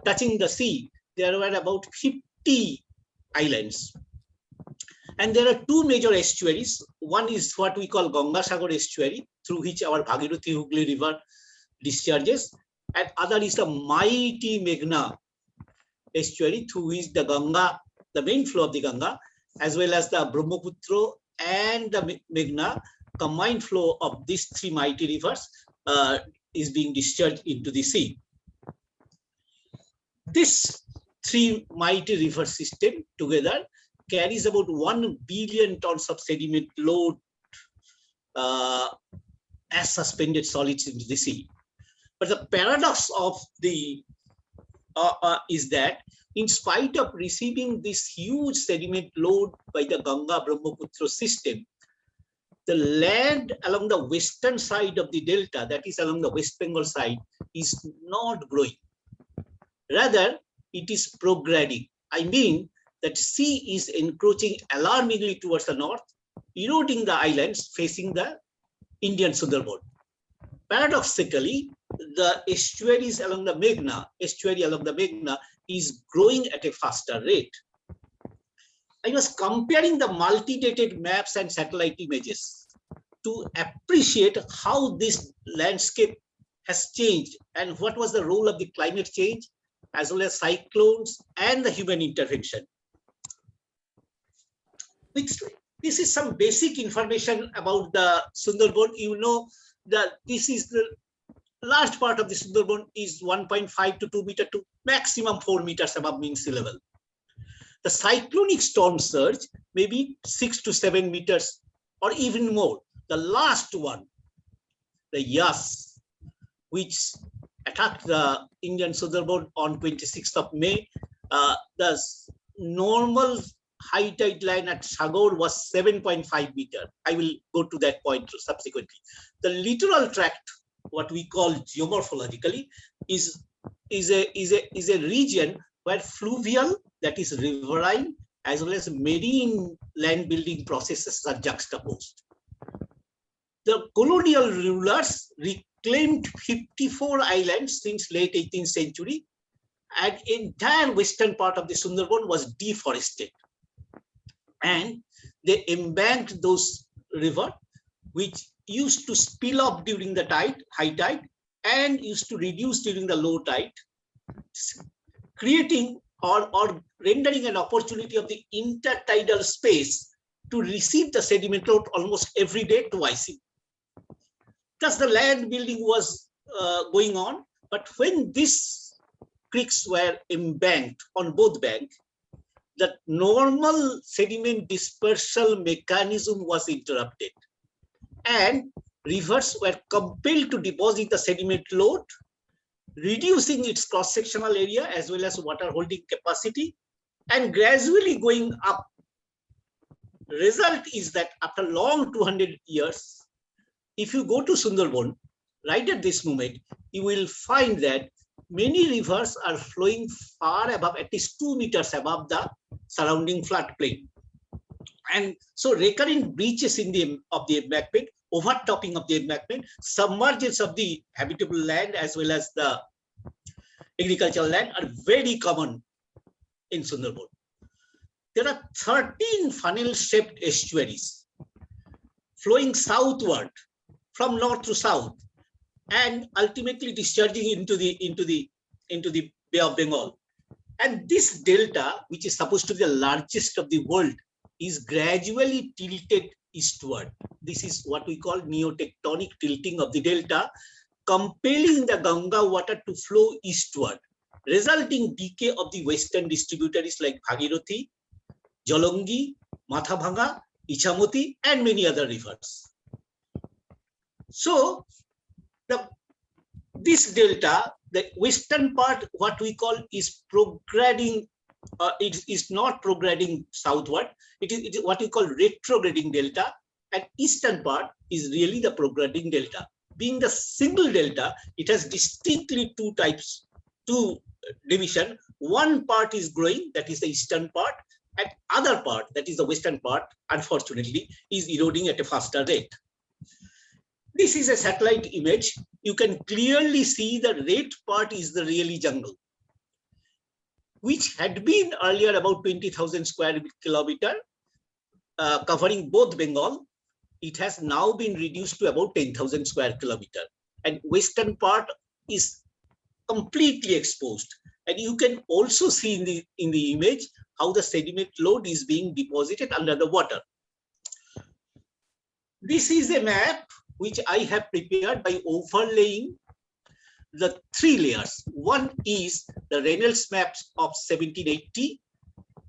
Speaker 11: touching the sea, there were about 50 islands. And there are two major estuaries. One is what we call Gangasagar estuary, through which our Bhagirathi Hooghly river discharges. And other is the mighty Meghna estuary, through which the Ganga, the main flow of the Ganga, as well as the Brahmaputra and the Meghna, combined flow of these three mighty rivers is being discharged into the sea. This three mighty river system together carries about 1 billion tons of sediment load as suspended solids into the sea. But the paradox of the is that in spite of receiving this huge sediment load by the Ganga Brahmaputra system, the land along the western side of the delta, that is along the West Bengal side, is not growing. Rather, it is prograding. I mean that sea is encroaching alarmingly towards the north, eroding the islands facing the Indian Sundarban. Paradoxically, the estuaries along the Meghna, is growing at a faster rate. I was comparing the multi-dated maps and satellite images to appreciate how this landscape has changed and what was the role of the climate change, as well as cyclones and the human intervention. This is some basic information about the Sundarban. You know that this is the large part of the Sundarban is 1.5 to 2 meters to maximum 4 meters above mean sea level. The cyclonic storm surge may be 6 to 7 meters or even more. The last one, the Yas, which attacked the Indian Sundarban on 26th of May, the normal high tide line at Sagor was 7.5 meters. I will go to that point subsequently. The littoral tract, what we call geomorphologically, is a region where fluvial, that is riverine, as well as marine land building processes are juxtaposed. The colonial rulers reclaimed 54 islands since late 18th century, and entire western part of the Sundarban was deforested. And they embanked those rivers, which used to spill up during the high tide, and used to reduce during the low tide, creating or rendering an opportunity of the intertidal space to receive the sediment load almost every day twice. Thus the land building was going on, but when these creeks were embanked on both banks, the normal sediment dispersal mechanism was interrupted, and rivers were compelled to deposit the sediment load, reducing its cross-sectional area as well as water holding capacity, and gradually going up. Result is that after long 200 years, if you go to Sundarban right at this moment, you will find that many rivers are flowing far above, at least 2 meters above the surrounding floodplain. And so recurrent breaches of the embankment, overtopping of the embankment, submergence of the habitable land as well as the agricultural land are very common in Sundarban. There are 13 funnel-shaped estuaries flowing southward from north to south, and ultimately discharging into the Bay of Bengal. And this delta, which is supposed to be the largest of the world, is gradually tilted eastward. This is what we call neotectonic tilting of the delta, compelling the Ganga water to flow eastward, resulting decay of the western distributaries like Bhagirathi, Jolongi, Mathabhanga, Ichamoti, and many other rivers. So this delta, the western part, what we call is prograding it is not prograding southward. It is what we call retrograding delta, and eastern part is really the prograding delta. Being the single delta, it has distinctly two types, two division. One part is growing, that is the eastern part, and other part, that is the western part, unfortunately, is eroding at a faster rate. This is a satellite image. You can clearly see the red part is the really jungle, which had been earlier about 20,000 square kilometer, covering both Bengal. It has now been reduced to about 10,000 square kilometer, and western part is completely exposed. And you can also see in the image how the sediment load is being deposited under the water. This is a map which I have prepared by overlaying the three layers. One is the Reynolds maps of 1780.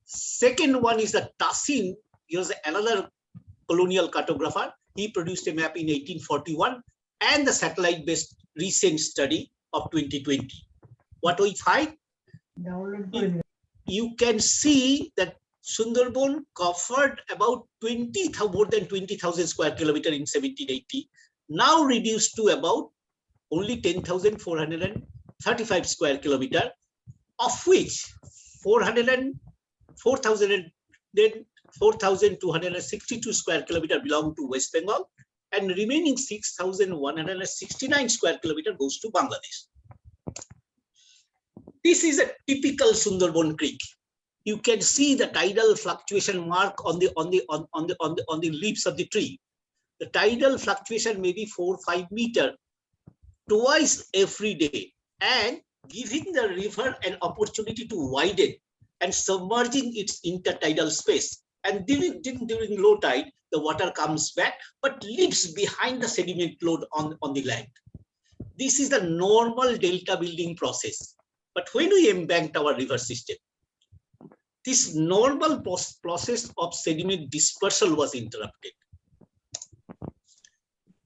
Speaker 11: Second one is the Tassin. Here's another colonial cartographer. He produced a map in 1841, and the satellite-based recent study of 2020. What we find? You can see that Sundarban covered about more than 20,000 square kilometer in 1780, now reduced to about only 10,435 square kilometer, of which 4,262 square kilometer belong to West Bengal, and remaining 6,169 square kilometer goes to Bangladesh. This is a typical Sundarban creek. You can see the tidal fluctuation mark on the leaves of the tree. The tidal fluctuation may be 4 or 5 meters twice every day, and giving the river an opportunity to widen and submerging its intertidal space. And during low tide, the water comes back, but leaves behind the sediment load on the land. This is the normal delta building process. But when we embanked our river system, this normal process of sediment dispersal was interrupted.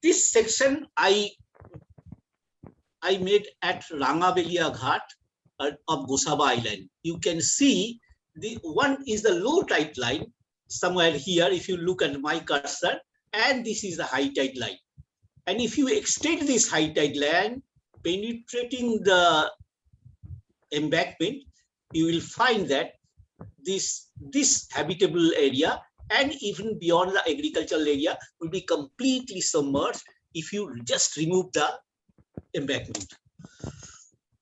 Speaker 11: This section I made at Rangabelia Ghat of Gosaba Island. You can see the one is the low tide line somewhere here, if you look at my cursor, and this is the high tide line. And if you extend this high tide line, penetrating the embankment, you will find that this habitable area and even beyond the agricultural area will be completely submerged if you just remove the embankment.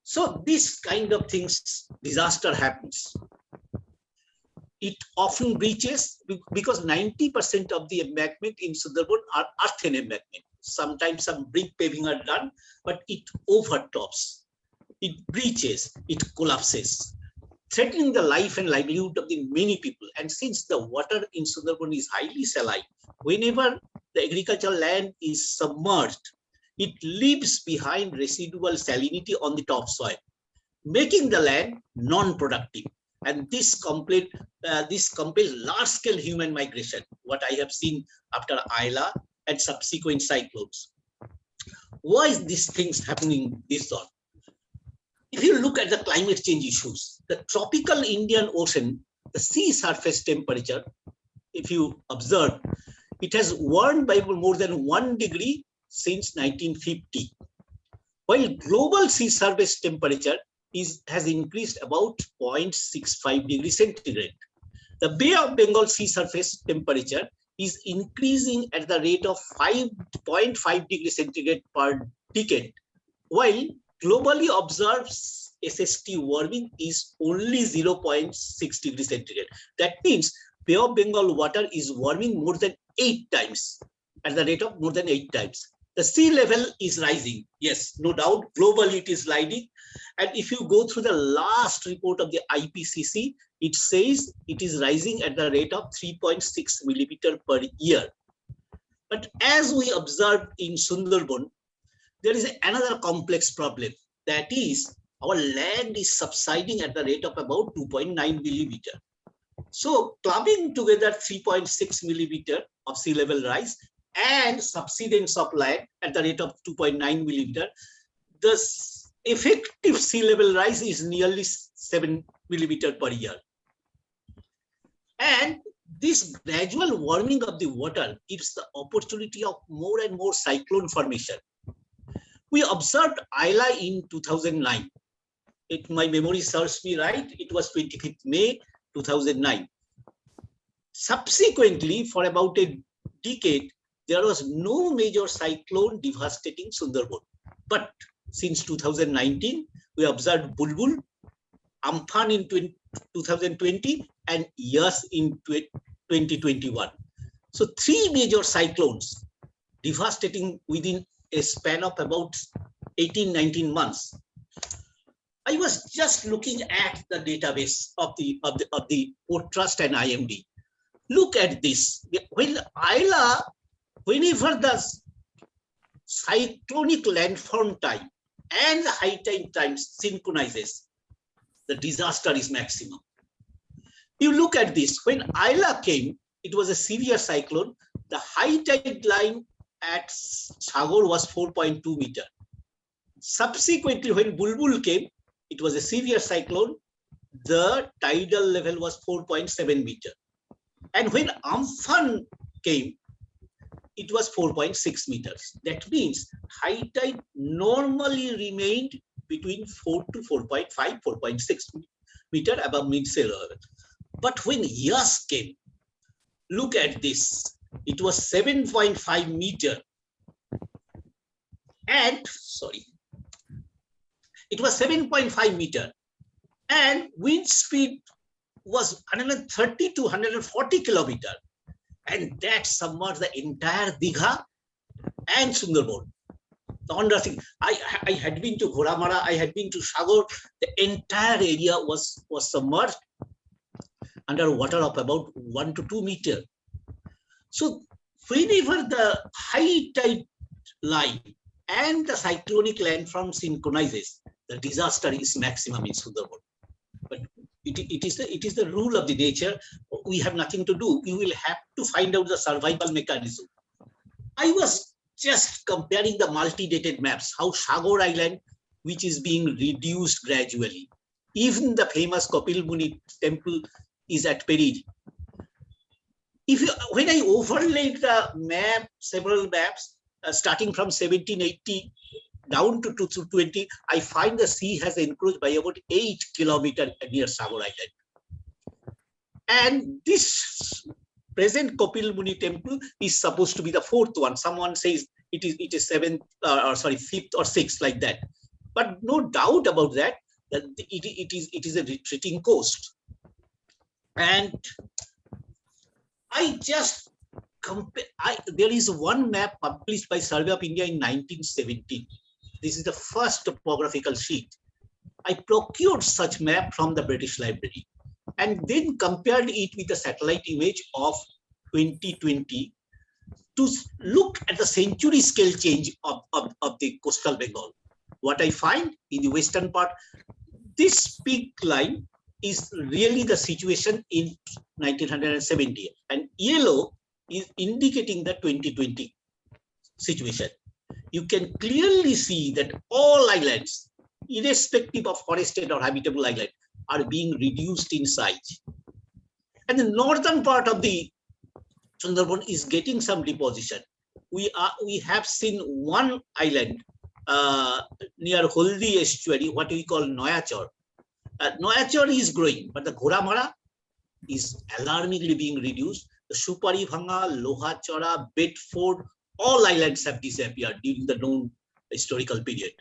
Speaker 11: So this kind of things, disaster happens. It often breaches because 90% of the embankment in Sundarban are earthen embankment. Sometimes some brick paving are done, but it overtops, it breaches, it collapses, threatening the life and livelihood of the many people. And since the water in Sundarban is highly saline, whenever the agricultural land is submerged, it leaves behind residual salinity on the topsoil, making the land non-productive. And this compels large-scale human migration, what I have seen after Ayla and subsequent cyclones. Why is these things happening this way? If you look at the climate change issues, the tropical Indian Ocean, the sea surface temperature, if you observe, it has warmed by more than 1 degree since 1950, while global sea surface temperature has increased about 0.65 degrees centigrade. The Bay of Bengal sea surface temperature is increasing at the rate of 5.5 degrees centigrade per decade, while globally observed SST warming is only 0.6 degrees centigrade. That means Bay of Bengal water is warming more than 8 times, at the rate of more than 8 times. The sea level is rising. Yes, no doubt, globally it is rising. And if you go through the last report of the IPCC, it says it is rising at the rate of 3.6 millimeter per year. But as we observed in Sundarban, there is another complex problem. That is, our land is subsiding at the rate of about 2.9 millimeter. So clubbing together 3.6 millimeter of sea level rise and subsidence of land at the rate of 2.9 millimeter, the effective sea level rise is nearly 7 millimeter per year. And this gradual warming of the water gives the opportunity of more and more cyclone formation. We observed Ayla in 2009. If my memory serves me right, it was 25th May 2009. Subsequently, for about a decade, there was no major cyclone devastating Sundarban. But since 2019, we observed Bulbul, Amphan in 2020, and Yas in 2021. So 3 major cyclones devastating within a span of about 18-19 months. I was just looking at the database of the Port Trust and IMD. Look at this. When Ayla, whenever the cyclonic landform time and the high tide time synchronizes, the disaster is maximum. You look at this. When Ayla came, it was a severe cyclone. The high tide line at Sagor was 4.2 meter. Subsequently, when Bulbul came, it was a severe cyclone. The tidal level was 4.7 meter. And when Amphan came, it was 4.6 meters. That means high tide normally remained between 4 to 4.5, 4.6 meter above mid-sea level. But when Yas came, look at this. It was 7.5 meter. And, sorry, it was 7.5 meter. And wind speed was 130 to 140 kilometer. And that submerged the entire Digha and Sundarban. The wonderful thing, I had been to Ghoramara, I had been to Sagor, the entire area was submerged under water of about 1 to 2 meters. So whenever the high tide line and the cyclonic landform synchronizes, the disaster is maximum in Sundarban. But it is the rule of the nature. We have nothing to do. We will have to find out the survival mechanism. I was just comparing the multi-dated maps, how Sagor Island, which is being reduced gradually. Even the famous Kapil Muni temple is at peril. When I overlaid the map, several maps, starting from 1780 down to 2020, I find the sea has encroached by about 8 kilometers near Sagor Island. And this present Kapil Muni temple is supposed to be the 4th one. Someone says it is 7th, sorry, 5th or 6th, like that. But no doubt about that, that it is a retreating coast. And I just compare. There is one map published by Survey of India in 1917. This is the first topographical sheet. I procured such map from the British Library and then compared it with the satellite image of 2020 to look at the century scale change of the coastal Bengal. What I find in the western part, this peak line is really the situation in 1970, and yellow is indicating the 2020 situation. You can clearly see that all islands, irrespective of forested or habitable island, are being reduced in size. And the northern part of the Sundarban is getting some deposition. We have seen one island near Holdi estuary, what we call Noyachor. Noyachor is growing, but the Ghoramara is alarmingly being reduced. The Supari Bhanga, Lohachora, Bedford, all islands have disappeared during the known historical period.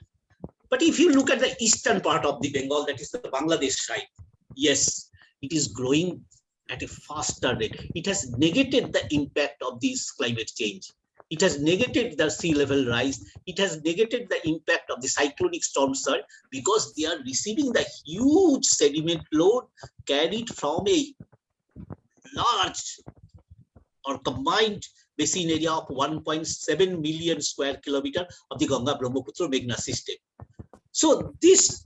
Speaker 11: But if you look at the eastern part of the Bengal, that is the Bangladesh side, yes, it is growing at a faster rate. It has negated the impact of this climate change. It has negated the sea level rise. It has negated the impact of the cyclonic storm surge because they are receiving the huge sediment load carried from a large or combined basin area of 1.7 million square kilometer of the Ganga Brahmaputra Meghna system. So this,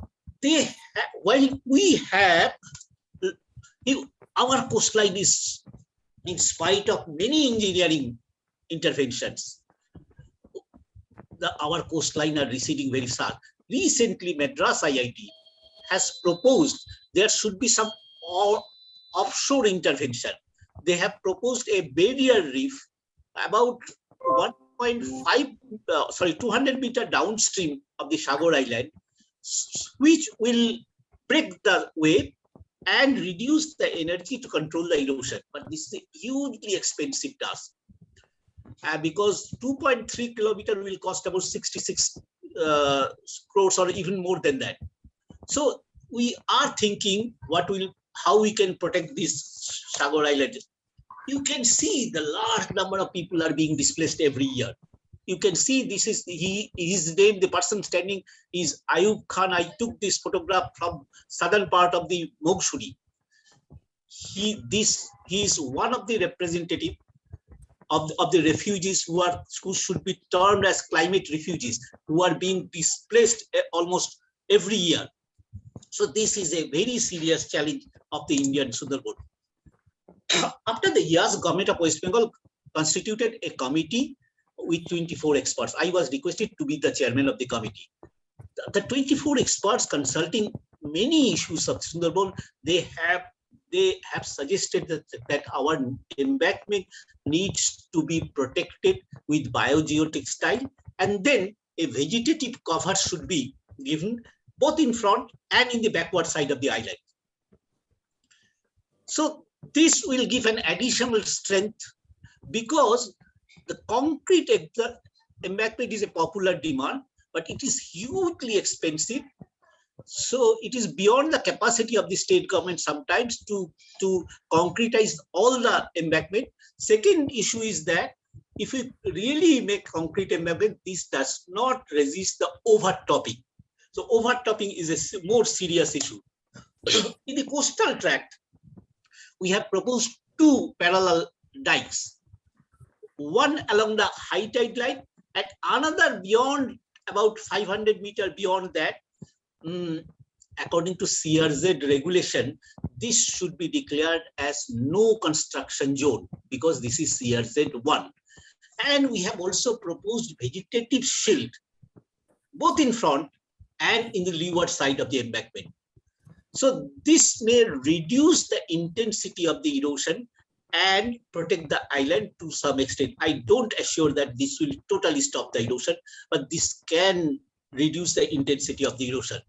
Speaker 11: while we have, our coastline is, in spite of many engineering interventions, our coastline are receding very fast. Recently, Madras IIT has proposed there should be some offshore intervention they have proposed a barrier reef about 200 meter downstream of the Sagar Island, which will break the wave and reduce the energy to control the erosion. But this is a hugely expensive task because 2.3 kilometer will cost about 66 crores or even more than that. So we are thinking how we can protect this Sagar Island. You can see the large number of people are being displaced every year. You can see this is his name, the person standing is Ayub Khan. I took this photograph from southern part of the Gonchaudhuri. He is one of the representative of the refugees who should be termed as climate refugees, who are being displaced almost every year. So this is a very serious challenge of the Indian Sundarban. After the years, government of West Bengal constituted a committee with 24 experts. I was requested to be the chairman of the committee. The 24 experts consulting many issues of Sundarban, they have suggested that our embankment needs to be protected with biogeotextile, and then a vegetative cover should be given both in front and in the backward side of the island. So this will give an additional strength because the concrete embankment is a popular demand, but it is hugely expensive. So it is beyond the capacity of the state government sometimes to concretize all the embankment. Second issue is that if we really make concrete embankment, this does not resist the overtopping. So overtopping is a more serious issue. In the coastal tract, we have proposed two parallel dikes, one along the high tide line and another beyond about 500 meters beyond that. According to CRZ regulation, this should be declared as no construction zone because this is CRZ 1. And we have also proposed vegetative shield, both in front and in the leeward side of the embankment. So this may reduce the intensity of the erosion and protect the island to some extent. I don't assure that this will totally stop the erosion, but this can reduce the intensity of the erosion.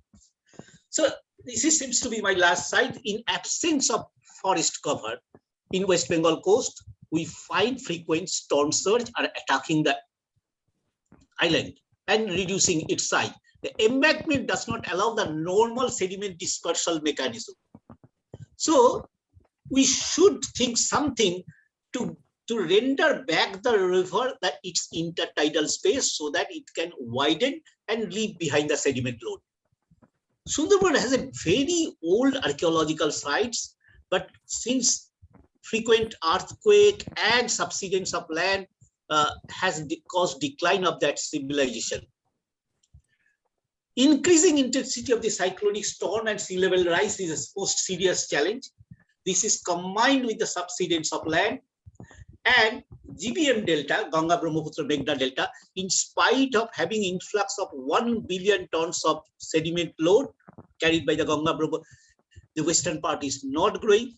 Speaker 11: So this seems to be my last slide. In absence of forest cover in West Bengal coast, we find frequent storm surge are attacking the island and reducing its size. The embankment does not allow the normal sediment dispersal mechanism. So we should think something to render back the river its intertidal space so that it can widen and leave behind the sediment load. Sundarban has a very old archaeological sites, but since frequent earthquake and subsidence of land has caused decline of that civilization. Increasing intensity of the cyclonic storm and sea level rise is a most serious challenge. This is combined with the subsidence of land and GBM Delta, Ganga Brahmaputra Meghna Delta, in spite of having influx of 1 billion tons of sediment load carried by the Ganga Brahmaputra, the western part is not growing.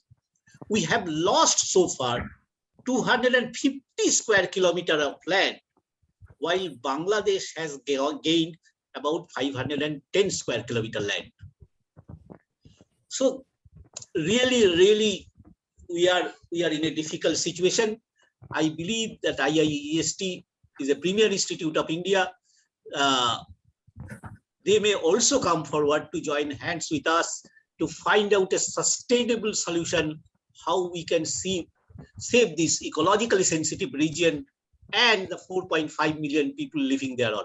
Speaker 11: We have lost so far 250 square kilometers of land, while Bangladesh has gained about 510 square kilometer land. So really, we are in a difficult situation. I believe that IIEST is a premier institute of India. They may also come forward to join hands with us to find out a sustainable solution, how we can save this ecologically sensitive region and the 4.5 million people living thereon.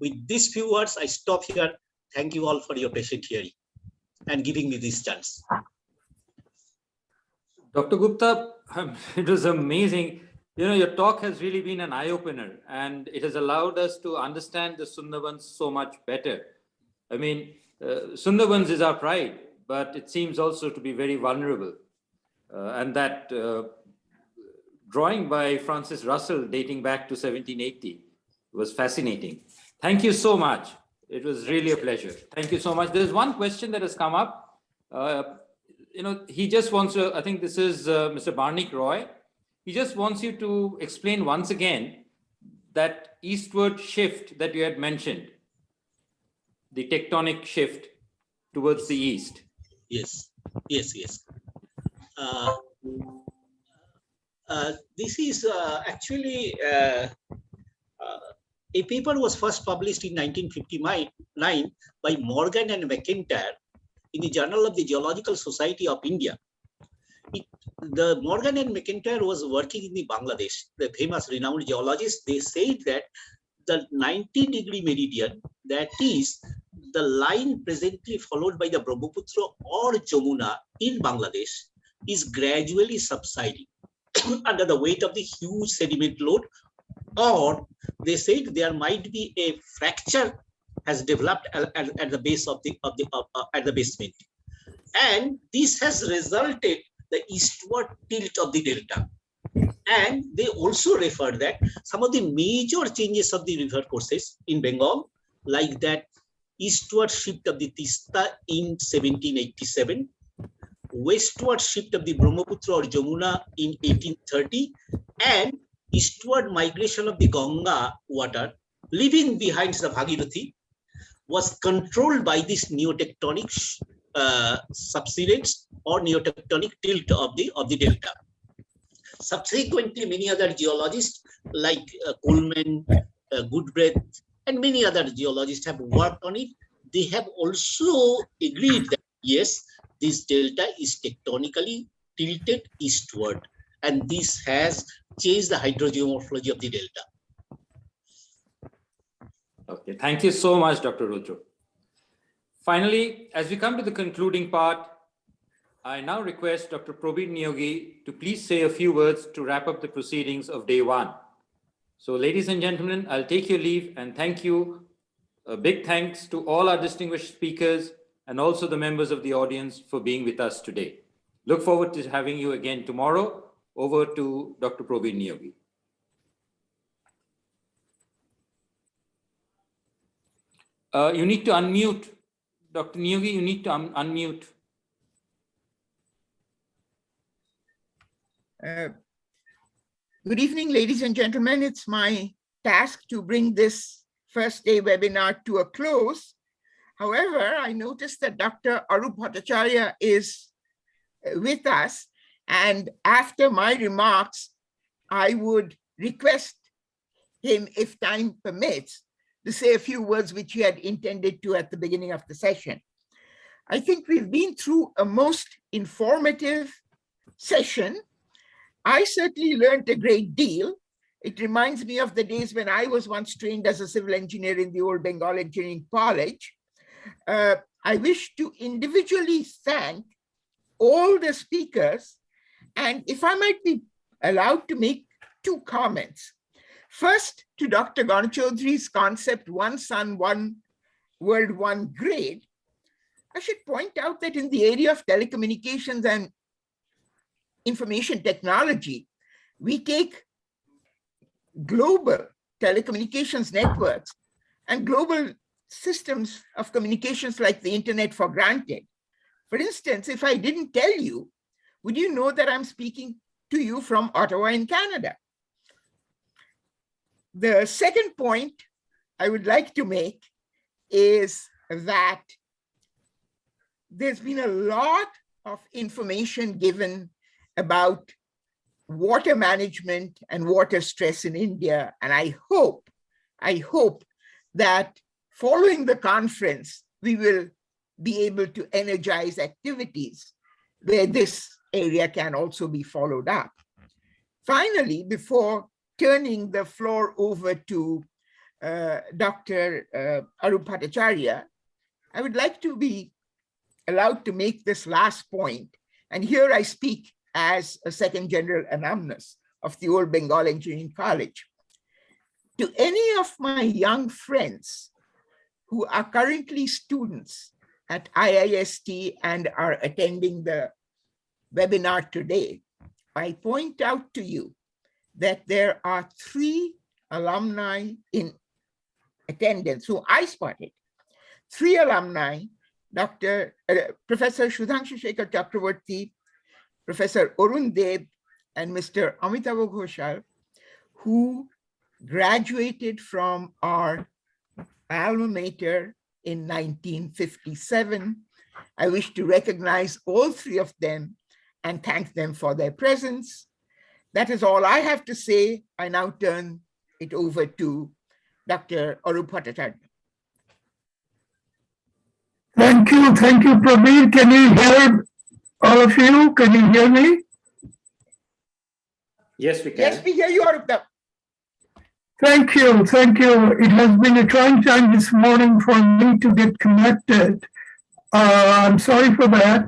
Speaker 11: With these few words, I stop here. Thank you all for your patient hearing and giving me this chance.
Speaker 1: Dr. Gupta, it was amazing. You know, your talk has really been an eye-opener and it has allowed us to understand the Sundarbans so much better. I mean, Sundarbans is our pride, but it seems also to be very vulnerable. And that drawing by Francis Russell dating back to 1780 was fascinating. Thank you so much. It was really a pleasure. Thank you so much. There's one question that has come up. he just wants to, I think this is Mr. Barnik Roy. He just wants you to explain once again that eastward shift that you had mentioned, the tectonic shift towards the east.
Speaker 11: Yes. This is actually a paper was first published in 1959 by Morgan and McIntyre in the Journal of the Geological Society of India. The Morgan and McIntyre was working in the Bangladesh, the famous renowned geologists. They said that the 90-degree meridian, that is the line presently followed by the Brahmaputra or Jamuna in Bangladesh, is gradually subsiding under the weight of the huge sediment load, or they said there might be a fracture has developed at the base of at the basement, and this has resulted the eastward tilt of the delta. And they also referred that some of the major changes of the river courses in Bengal, like that eastward shift of the Tista in 1787, westward shift of the Brahmaputra or Jamuna in 1830, and eastward migration of the Ganga water, leaving behind the Bhagirathi, was controlled by this neotectonic subsidence or neotectonic tilt of the delta. Subsequently, many other geologists like Coleman, Goodbreath, and many other geologists have worked on it. They have also agreed that yes, this delta is tectonically tilted eastward, and this has changed the hydrogeomorphology of the delta.
Speaker 1: Okay, thank you so much, Dr. Rudra. Finally, as we come to the concluding part, I now request Dr. Prabir Neogi to please say a few words to wrap up the proceedings of day one. So ladies and gentlemen, I'll take your leave and thank you. A big thanks to all our distinguished speakers and also the members of the audience for being with us today. Look forward to having you again tomorrow. Over to Dr. Prabir Neogi. You need to unmute. Dr. Neogi, you need to unmute.
Speaker 4: Good evening, ladies and gentlemen. It's my task to bring this first day webinar to a close. However, I noticed that Dr. Arup Bhattacharyya is with us, and after my remarks, I would request him, if time permits, to say a few words which he had intended to at the beginning of the session. I think we've been through a most informative session. I certainly learned a great deal. It reminds me of the days when I was once trained as a civil engineer in the old Bengal Engineering College. I wish to individually thank all the speakers, and if I might be allowed to make two comments. First, to Dr. Gonchaudhuri's concept, one sun, one world, one grade, I should point out that in the area of telecommunications and information technology, we take global telecommunications networks and global systems of communications like the internet for granted. For instance, if I didn't tell you, would you know that I'm speaking to you from Ottawa in Canada? The second point I would like to make is that there's been a lot of information given about water management and water stress in India. And I hope that following the conference, we will be able to energize activities where this area can also be followed up. Finally, before turning the floor over to Dr. Arup Bhattacharyya, I would like to be allowed to make this last point. And here I speak as a second general alumnus of the old Bengal Engineering College. To any of my young friends who are currently students at IIST and are attending the webinar today, I point out to you that there are 3 alumni in attendance who I spotted, 3 alumni Professor Sudhangsu Shekhar Chakraborty, Professor Arun Deb, and Mr. Amitava Ghoshal, who graduated from our alma mater in 1957. I wish to recognize all three of them and thank them for their presence. That is all I have to say. I now turn it over to Dr. Arup Bhattacharya.
Speaker 12: Thank you, Prabir. Can you hear all of you? Can you hear me?
Speaker 1: Yes, we can.
Speaker 4: Yes, we hear you, Arup.
Speaker 12: Thank you. It has been a trying time this morning for me to get connected. I'm sorry for that,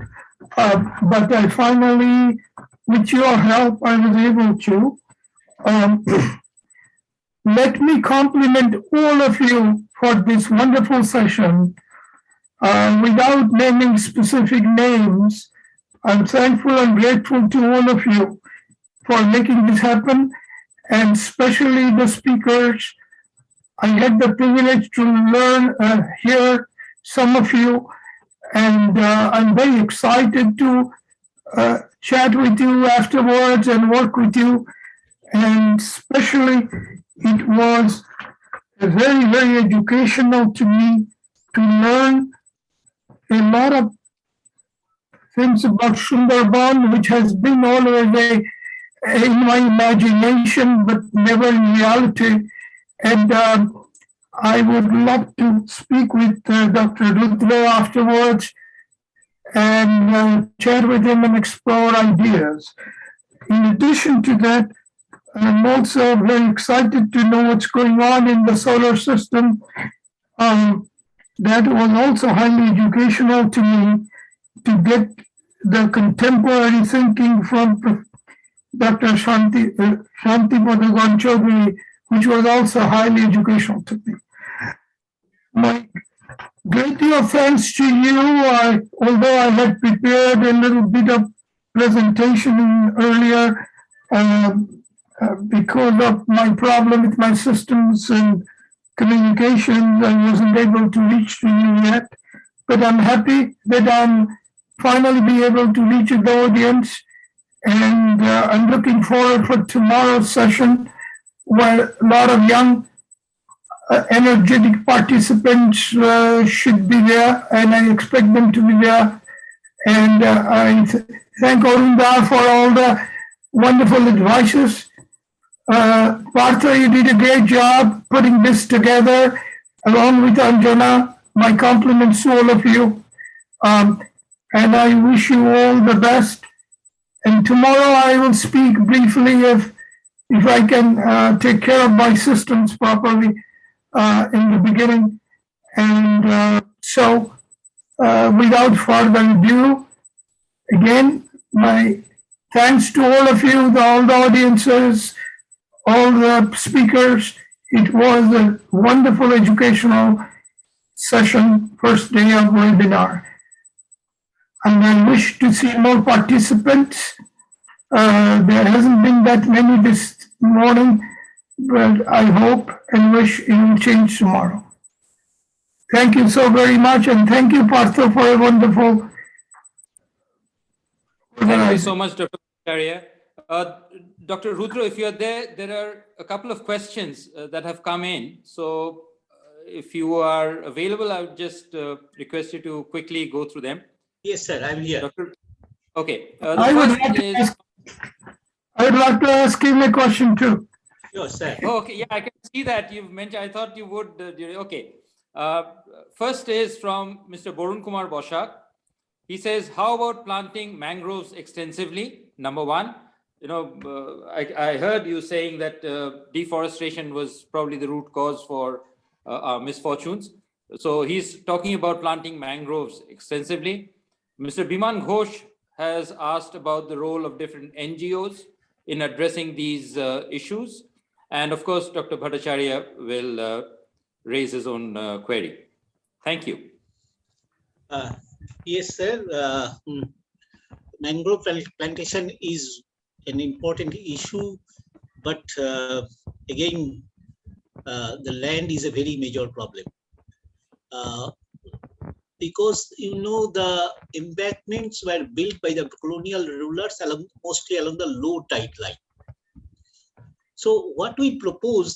Speaker 12: but I finally, with your help, I was able to. Let me compliment all of you for this wonderful session. Without naming specific names, I'm thankful and grateful to all of you for making this happen, and especially the speakers. I had the privilege to learn, hear some of you, and I'm very excited to chat with you afterwards and work with you. And especially, it was very, very educational to me to learn a lot of things about Sundarban, which has been always in my imagination, but never in reality. And I would love to speak with Dr. Rudra afterwards and chat with him and explore ideas. In addition to that, I'm also very excited to know what's going on in the solar system. That was also highly educational to me to get the contemporary thinking from Dr. Santipada Gonchaudhuri, which was also highly educational to me. My great deal of thanks to you. Although I had prepared a little bit of presentation earlier, because of my problem with my systems and communications, I wasn't able to reach to you yet. But I'm happy that I'm finally be able to reach the audience. And I'm looking forward for tomorrow's session, where a lot of young, energetic participants should be there, and I expect them to be there. And I thank Arunda for all the wonderful advices. Partha, you did a great job putting this together, along with Anjana. My compliments to all of you. And I wish you all the best. And tomorrow I will speak briefly if I can take care of my systems properly in the beginning. And so without further ado, again, my thanks to all of you, all the audiences, all the speakers. It was a wonderful educational session, first day of webinar. And I wish to see more participants. There hasn't been that many this morning, but I hope and wish it will change tomorrow. Thank you so very much, and thank you, Partha, for a wonderful.
Speaker 1: Thank you so much, Dr. Bhattacharya. Dr. Rudra, if you're there, there are a couple of questions that have come in. So if you are available, I would just request you to quickly go through them.
Speaker 11: Yes, sir, I'm here.
Speaker 1: Okay.
Speaker 12: I would like to ask him a question too.
Speaker 11: Sure, sir.
Speaker 1: Oh, okay, yeah, I can see that you've mentioned. I thought you would. Okay. First is from Mr. Borun Kumar Boshak. He says, how about planting mangroves extensively? Number one, I heard you saying that deforestation was probably the root cause for our misfortunes. So he's talking about planting mangroves extensively. Mr. Biman Ghosh has asked about the role of different NGOs in addressing these issues. And of course, Dr. Bhattacharya will raise his own query. Thank you.
Speaker 11: Yes, sir. Mangrove plantation is an important issue, but again, the land is a very major problem. because the embankments were built by the colonial rulers mostly along the low tide line. So what we propose,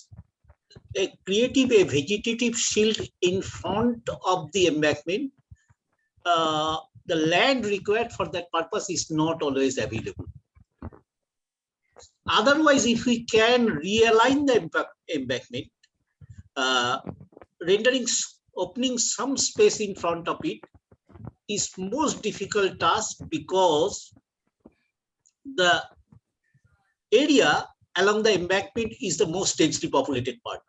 Speaker 11: a vegetative shield in front of the embankment. The land required for that purpose is not always available. Otherwise, if we can realign the embankment, opening some space in front of it is most difficult task, because the area along the embankment is the most densely populated part.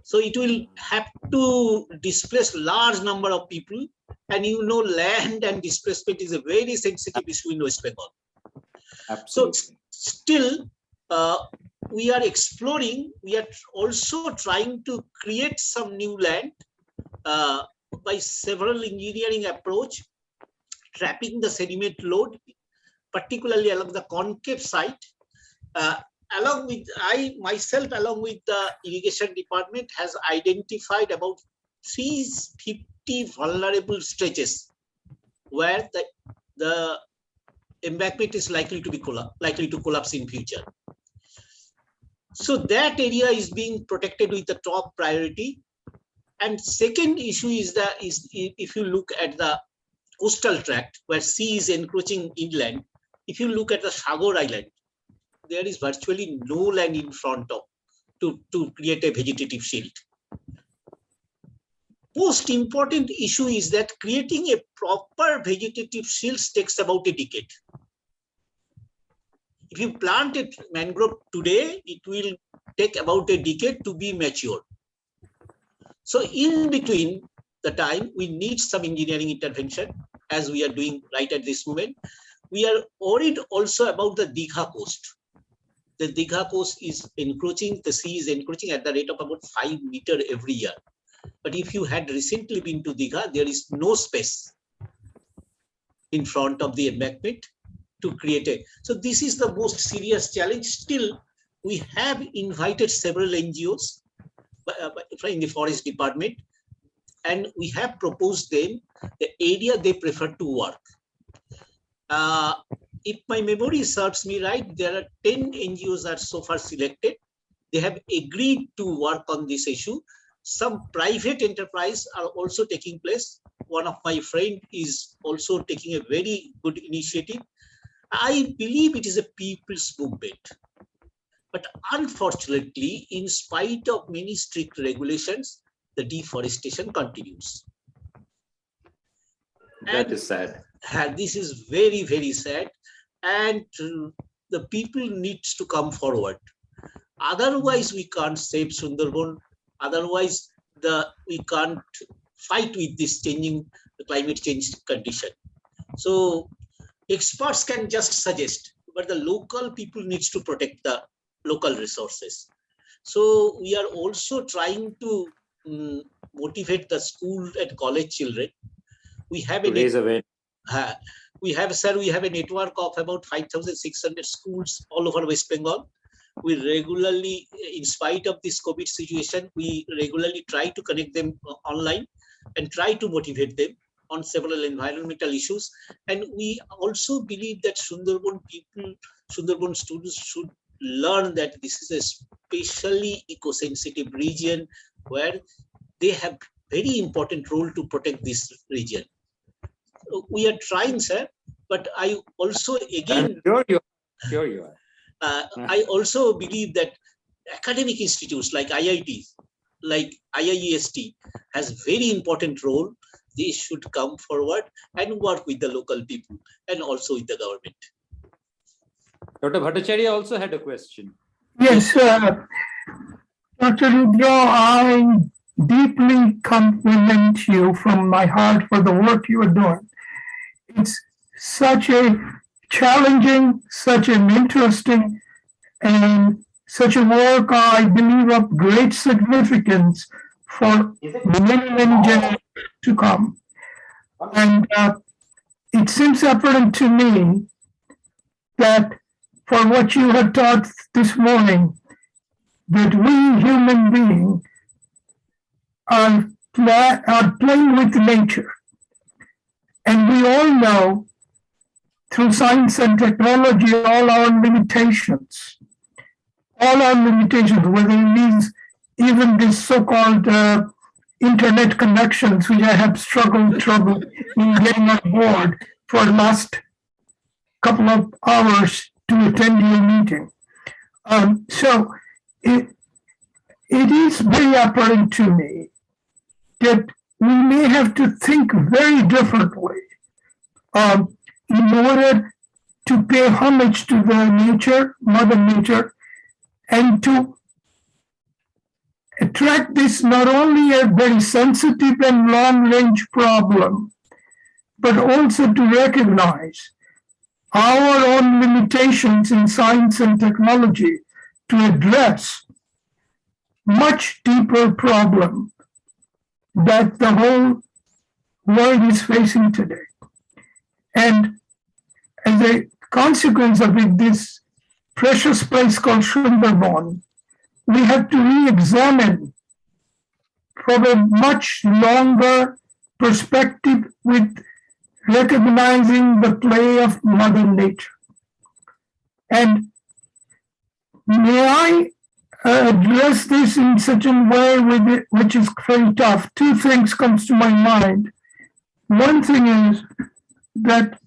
Speaker 11: So it will have to displace large number of people, and land and displacement is a very sensitive issue in West Bengal.
Speaker 1: Absolutely.
Speaker 11: So still, we are exploring, we are also trying to create some new land by several engineering approach, trapping the sediment load, particularly along the concave side. Along with along with the irrigation department, has identified about 350 vulnerable stretches where the embankment is likely to collapse in future. So that area is being protected with the top priority. And second issue is if you look at the coastal tract where sea is encroaching inland, if you look at the Sagar Island, there is virtually no land in front of to create a vegetative shield. Most important issue is that creating a proper vegetative shield takes about a decade. If you plant a mangrove today, it will take about a decade to be mature. So in between the time, we need some engineering intervention, as we are doing right at this moment. We are worried also about the Digha coast. The Digha coast is encroaching, the sea is encroaching at the rate of about 5 meters every year. But if you had recently been to Digha, there is no space in front of the embankment to create a. So this is the most serious challenge. Still, we have invited several NGOs in the forest department, and we have proposed them the area they prefer to work. If my memory serves me right, there are 10 NGOs are so far selected. They have agreed to work on this issue. Some private enterprise are also taking place. One of my friends is also taking a very good initiative. I believe it is a people's movement. But unfortunately, in spite of many strict regulations, the deforestation continues.
Speaker 1: That is sad.
Speaker 11: This is very, very sad. And the people needs to come forward. Otherwise, we can't save Sundarban. Otherwise, we can't fight with this climate change condition. So experts can just suggest, but the local people needs to protect the local resources. So we are also trying to motivate the school and college children. We have we have a network of about 5,600 schools all over West Bengal. We regularly, in spite of this COVID situation, we regularly try to connect them online and try to motivate them on several environmental issues. And we also believe that Sundarban students should learn that this is a especially eco-sensitive region where they have very important role to protect this region. We are trying, sir, but I also again.
Speaker 1: Sure you are.
Speaker 11: I also believe that academic institutes like IITs, like IIEST, has very important role. They should come forward and work with the local people and also with the government.
Speaker 1: Dr. Bhattacharyya also had a question.
Speaker 12: Yes, Dr. Rudra, I deeply compliment you from my heart for the work you are doing. It's such a challenging, such an interesting, and such a work, I believe, of great significance for many, many generations to come. And it seems apparent to me that for what you have taught this morning, that we human beings are are playing with nature. And we all know through science and technology all our limitations, whether it means even these so-called internet connections, which I have trouble in getting on board for the last couple of hours to attend your meeting. So it is very apparent to me that we may have to think very differently in order to pay homage to the nature, Mother Nature, and to track this not only a very sensitive and long-range problem, but also to recognize our own limitations in science and technology to address much deeper problem that the whole world is facing today. And as a consequence of it, this precious place called Sundarban, we have to re-examine from a much longer perspective with recognizing the play of Mother Nature. And may I address this in such a way which is very tough? Two things comes to my mind. One thing is that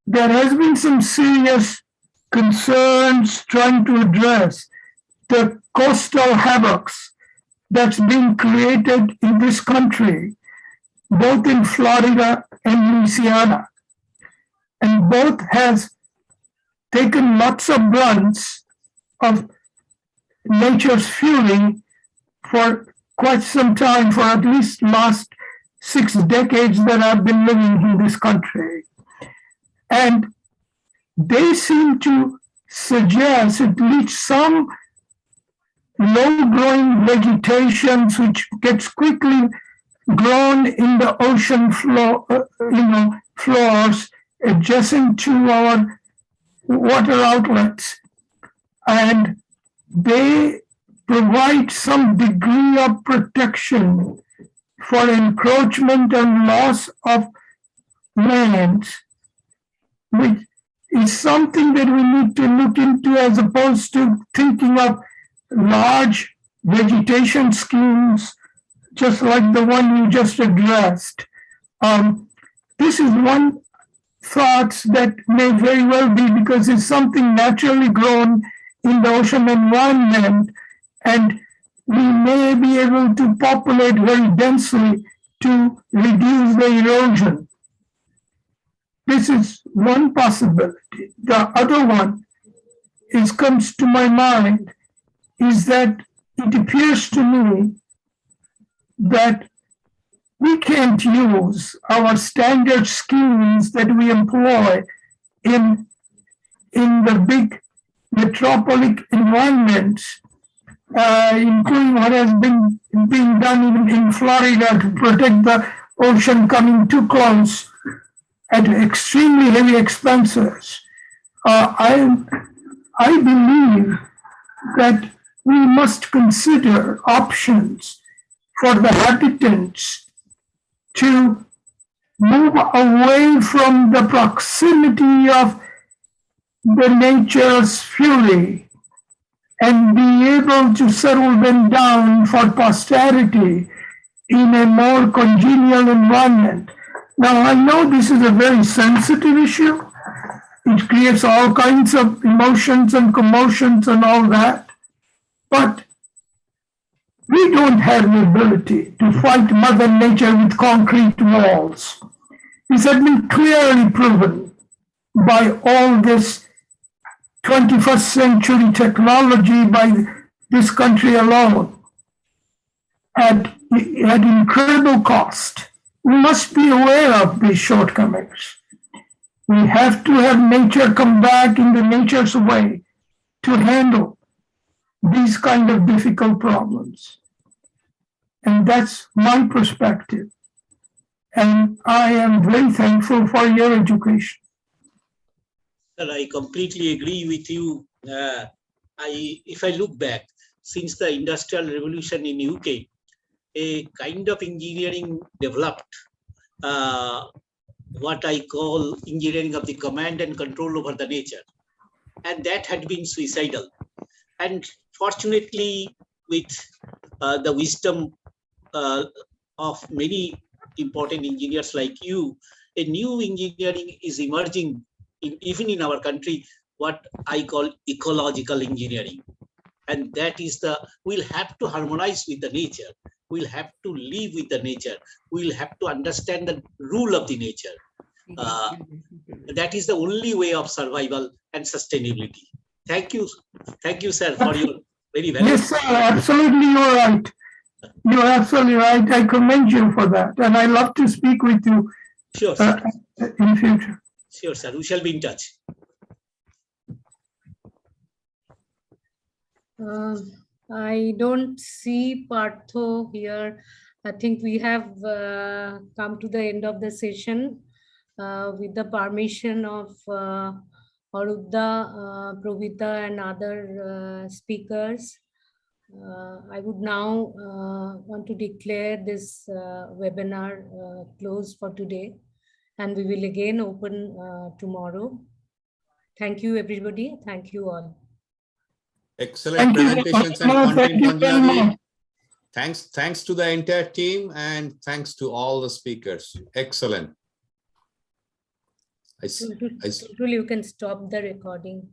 Speaker 12: there has been some serious concerns trying to address the coastal havocs that's being created in this country, both in Florida and Louisiana. And both has taken lots of blunts of nature's fury for quite some time, for at least last 6 decades that I've been living in this country. And they seem to suggest at least some low-growing vegetations which gets quickly grown in the ocean floor, floors adjacent to our water outlets, and they provide some degree of protection for encroachment and loss of lands, which is something that we need to look into as opposed to thinking of large vegetation schemes, just like the one you just addressed. This is one thought that may very well be because it's something naturally grown in the ocean environment, and we may be able to populate very densely to reduce the erosion. This is one possibility. The other one comes to my mind is that it appears to me that we can't use our standard schemes that we employ in the big metropolic environments, including what has been being done even in Florida to protect the ocean coming too close at extremely heavy expenses. I believe that we must consider options for the habitants to move away from the proximity of the nature's fury and be able to settle them down for posterity in a more congenial environment. Now, I know this is a very sensitive issue. It creates all kinds of emotions and commotions and all that. But we don't have the ability to fight Mother Nature with concrete walls. This has been clearly proven by all this 21st century technology by this country alone at incredible cost. We must be aware of these shortcomings. We have to have nature come back in the nature's way to handle these kind of difficult problems. And that's my perspective. And I am very thankful for your education.
Speaker 11: Sir, I completely agree with you. If I look back, since the Industrial Revolution in UK, a kind of engineering developed, what I call engineering of the command and control over the nature. And that had been suicidal. And fortunately, with the wisdom of many important engineers like you, a new engineering is emerging, even in our country, what I call ecological engineering. And that is we'll have to harmonize with the nature. We'll have to live with the nature. We'll have to understand the rule of the nature. That is the only way of survival and sustainability. Thank you, sir, for your very valuable.
Speaker 12: Yes, sir, absolutely, you're right. You're absolutely right. I commend you for that, and I love to speak with you.
Speaker 11: Sure, sir.
Speaker 12: In future.
Speaker 11: Sure, sir. We shall be in touch.
Speaker 3: I don't see Partha here. I think we have come to the end of the session. With the permission of Arupda, Pravita, and other speakers, I would now want to declare this webinar closed for today, and we will again open tomorrow. Thank you, everybody. Thank you all.
Speaker 7: Excellent presentations and content, Anjana. Thanks to the entire team, and thanks to all the speakers. Excellent.
Speaker 3: You can stop the recording.